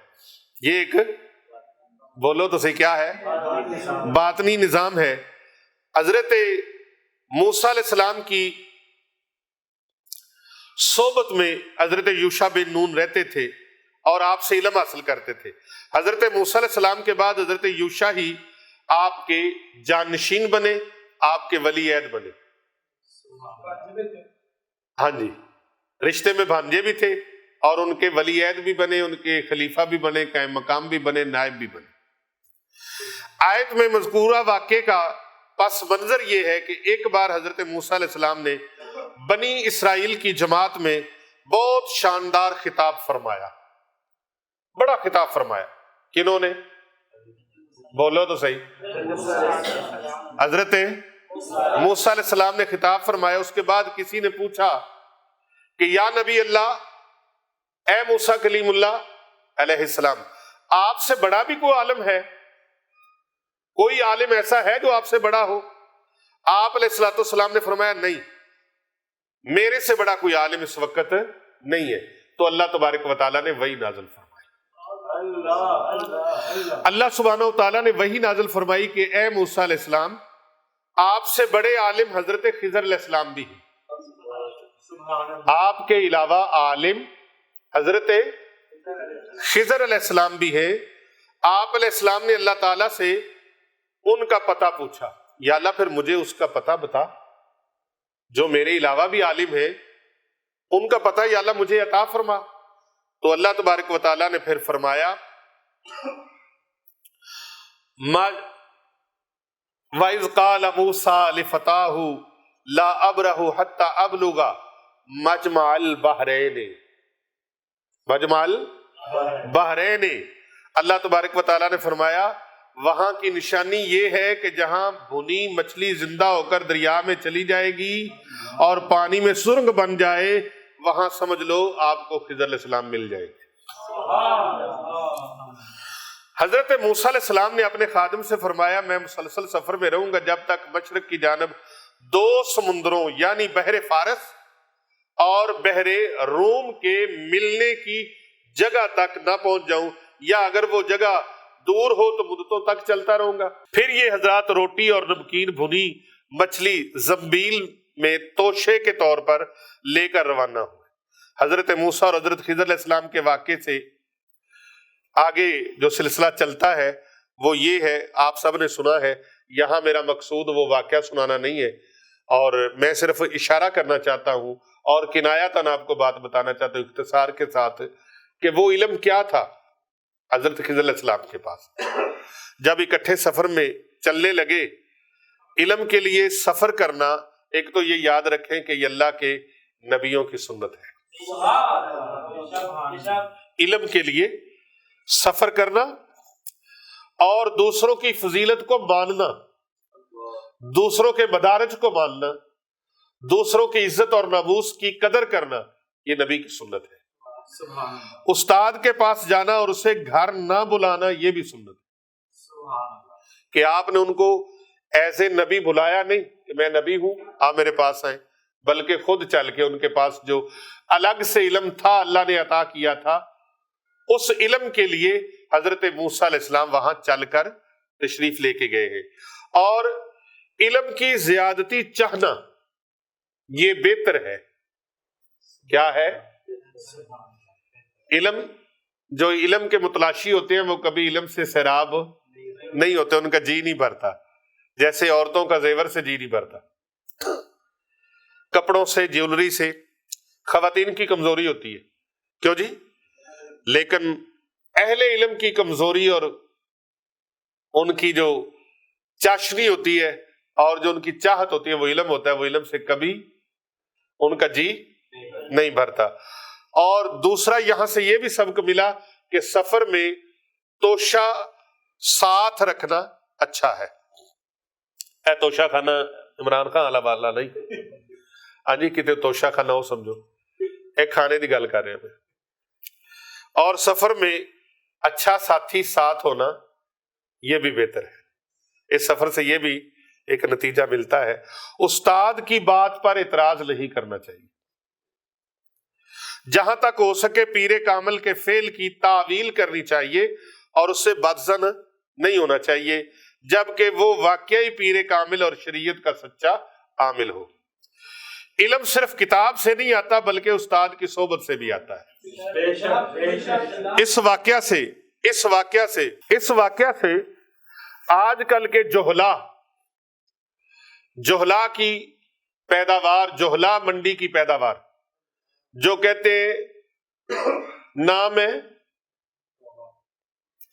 یہ ایک بولو تو صحیح کیا ہے؟ باطنی نظام ہے. حضرت موسیٰ علیہ السلام کی صحبت میں حضرت یوشع بن نون رہتے تھے اور آپ سے علم حاصل کرتے تھے. حضرت موسیٰ علیہ السلام کے بعد حضرت یوشع ہی آپ کے جانشین بنے، آپ کے ولی عہد بنے. ہاں جی، رشتے میں بھانجے بھی تھے اور ان کے ولی عہد بھی بنے، ان کے خلیفہ بھی بنے، قائم مقام بھی بنے، نائب بھی بنے. آیت میں مذکورہ واقعے کا پس منظر یہ ہے کہ ایک بار حضرت موسیٰ علیہ السلام نے بنی اسرائیل کی جماعت میں بہت شاندار خطاب فرمایا، بڑا خطاب فرمایا۔ کنہوں نے؟ بولو تو صحیح۔ حضرت موسیٰ علیہ السلام نے خطاب فرمایا۔ اس کے بعد کسی نے پوچھا کہ یا نبی اللہ، اے موسیٰ کلیم اللہ علیہ السلام، آپ سے بڑا بھی کوئی عالم ہے؟ کوئی عالم ایسا ہے جو آپ سے بڑا ہو؟ آپ علیہ الصلوۃ والسلام نے فرمایا نہیں، میرے سے بڑا کوئی عالم اس وقت نہیں ہے۔ تو اللہ تبارک و تعالیٰ نے وحی نازل فرمائی۔ اللہ سبحانہ و تعالیٰ نے وحی نازل فرمائی کہ اے موسیٰ علیہ السلام، آپ سے بڑے عالم حضرت خضر علیہ السلام بھی ہیں، آپ کے علاوہ عالم حضرت خضر علیہ السلام بھی ہیں۔ آپ علیہ السلام نے اللہ تعالیٰ سے ان کا پتہ پوچھا، یا اللہ پھر مجھے اس کا پتہ بتا، جو میرے علاوہ بھی عالم ہے ان کا پتہ یا اللہ مجھے عطا فرما۔ تو اللہ تبارک و تعالیٰ نے پھر فرمایا وَإِذْ قَالَ مُوسَىٰ لِفَتَاهُ لَا أَبْرَحُ حَتَّىٰ أَبْلُغَ مَجْمَعَ الْبَحْرَيْنِ، مجمع البحرین۔ اللہ تبارک و تعالیٰ نے فرمایا وہاں کی نشانی یہ ہے کہ جہاں بھنی مچھلی زندہ ہو کر دریا میں چلی جائے گی اور پانی میں سرنگ بن جائے، وہاں سمجھ لو آپ کو خضر علیہ السلام مل جائے گی۔ حضرت موسیٰ علیہ السلام نے اپنے خادم سے فرمایا میں مسلسل سفر میں رہوں گا جب تک مشرق کی جانب 2 سمندروں یعنی بحر فارس اور بحر روم کے ملنے کی جگہ تک نہ پہنچ جاؤں، یا اگر وہ جگہ دور ہو تو مدتوں تک چلتا رہوں گا۔ پھر یہ حضرات روٹی اور نمکین بھنی مچھلی زنبیل میں توشے کے طور پر لے کر روانہ ہوئے۔ حضرت موسیٰ اور حضرت خضر علیہ السلام کے واقعے سے آگے جو سلسلہ چلتا ہے وہ یہ ہے، آپ سب نے سنا ہے، یہاں میرا مقصود وہ واقعہ سنانا نہیں ہے، اور میں صرف اشارہ کرنا چاہتا ہوں اور کنایتاً آپ کو بات بتانا چاہتا ہوں اختصار کے ساتھ کہ وہ علم کیا تھا حضرت خضر علیہ السلام کے پاس۔ جب اکٹھے سفر میں چلنے لگے، علم کے لیے سفر کرنا، ایک تو یہ یاد رکھیں کہ یہ اللہ کے نبیوں کی سنت ہے، علم کے لیے سفر کرنا اور دوسروں کی فضیلت کو ماننا، دوسروں کے مدارج کو ماننا، دوسروں کی عزت اور ناموس کی قدر کرنا، یہ نبی کی سنت ہے۔ استاد کے پاس جانا اور اسے گھر نہ بلانا، یہ بھی سنت ہے کہ آپ نے ان کو ایسے نبی بلایا نہیں کہ میں نبی ہوں آپ میرے پاس آئیں، بلکہ خود چل کے ان کے پاس جو الگ سے علم تھا اللہ نے عطا کیا تھا، اس علم کے لیے حضرت موسیٰ علیہ السلام وہاں چل کر تشریف لے کے گئے ہیں۔ اور علم کی زیادتی چاہنا یہ بہتر ہے۔ کیا ہے؟ علم، جو علم کے متلاشی ہوتے ہیں وہ کبھی علم سے سیراب نہیں ہوتے، ان کا جی نہیں بھرتا، جیسے عورتوں کا زیور سے جی نہیں بھرتا، کپڑوں سے، جیولری سے خواتین کی کمزوری ہوتی ہے، کیوں جی؟ لیکن اہل علم کی کمزوری اور ان کی جو چاشنی ہوتی ہے اور جو ان کی چاہت ہوتی ہے وہ علم ہوتا ہے، وہ علم سے کبھی ان کا جی نہیں بھرتا۔ اور دوسرا یہاں سے یہ بھی سبق ملا کہ سفر میں توشہ ساتھ رکھنا اچھا ہے۔ اے توشہ خانہ عمران خان والا والا نہیں، ہاں جی، کتے توشہ خانہ ہو سمجھو، ایک کھانے کی گل کر رہے ہیں۔ اور سفر میں اچھا ساتھی ساتھ ہونا یہ بھی بہتر ہے۔ اس سفر سے یہ بھی ایک نتیجہ ملتا ہے، استاد کی بات پر اعتراض نہیں کرنا چاہیے، جہاں تک ہو سکے پیر کامل کے فعل کی تعویل کرنی چاہیے اور اس سے بدظن نہیں ہونا چاہیے، جبکہ وہ واقعی پیر کامل اور شریعت کا سچا عامل ہو۔ علم صرف کتاب سے نہیں آتا بلکہ استاد کی صحبت سے بھی آتا ہے۔ اس واقعہ سے آج کل کے جوہلا کی پیداوار، جوہلا منڈی کی پیداوار، جو کہتے نام ہے،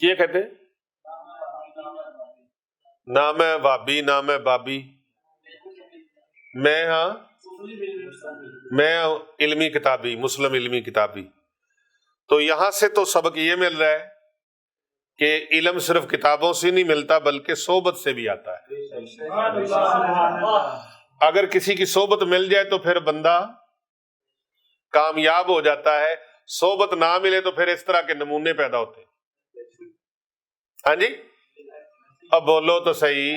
یہ کہتے نہ میں وابی نہ میں بابی، میں علمی کتابی، مسلم علمی کتابی۔ تو یہاں سے تو سبق یہ مل رہا ہے کہ علم صرف کتابوں سے نہیں ملتا بلکہ صحبت سے بھی آتا ہے۔ اگر کسی کی صحبت مل جائے تو پھر بندہ کامیاب ہو جاتا ہے، صحبت نہ ملے تو پھر اس طرح کے نمونے پیدا ہوتے ہیں۔ ہاں جی، اب بولو تو صحیح۔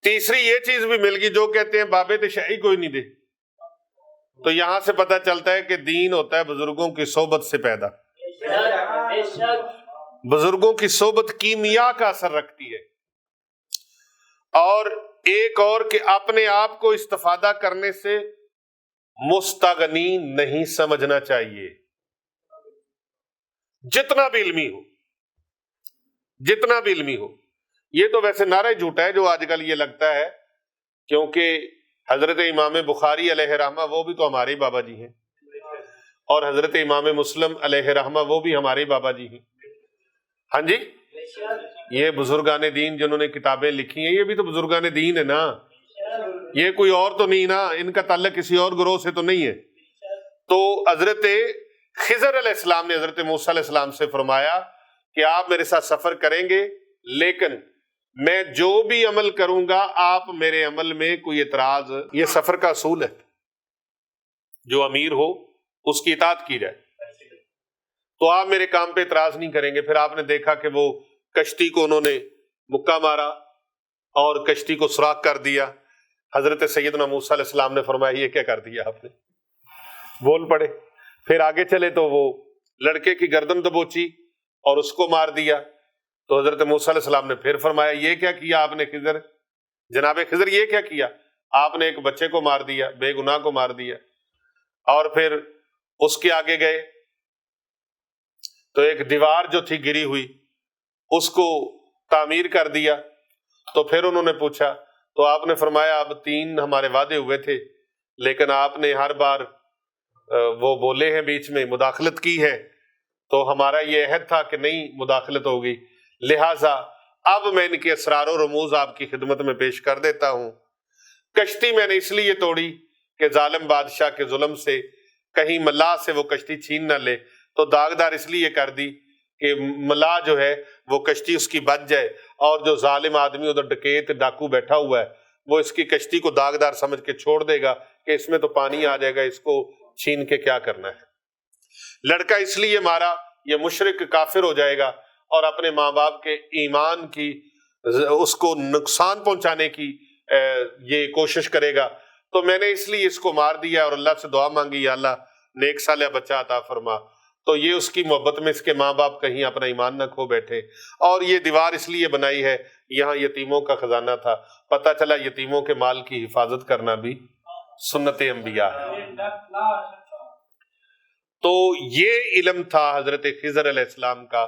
تیسری یہ چیز بھی مل گئی، جو کہتے ہیں بابے تشائی کوئی نہیں دے، تو یہاں سے پتہ چلتا ہے کہ دین ہوتا ہے بزرگوں کی صحبت سے پیدا۔ بزرگوں کی صحبت کیمیا کا اثر رکھتی ہے۔ اور ایک اور کہ اپنے آپ کو استفادہ کرنے سے مستغنی نہیں سمجھنا چاہیے، جتنا بھی علمی ہو، جتنا بھی علمی ہو۔ یہ تو ویسے نعرہ جھوٹا ہے جو آج کل یہ لگتا ہے، کیونکہ حضرت امام بخاری علیہ رحمہ وہ بھی تو ہمارے بابا جی ہیں، اور حضرت امام مسلم علیہ رحمہ وہ بھی ہمارے بابا جی ہیں۔ ہاں جی، یہ بزرگان دین جنہوں نے کتابیں لکھی ہیں، یہ بھی تو بزرگان دین ہے نا، یہ کوئی اور تو نہیں نا، ان کا تعلق کسی اور گروہ سے تو نہیں ہے۔ تو حضرت خضر علیہ السلام نے حضرت موسیٰ علیہ السلام سے فرمایا کہ آپ میرے ساتھ سفر کریں گے، لیکن میں جو بھی عمل کروں گا آپ میرے عمل میں کوئی اعتراض، یہ سفر کا اصول ہے، جو امیر ہو اس کی اطاعت کی جائے، تو آپ میرے کام پہ اعتراض نہیں کریں گے۔ پھر آپ نے دیکھا کہ وہ کشتی کو انہوں نے مکہ مارا اور کشتی کو سوراخ کر دیا۔ حضرت سیدنا موسیٰ علیہ السلام نے فرمایا یہ کیا کر دیا آپ نے، بول پڑے۔ پھر آگے چلے تو وہ لڑکے کی گردن دبوچی اور اس کو مار دیا، تو حضرت موسیٰ علیہ السلام نے پھر فرمایا یہ کیا کیا آپ نے خضر، جناب خضر یہ کیا کیا، آپ نے ایک بچے کو مار دیا، بے گناہ کو مار دیا۔ اور پھر اس کے آگے گئے تو ایک دیوار جو تھی گری ہوئی اس کو تعمیر کر دیا۔ تو پھر انہوں نے پوچھا تو آپ نے فرمایا اب 3 ہمارے وعدے ہوئے تھے، لیکن آپ نے ہر بار وہ بولے ہیں بیچ میں مداخلت کی ہے، تو ہمارا یہ عہد تھا کہ نہیں مداخلت ہوگی، لہٰذا اب میں ان کے اسرار و رموز آپ کی خدمت میں پیش کر دیتا ہوں۔ کشتی میں نے اس لیے توڑی کہ ظالم بادشاہ کے ظلم سے کہیں ملاح سے وہ کشتی چھین نہ لے، تو داغدار اس لیے کر دی کہ ملاح جو ہے وہ کشتی اس کی بچ جائے، اور جو ظالم آدمی ادھر ڈکیت ڈاکو بیٹھا ہوا ہے وہ اس کی کشتی کو داغدار سمجھ کے چھوڑ دے گا کہ اس میں تو پانی آ جائے گا، اس کو چھین کے کیا کرنا ہے۔ لڑکا اس لیے مارا، یہ مشرک کافر ہو جائے گا اور اپنے ماں باپ کے ایمان کی اس کو نقصان پہنچانے کی یہ کوشش کرے گا، تو میں نے اس لیے اس کو مار دیا اور اللہ سے دعا مانگی یا اللہ نیک صالح بچہ عطا فرما۔ تو یہ اس کی محبت میں اس کے ماں باپ کہیں اپنا ایمان نہ کھو بیٹھے۔ اور یہ دیوار اس لیے بنائی ہے، یہاں یتیموں کا خزانہ تھا، پتہ چلا یتیموں کے مال کی حفاظت کرنا بھی سنت انبیاء ہے۔ تو یہ علم تھا حضرت خضر علیہ السلام کا،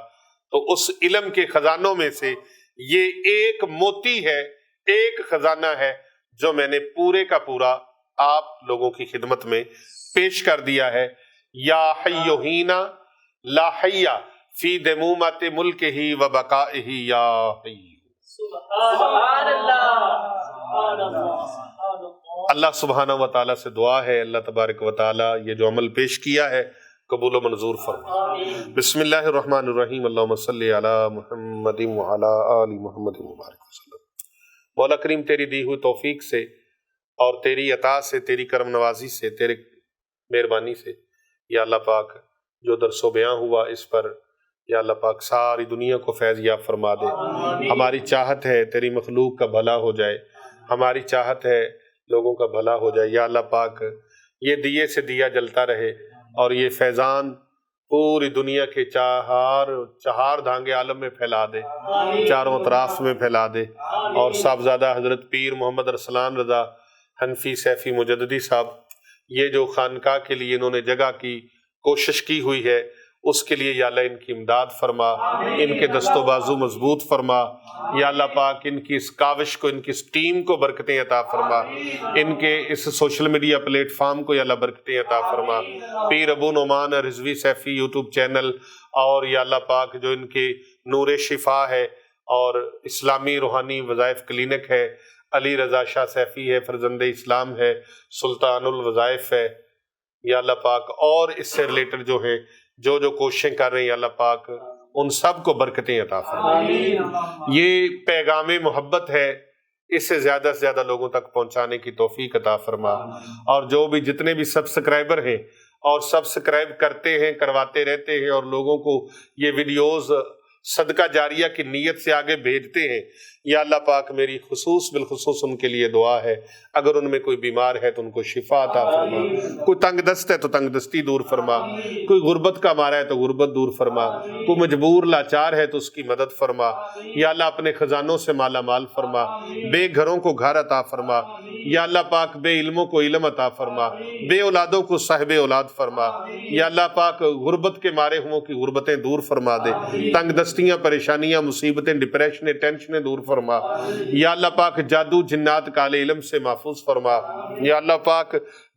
تو اس علم کے خزانوں میں سے یہ ایک موتی ہے، ایک خزانہ ہے جو میں نے پورے کا پورا آپ لوگوں کی خدمت میں پیش کر دیا ہے۔ یا حی ہینا لا حی فی دمومت ملک ہی و بقائہ یا حی۔ سبحان اللہ، اللہ سبحانہ و تعالیٰ سے دعا ہے اللہ تبارک و تعالیٰ یہ جو عمل پیش کیا ہے قبول و منظور فرما۔ بسم اللہ الرحمن الرحیم، اللہم صلی علی محمد وعلی آل محمد مبارک وسلم۔ مولا کریم تیری دی ہوئی توفیق سے اور تیری عطا سے، تیری کرم نوازی سے، تیرے مہربانی سے یا اللہ پاک جو درس و بیان ہوا اس پر یا اللہ پاک ساری دنیا کو فیض یاب فرما دے۔ ہماری چاہت ہے تیری مخلوق کا بھلا ہو جائے، ہماری چاہت ہے لوگوں کا بھلا ہو جائے یا اللہ پاک یہ دیے سے دیا جلتا رہے اور یہ فیضان پوری دنیا کے چہار دھانگے عالم میں پھیلا دے، چاروں اطراف میں پھیلا دے۔ اور صاحبزادہ حضرت پیر محمد ارسلان رضا حنفی سیفی مجددی صاحب یہ جو خانقاہ کے لیے انہوں نے جگہ کی کوشش کی ہوئی ہے اس کے لیے یا اللہ ان کی امداد فرما، ان کے دست و بازو مضبوط فرما یا اللہ پاک، ان کی اس کاوش کو، ان کی اس ٹیم کو برکتیں عطا فرما، ان کے اس سوشل میڈیا پلیٹ فارم کو یا اللہ برکتیں عطا فرما۔ پیر ابو نعمان رضوی سیفی یوٹیوب چینل اور یا اللہ پاک جو ان کے نور شفا ہے اور اسلامی روحانی وظائف کلینک ہے، علی رضا شاہ سیفی ہے، فرزند اسلام ہے، سلطان الوظائف ہے، یا اللہ پاک اور اس سے ریلیٹڈ جو ہے جو کوششیں کر رہے ہیں، یا اللہ پاک ان سب کو برکتیں عطا فرمائے۔ یہ پیغام محبت ہے، اس سے زیادہ لوگوں تک پہنچانے کی توفیق عطا فرما، اور جو بھی جتنے بھی سبسکرائبر ہیں اور سبسکرائب کرتے ہیں، کرواتے رہتے ہیں، اور لوگوں کو یہ ویڈیوز صدقہ جاریہ کی نیت سے آگے بھیجتے ہیں، یا اللہ پاک میری بالخصوص ان کے لیے دعا ہے، اگر ان میں کوئی بیمار ہے تو ان کو شفا عطا فرما، کوئی تنگ دست ہے تو تنگ دستی دور فرما، کوئی غربت کا مارا ہے تو غربت دور فرما، کوئی مجبور لاچار ہے تو اس کی مدد فرما، یا اللہ اپنے خزانوں سے مالا مال فرما، بے گھروں کو گھر عطا فرما، یا اللہ پاک بے علموں کو علم عطا فرما، بے اولادوں کو صاحب اولاد فرما، یا اللہ پاک غربت کے مارے ہوں کی غربتیں دور فرما دے، تنگ دستیاں، پریشانیاں، مصیبتیں، ڈپریشنیں، ٹینشنیں دور فرما، یا اللہ پاک جادو جنات کالے علم سے محفوظ فرما، یا اللہ پاک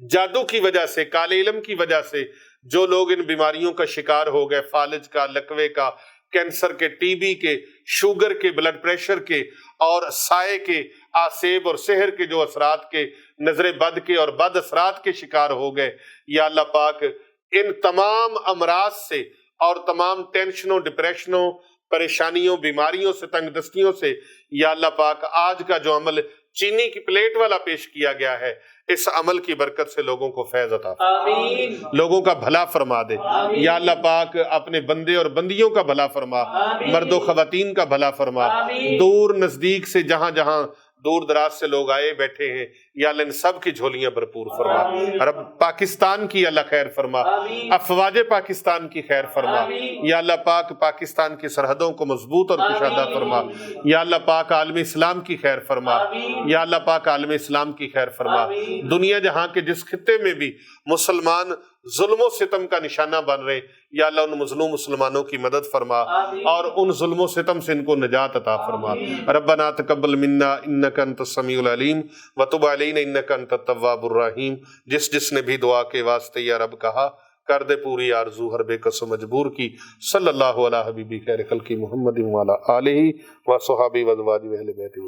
جادو کی وجہ سے، کالے علم کی وجہ سے جو لوگ ان بیماریوں کا شکار ہو گئے، فالج کا، لکوے کا، کینسر کے، ٹی بی کے، شوگر کے، بلڈ پریشر کے، اور سائے کے، آسیب اور سحر کے جو اثرات کے، نظر بد کے اور بد اثرات کے شکار ہو گئے، یا اللہ پاک ان تمام امراض سے اور تمام ٹینشنوں، ڈپریشنوں، پریشانیوں، بیماریوں سے، تنگ دستیوں سے، یا اللہ پاک آج کا جو عمل چینی کی پلیٹ والا پیش کیا گیا ہے، اس عمل کی برکت سے لوگوں کو فیض عطا فرما، لوگوں کا بھلا فرما دے، یا اللہ پاک اپنے بندے اور بندیوں کا بھلا فرما، مرد و خواتین کا بھلا فرما، دور نزدیک سے جہاں جہاں دور دراز سے لوگ آئے بیٹھے ہیں، یا اللہ ان سب کی جھولیاں بھرپور فرما، رب پاکستان کی اللہ خیر فرما، افواج پاکستان کی خیر فرما، یا اللہ پاک پاکستان کی سرحدوں کو مضبوط اور کشادہ فرما، یا اللہ پاک عالم اسلام کی خیر فرما، یا اللہ پاک عالم اسلام کی خیر فرما، دنیا جہاں کے جس خطے میں بھی مسلمان ظلم و ستم کا نشانہ بن رہے، یا اللہ ان مظلوم مسلمانوں کی مدد فرما، اور ان ظلم و ستم سے ان کو نجات عطا فرما۔ ربنا تقبل منا انک انت السمیع العلیم وتب علینا انک انت التواب الرحیم۔ جس نے بھی دعا کے واسطے یا رب کہا، کر دے پوری آرزو ہر بے کس و مجبور کی۔ صلی اللہ علی حبیبی خیر خلق محمد وعلی آلہ و صحابہ و ازواجہ و اہل بیتہ۔